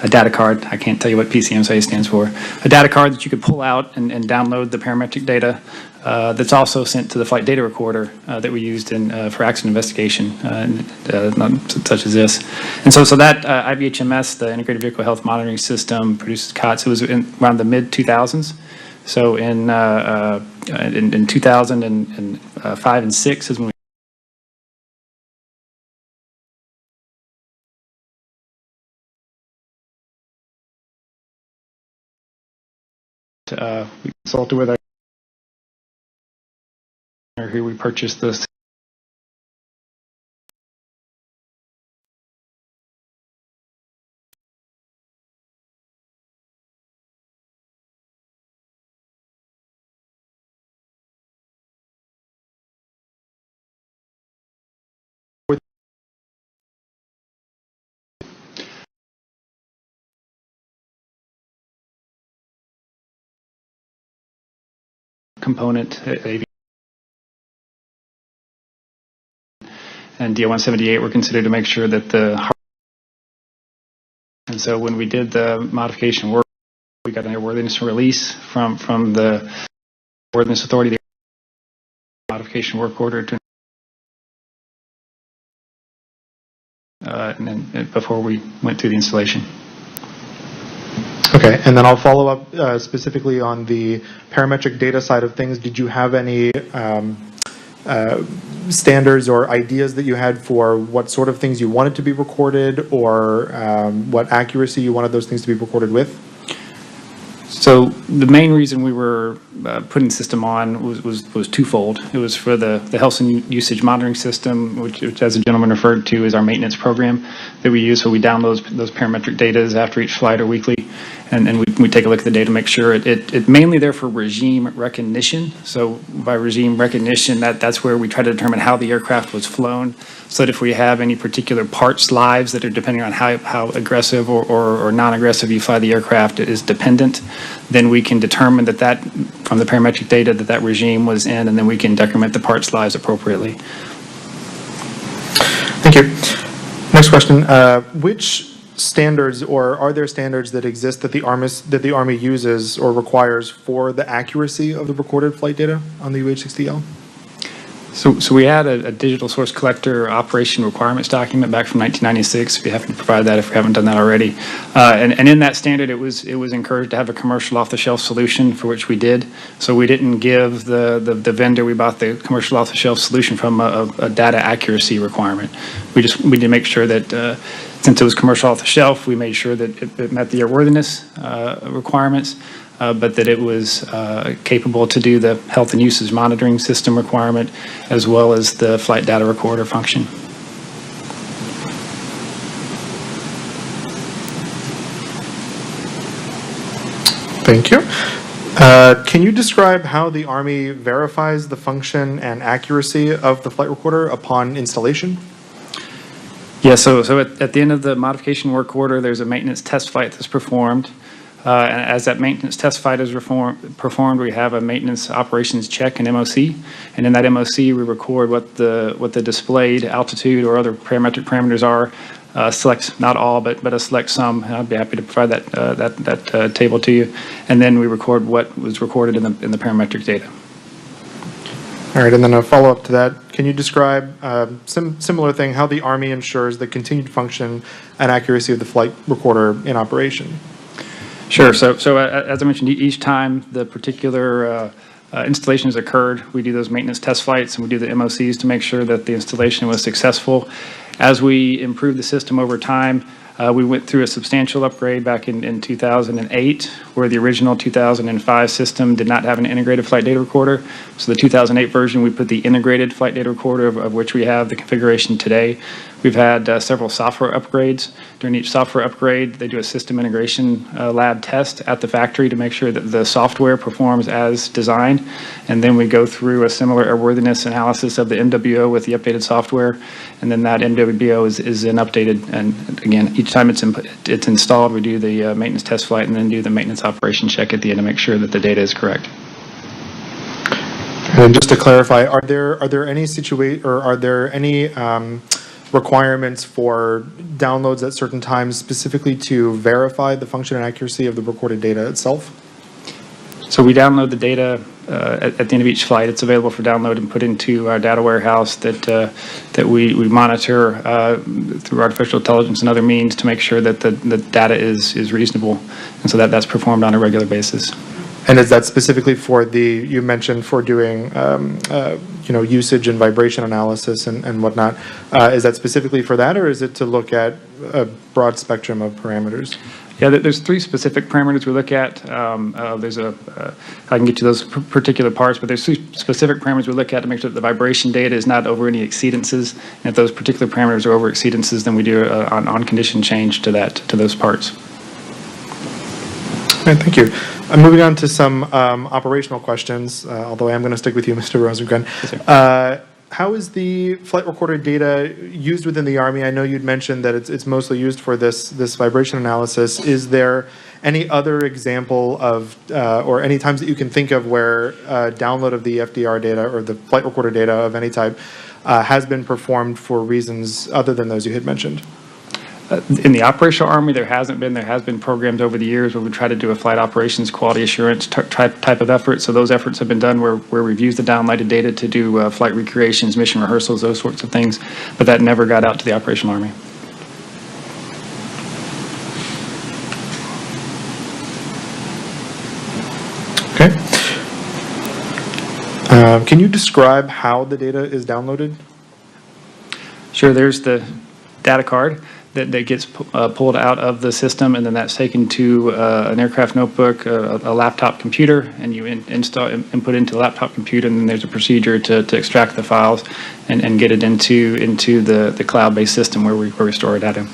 a data card. I can't tell you what PCMSA stands for. A data card that you could pull out and download the parametric data that's also sent to the flight data recorder that we used for accident investigation, such as this. And so that IVHMS, the Integrated Vehicle Health Monitoring System, produces COTS. It was around the mid-2000s. So in 2005 and 6 is when we consulted with who we purchased this. Component and DO-178 were considered to make sure that and so when we did the modification work, we got an airworthiness release from the Airworthiness Authority, the modification work order to and then before we went through the installation. Okay, and then I'll follow up specifically on the parametric data side of things. Did you have any standards or ideas that you had for what sort of things you wanted to be recorded, or what accuracy you wanted those things to be recorded with? So the main reason we were putting the system on was twofold. It was for the health and usage monitoring system, which as the gentleman referred to is our maintenance program that we use. So we download those parametric data after each flight or weekly, and we take a look at the data, make sure it's mainly there for regime recognition. So by regime recognition, that's where we try to determine how the aircraft was flown, so that if we have any particular parts lives that are depending on how aggressive or non-aggressive you fly the aircraft is dependent, then we can determine that from the parametric data that regime was in, and then we can decrement the parts lives appropriately. Thank you. Next question. Which standards, or are there standards that exist that the Army uses or requires for the accuracy of the recorded flight data on the UH-60L? So we had a digital source collector operation requirements document back from 1996. We have to provide that if we haven't done that already. And in that standard, it was encouraged to have a commercial off-the-shelf solution, for which we did. So we didn't give the vendor we bought the commercial off-the-shelf solution from a data accuracy requirement. We did make sure that since it was commercial off-the-shelf, we made sure that it met the airworthiness requirements. But that it was capable to do the health and usage monitoring system requirement, as well as the flight data recorder function. Thank you. Can you describe how the Army verifies the function and accuracy of the flight recorder upon installation? Yeah, so at the end of the modification work order, there's a maintenance test flight that's performed. And as that maintenance test flight is performed, we have a maintenance operations check and MOC. And in that MOC, we record what the displayed altitude or other parametric parameters are. Select not all, but a select some. And I'd be happy to provide that table to you. And then we record what was recorded in the parametric data. All right, and then a follow-up to that. Can you describe similar thing, how the Army ensures the continued function and accuracy of the flight recorder in operation? Sure. So as I mentioned, each time the particular installation has occurred, we do those maintenance test flights and we do the MOCs to make sure that the installation was successful. As we improve the system over time, we went through a substantial upgrade back in 2008, where the original 2005 system did not have an integrated flight data recorder. So the 2008 version, we put the integrated flight data recorder, of which we have the configuration today. We've had several software upgrades. During each software upgrade, they do a system integration lab test at the factory to make sure that the software performs as designed. And then we go through a similar airworthiness analysis of the MWO with the updated software. And then that MWO is then updated. And again, each each time it's installed, we do the maintenance test flight and then do the maintenance operation check at the end to make sure that the data is correct. And just to clarify, are there any requirements for downloads at certain times specifically to verify the function and accuracy of the recorded data itself? So we download the data at the end of each flight. It's available for download and put into our data warehouse that we monitor through artificial intelligence and other means to make sure that the data is reasonable. And so that's performed on a regular basis. And is that specifically for you mentioned for doing, usage and vibration analysis and whatnot. Is that specifically for that, or is it to look at a broad spectrum of parameters? Yeah, there's 3 specific parameters we look at. I can get to those particular parts, but there's 3 specific parameters we look at to make sure that the vibration data is not over any exceedances. And if those particular parameters are over exceedances, then we do an on-condition change to those parts. Okay, thank you. Moving on to some operational questions, although I am going to stick with you, Mr. Rosengren. Yes, how is the flight recorder data used within the Army? I know you'd mentioned that it's mostly used for this vibration analysis. Is there any other example of, or any times that you can think of where download of the FDR data or the flight recorder data of any type has been performed for reasons other than those you had mentioned? In the operational Army, there hasn't been. There has been programs over the years where we try to do a flight operations quality assurance type of effort. So those efforts have been done where we've used the downloaded data to do flight recreations, mission rehearsals, those sorts of things. But that never got out to the operational Army. Okay. Can you describe how the data is downloaded? Sure. There's the data card that gets pulled out of the system, and then that's taken to an aircraft notebook, a laptop computer, and you input into the laptop computer, and then there's a procedure to extract the files and get it into the cloud-based system where we store our data.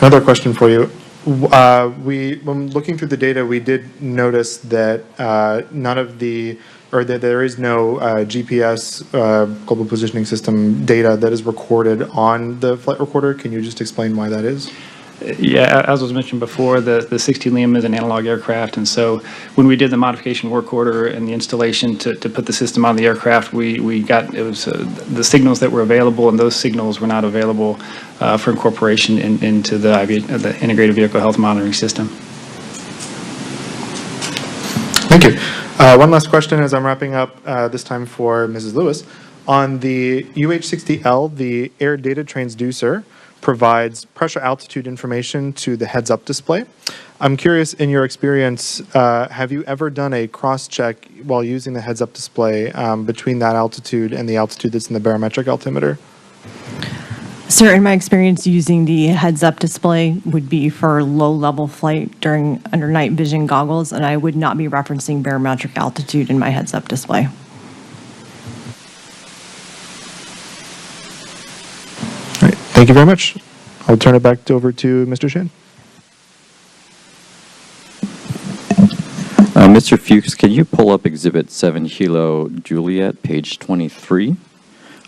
Another question for you. When looking through the data, we did notice that that there is no GPS global positioning system data that is recorded on the flight recorder. Can you just explain why that is? Yeah, as was mentioned before, the 60 Liam is an analog aircraft, and so when we did the modification work order and the installation to put the system on the aircraft, we got the signals that were available, and those signals were not available for incorporation into the integrated vehicle health monitoring system. Thank you. One last question as I'm wrapping up, this time for Mrs. Lewis. On the UH-60L, the air data transducer provides pressure altitude information to the heads-up display. I'm curious, in your experience, have you ever done a cross-check while using the heads-up display between that altitude and the altitude that's in the barometric altimeter? Sir, in my experience, using the heads-up display would be for low-level flight under night vision goggles, and I would not be referencing barometric altitude in my heads-up display. Thank you very much. I'll turn it back over to Mr. Shin. Mr. Fuchs, can you pull up Exhibit 7 Kilo Juliet, page 23?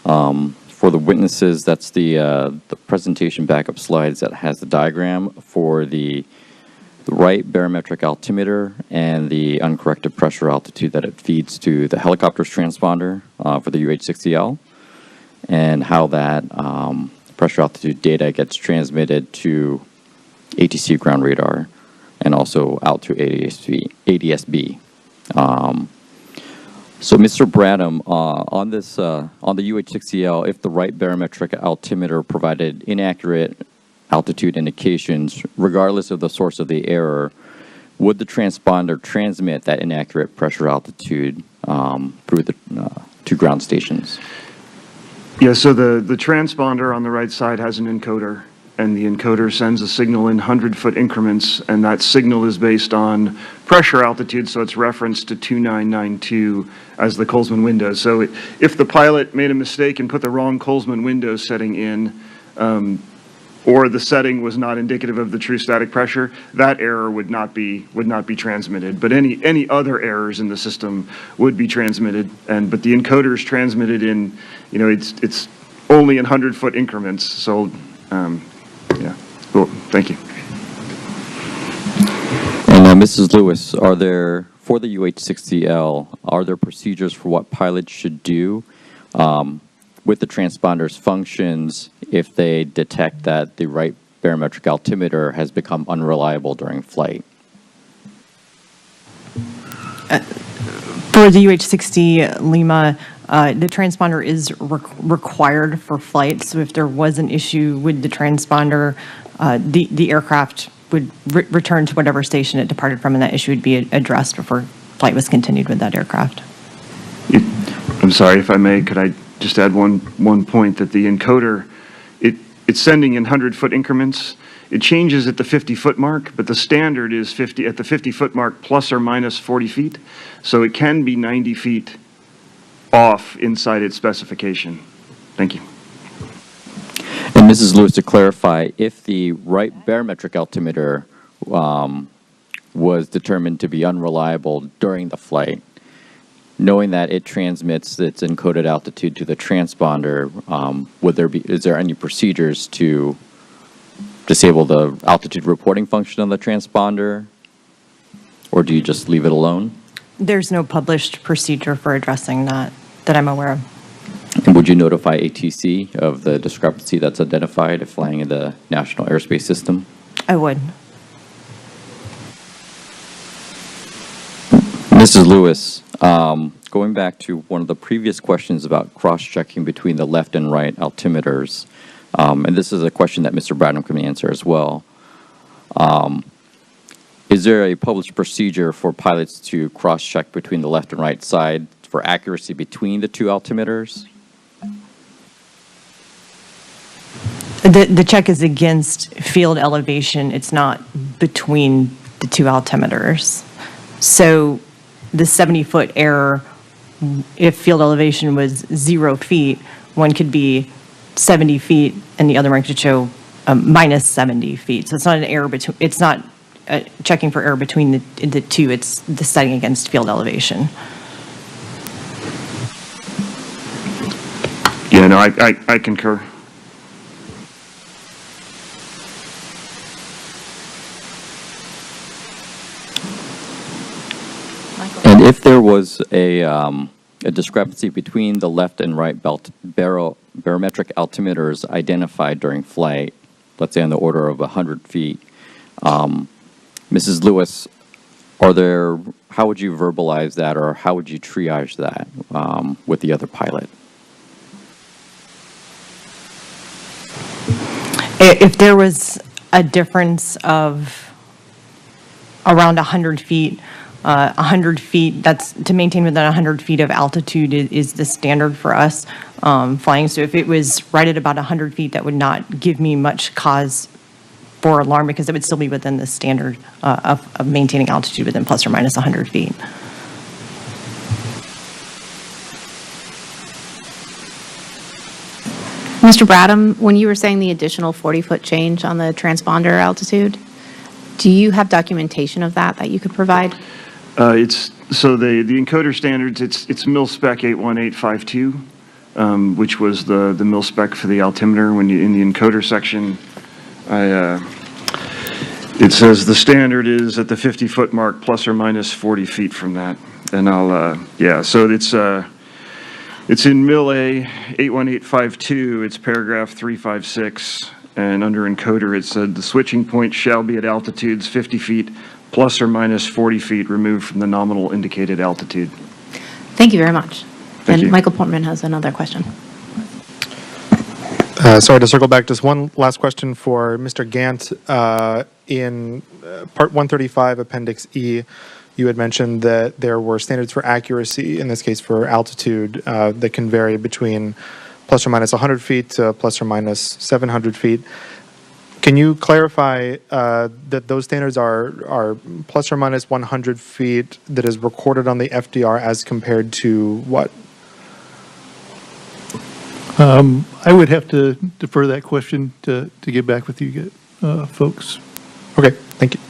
For the witnesses, that's the presentation backup slides that has the diagram for the right barometric altimeter and the uncorrected pressure altitude that it feeds to the helicopter's transponder for the UH-60L, and how that pressure altitude data gets transmitted to ATC ground radar and also out to ADSB. So, Mr. Bradham, on the UH-60L, if the right barometric altimeter provided inaccurate altitude indications, regardless of the source of the error, would the transponder transmit that inaccurate pressure altitude through to ground stations? Yeah, so the transponder on the right side has an encoder, and the encoder sends a signal in 100-foot increments, and that signal is based on pressure altitude, so it's referenced to 2992 as the Colesman window. So if the pilot made a mistake and put the wrong Colesman window setting in, or the setting was not indicative of the true static pressure, that error would not be transmitted. But any other errors in the system would be transmitted. But the encoder is transmitted in, it's only in 100-foot increments. So, yeah. Cool. Thank you. And Mrs. Lewis, for the UH-60L, are there procedures for what pilots should do with the transponder's functions if they detect that the right barometric altimeter has become unreliable during flight? For the UH-60 Lima, the transponder is required for flight. So if there was an issue with the transponder, the aircraft would return to whatever station it departed from, and that issue would be addressed before flight was continued with that aircraft. I'm sorry, if I may, could I just add one point that the encoder, it's sending in 100-foot increments. It changes at the 50-foot mark, but the standard is at the 50-foot mark plus or minus 40 feet. So it can be 90 feet off inside its specification. Thank you. And Mrs. Lewis, to clarify, if the right barometric altimeter was determined to be unreliable during the flight, knowing that it transmits its encoded altitude to the transponder, is there any procedures to disable the altitude reporting function on the transponder, or do you just leave it alone? There's no published procedure for addressing that I'm aware of. And would you notify ATC of the discrepancy that's identified if flying in the National Airspace System? I would. Mrs. Lewis, going back to one of the previous questions about cross-checking between the left and right altimeters, and this is a question that Mr. Bradham can answer as well. Is there a published procedure for pilots to cross-check between the left and right side for accuracy between the two altimeters? The check is against field elevation. It's not between the two altimeters. So the 70-foot error, if field elevation was 0 feet, one could be 70 feet and the other one could show minus 70 feet. So it's not an error between, it's not checking for error between the two, it's the setting against field elevation. Yeah, no, I concur. And if there was a discrepancy between the left and right barometric altimeters identified during flight, let's say on the order of 100 feet, Mrs. Lewis, how would you verbalize that, or how would you triage that with the other pilot? If there was a difference of around 100 feet, 100 feet, that's to maintain within 100 feet of altitude is the standard for us flying. So if it was right at about 100 feet, that would not give me much cause for alarm because it would still be within the standard of maintaining altitude within plus or minus 100 feet. Mr. Bradham, when you were saying the additional 40-foot change on the transponder altitude, do you have documentation of that you could provide? So the encoder standards, it's mil-spec 81852, which was the mil-spec for the altimeter. When in the encoder section, it says the standard is at the 50-foot mark plus or minus 40 feet from that. And so it's in mil-A 81852, it's paragraph 356, and under encoder it said the switching point shall be at altitudes 50 feet plus or minus 40 feet removed from the nominal indicated altitude. Thank you very much. Thank you. Michael Portman has another question. Sorry to circle back. Just one last question for Mr. Gant. In Part 135, Appendix E, you had mentioned that there were standards for accuracy, in this case for altitude, that can vary between plus or minus 100 feet to plus or minus 700 feet. Can you clarify that those standards are plus or minus 100 feet that is recorded on the FDR as compared to what? I would have to defer that question to get back with you folks. Okay, thank you.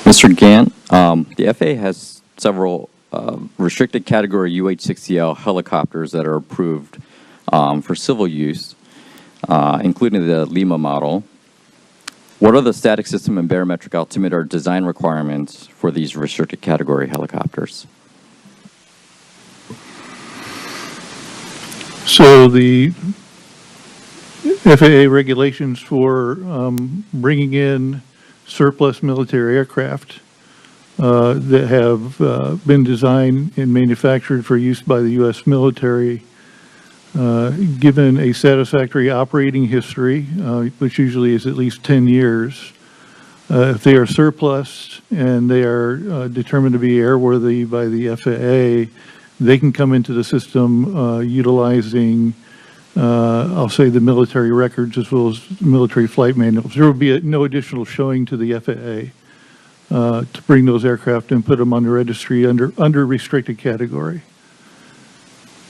Mr. Gant, the FAA has several restricted category UH-60L helicopters that are approved for civil use, including the Lima model. What are the static system and barometric altimeter design requirements for these restricted category helicopters? So the FAA regulations for bringing in surplus military aircraft that have been designed and manufactured for use by the U.S. military, given a satisfactory operating history, which usually is at least 10 years, if they are surplus and they are determined to be airworthy by the FAA, they can come into the system utilizing, I'll say, the military records as well as military flight manuals. There will be no additional showing to the FAA to bring those aircraft and put them under registry under restricted category.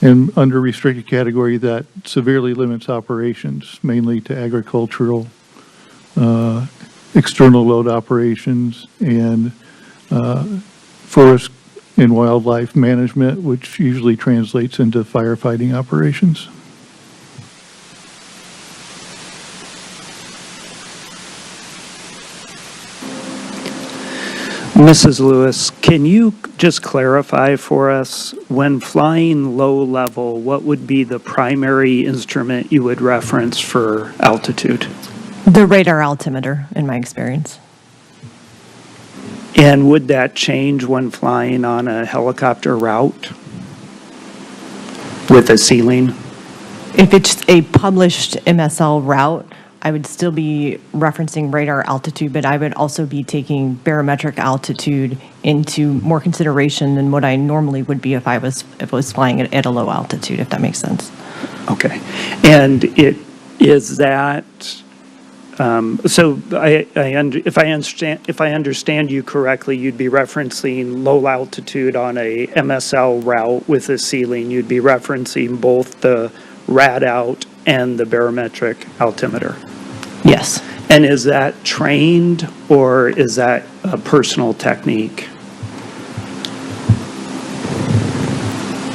And under restricted category, that severely limits operations, mainly to agricultural, external load operations, and forest and wildlife management, which usually translates into firefighting operations. Mrs. Lewis, can you just clarify for us, when flying low level, what would be the primary instrument you would reference for altitude? The radar altimeter, in my experience. And would that change when flying on a helicopter route with a ceiling? If it's a published MSL route, I would still be referencing radar altitude, but I would also be taking barometric altitude into more consideration than what I normally would be if I was flying at a low altitude, if that makes sense. Okay. And is that so if I understand you correctly, you'd be referencing low altitude on a MSL route with a ceiling. You'd be referencing both the rad out and the barometric altimeter. Yes. And is that trained or is that a personal technique?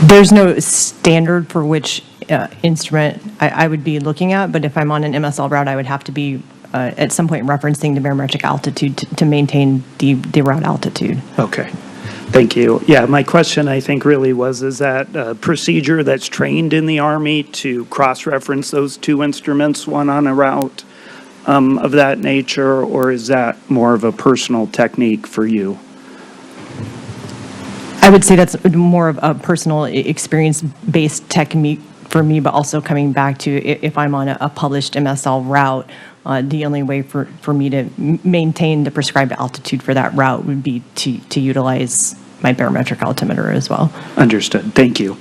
There's no standard for which instrument I would be looking at, but if I'm on an MSL route, I would have to be at some point referencing the barometric altitude to maintain the route altitude. Okay. Thank you. Yeah, my question, I think, really was, is that a procedure that's trained in the Army to cross-reference those two instruments, one on a route of that nature, or is that more of a personal technique for you? I would say that's more of a personal experience-based technique for me, but also coming back to if I'm on a published MSL route, the only way for me to maintain the prescribed altitude for that route would be to utilize my barometric altimeter as well. Understood. Thank you.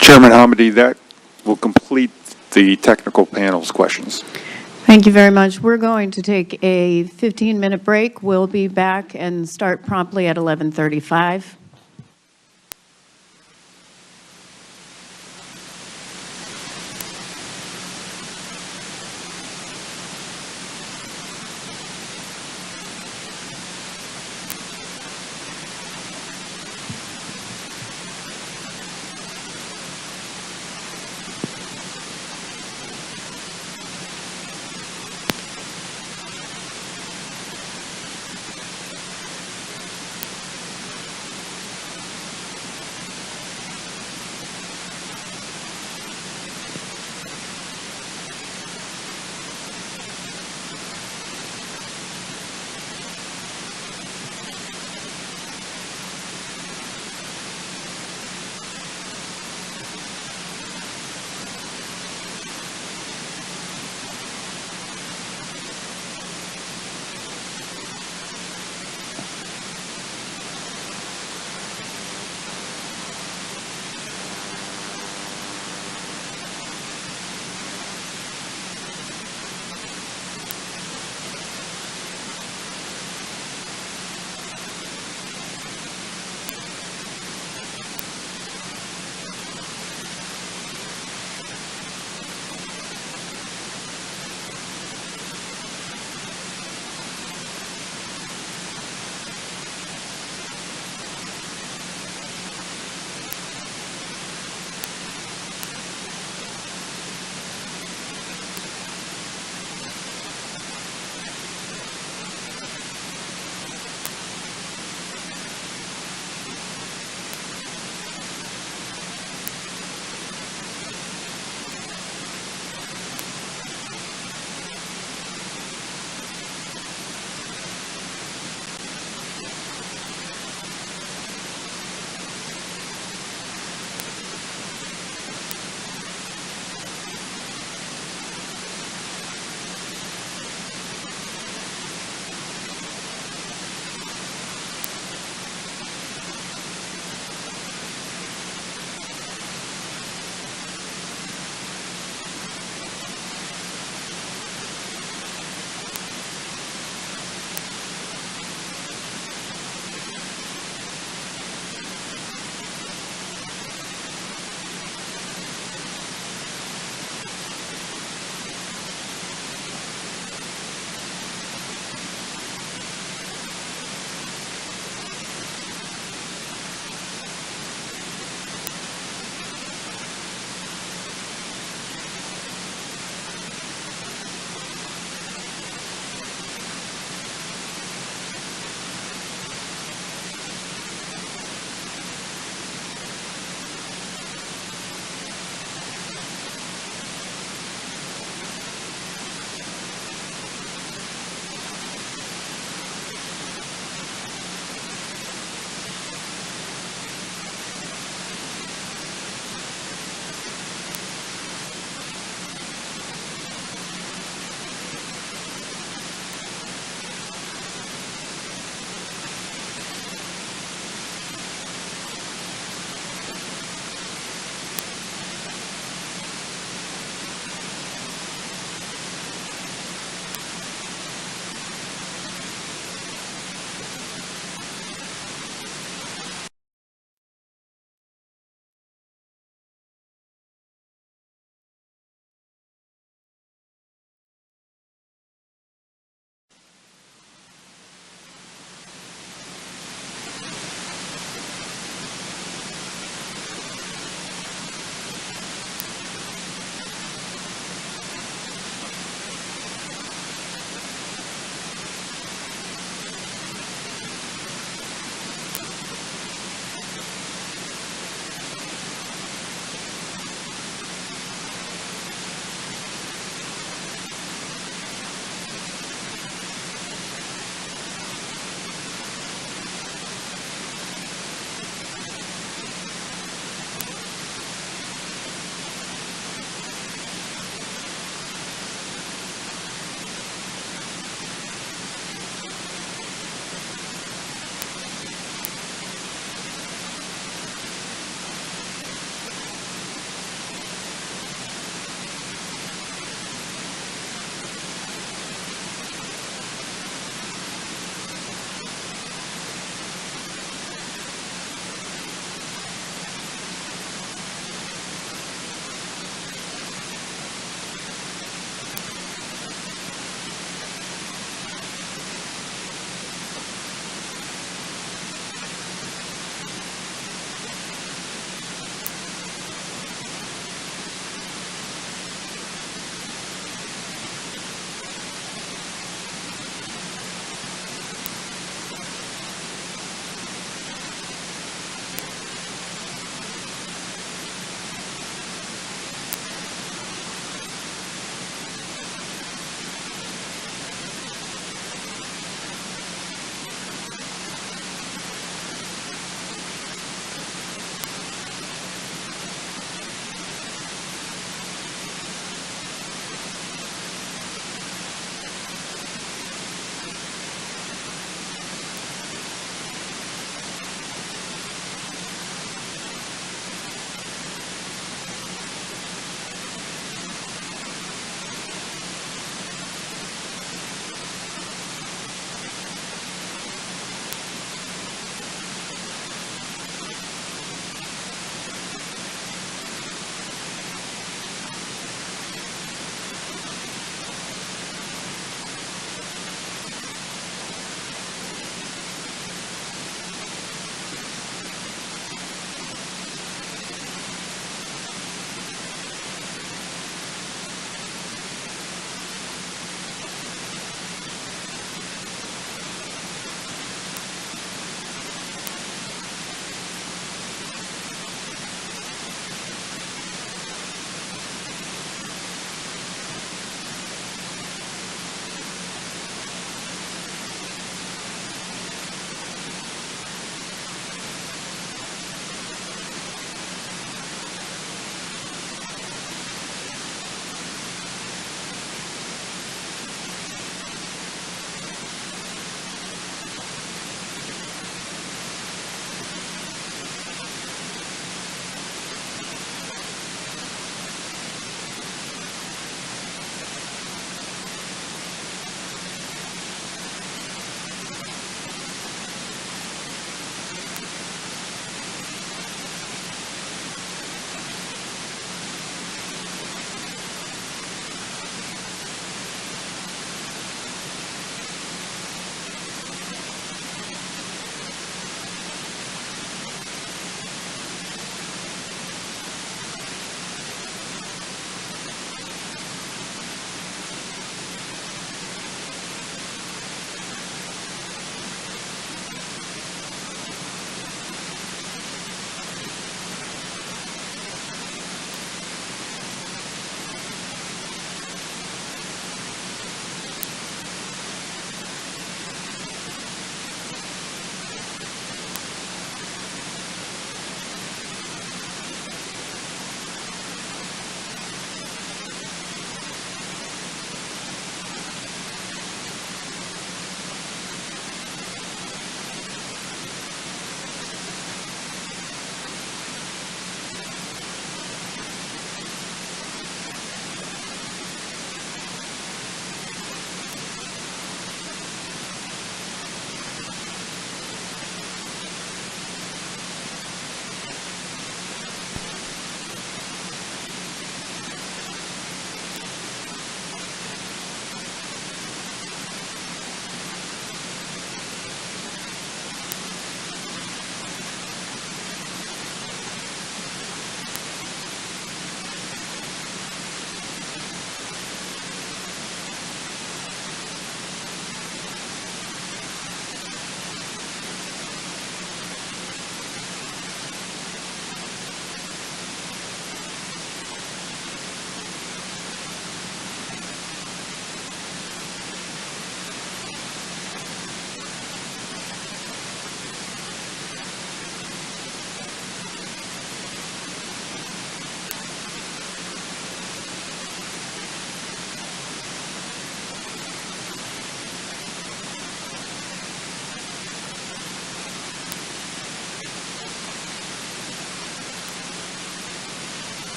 Chairman Hamady, that will complete the technical panel's questions. Thank you very much. We're going to take a 15-minute break. We'll be back and start promptly at 11:35.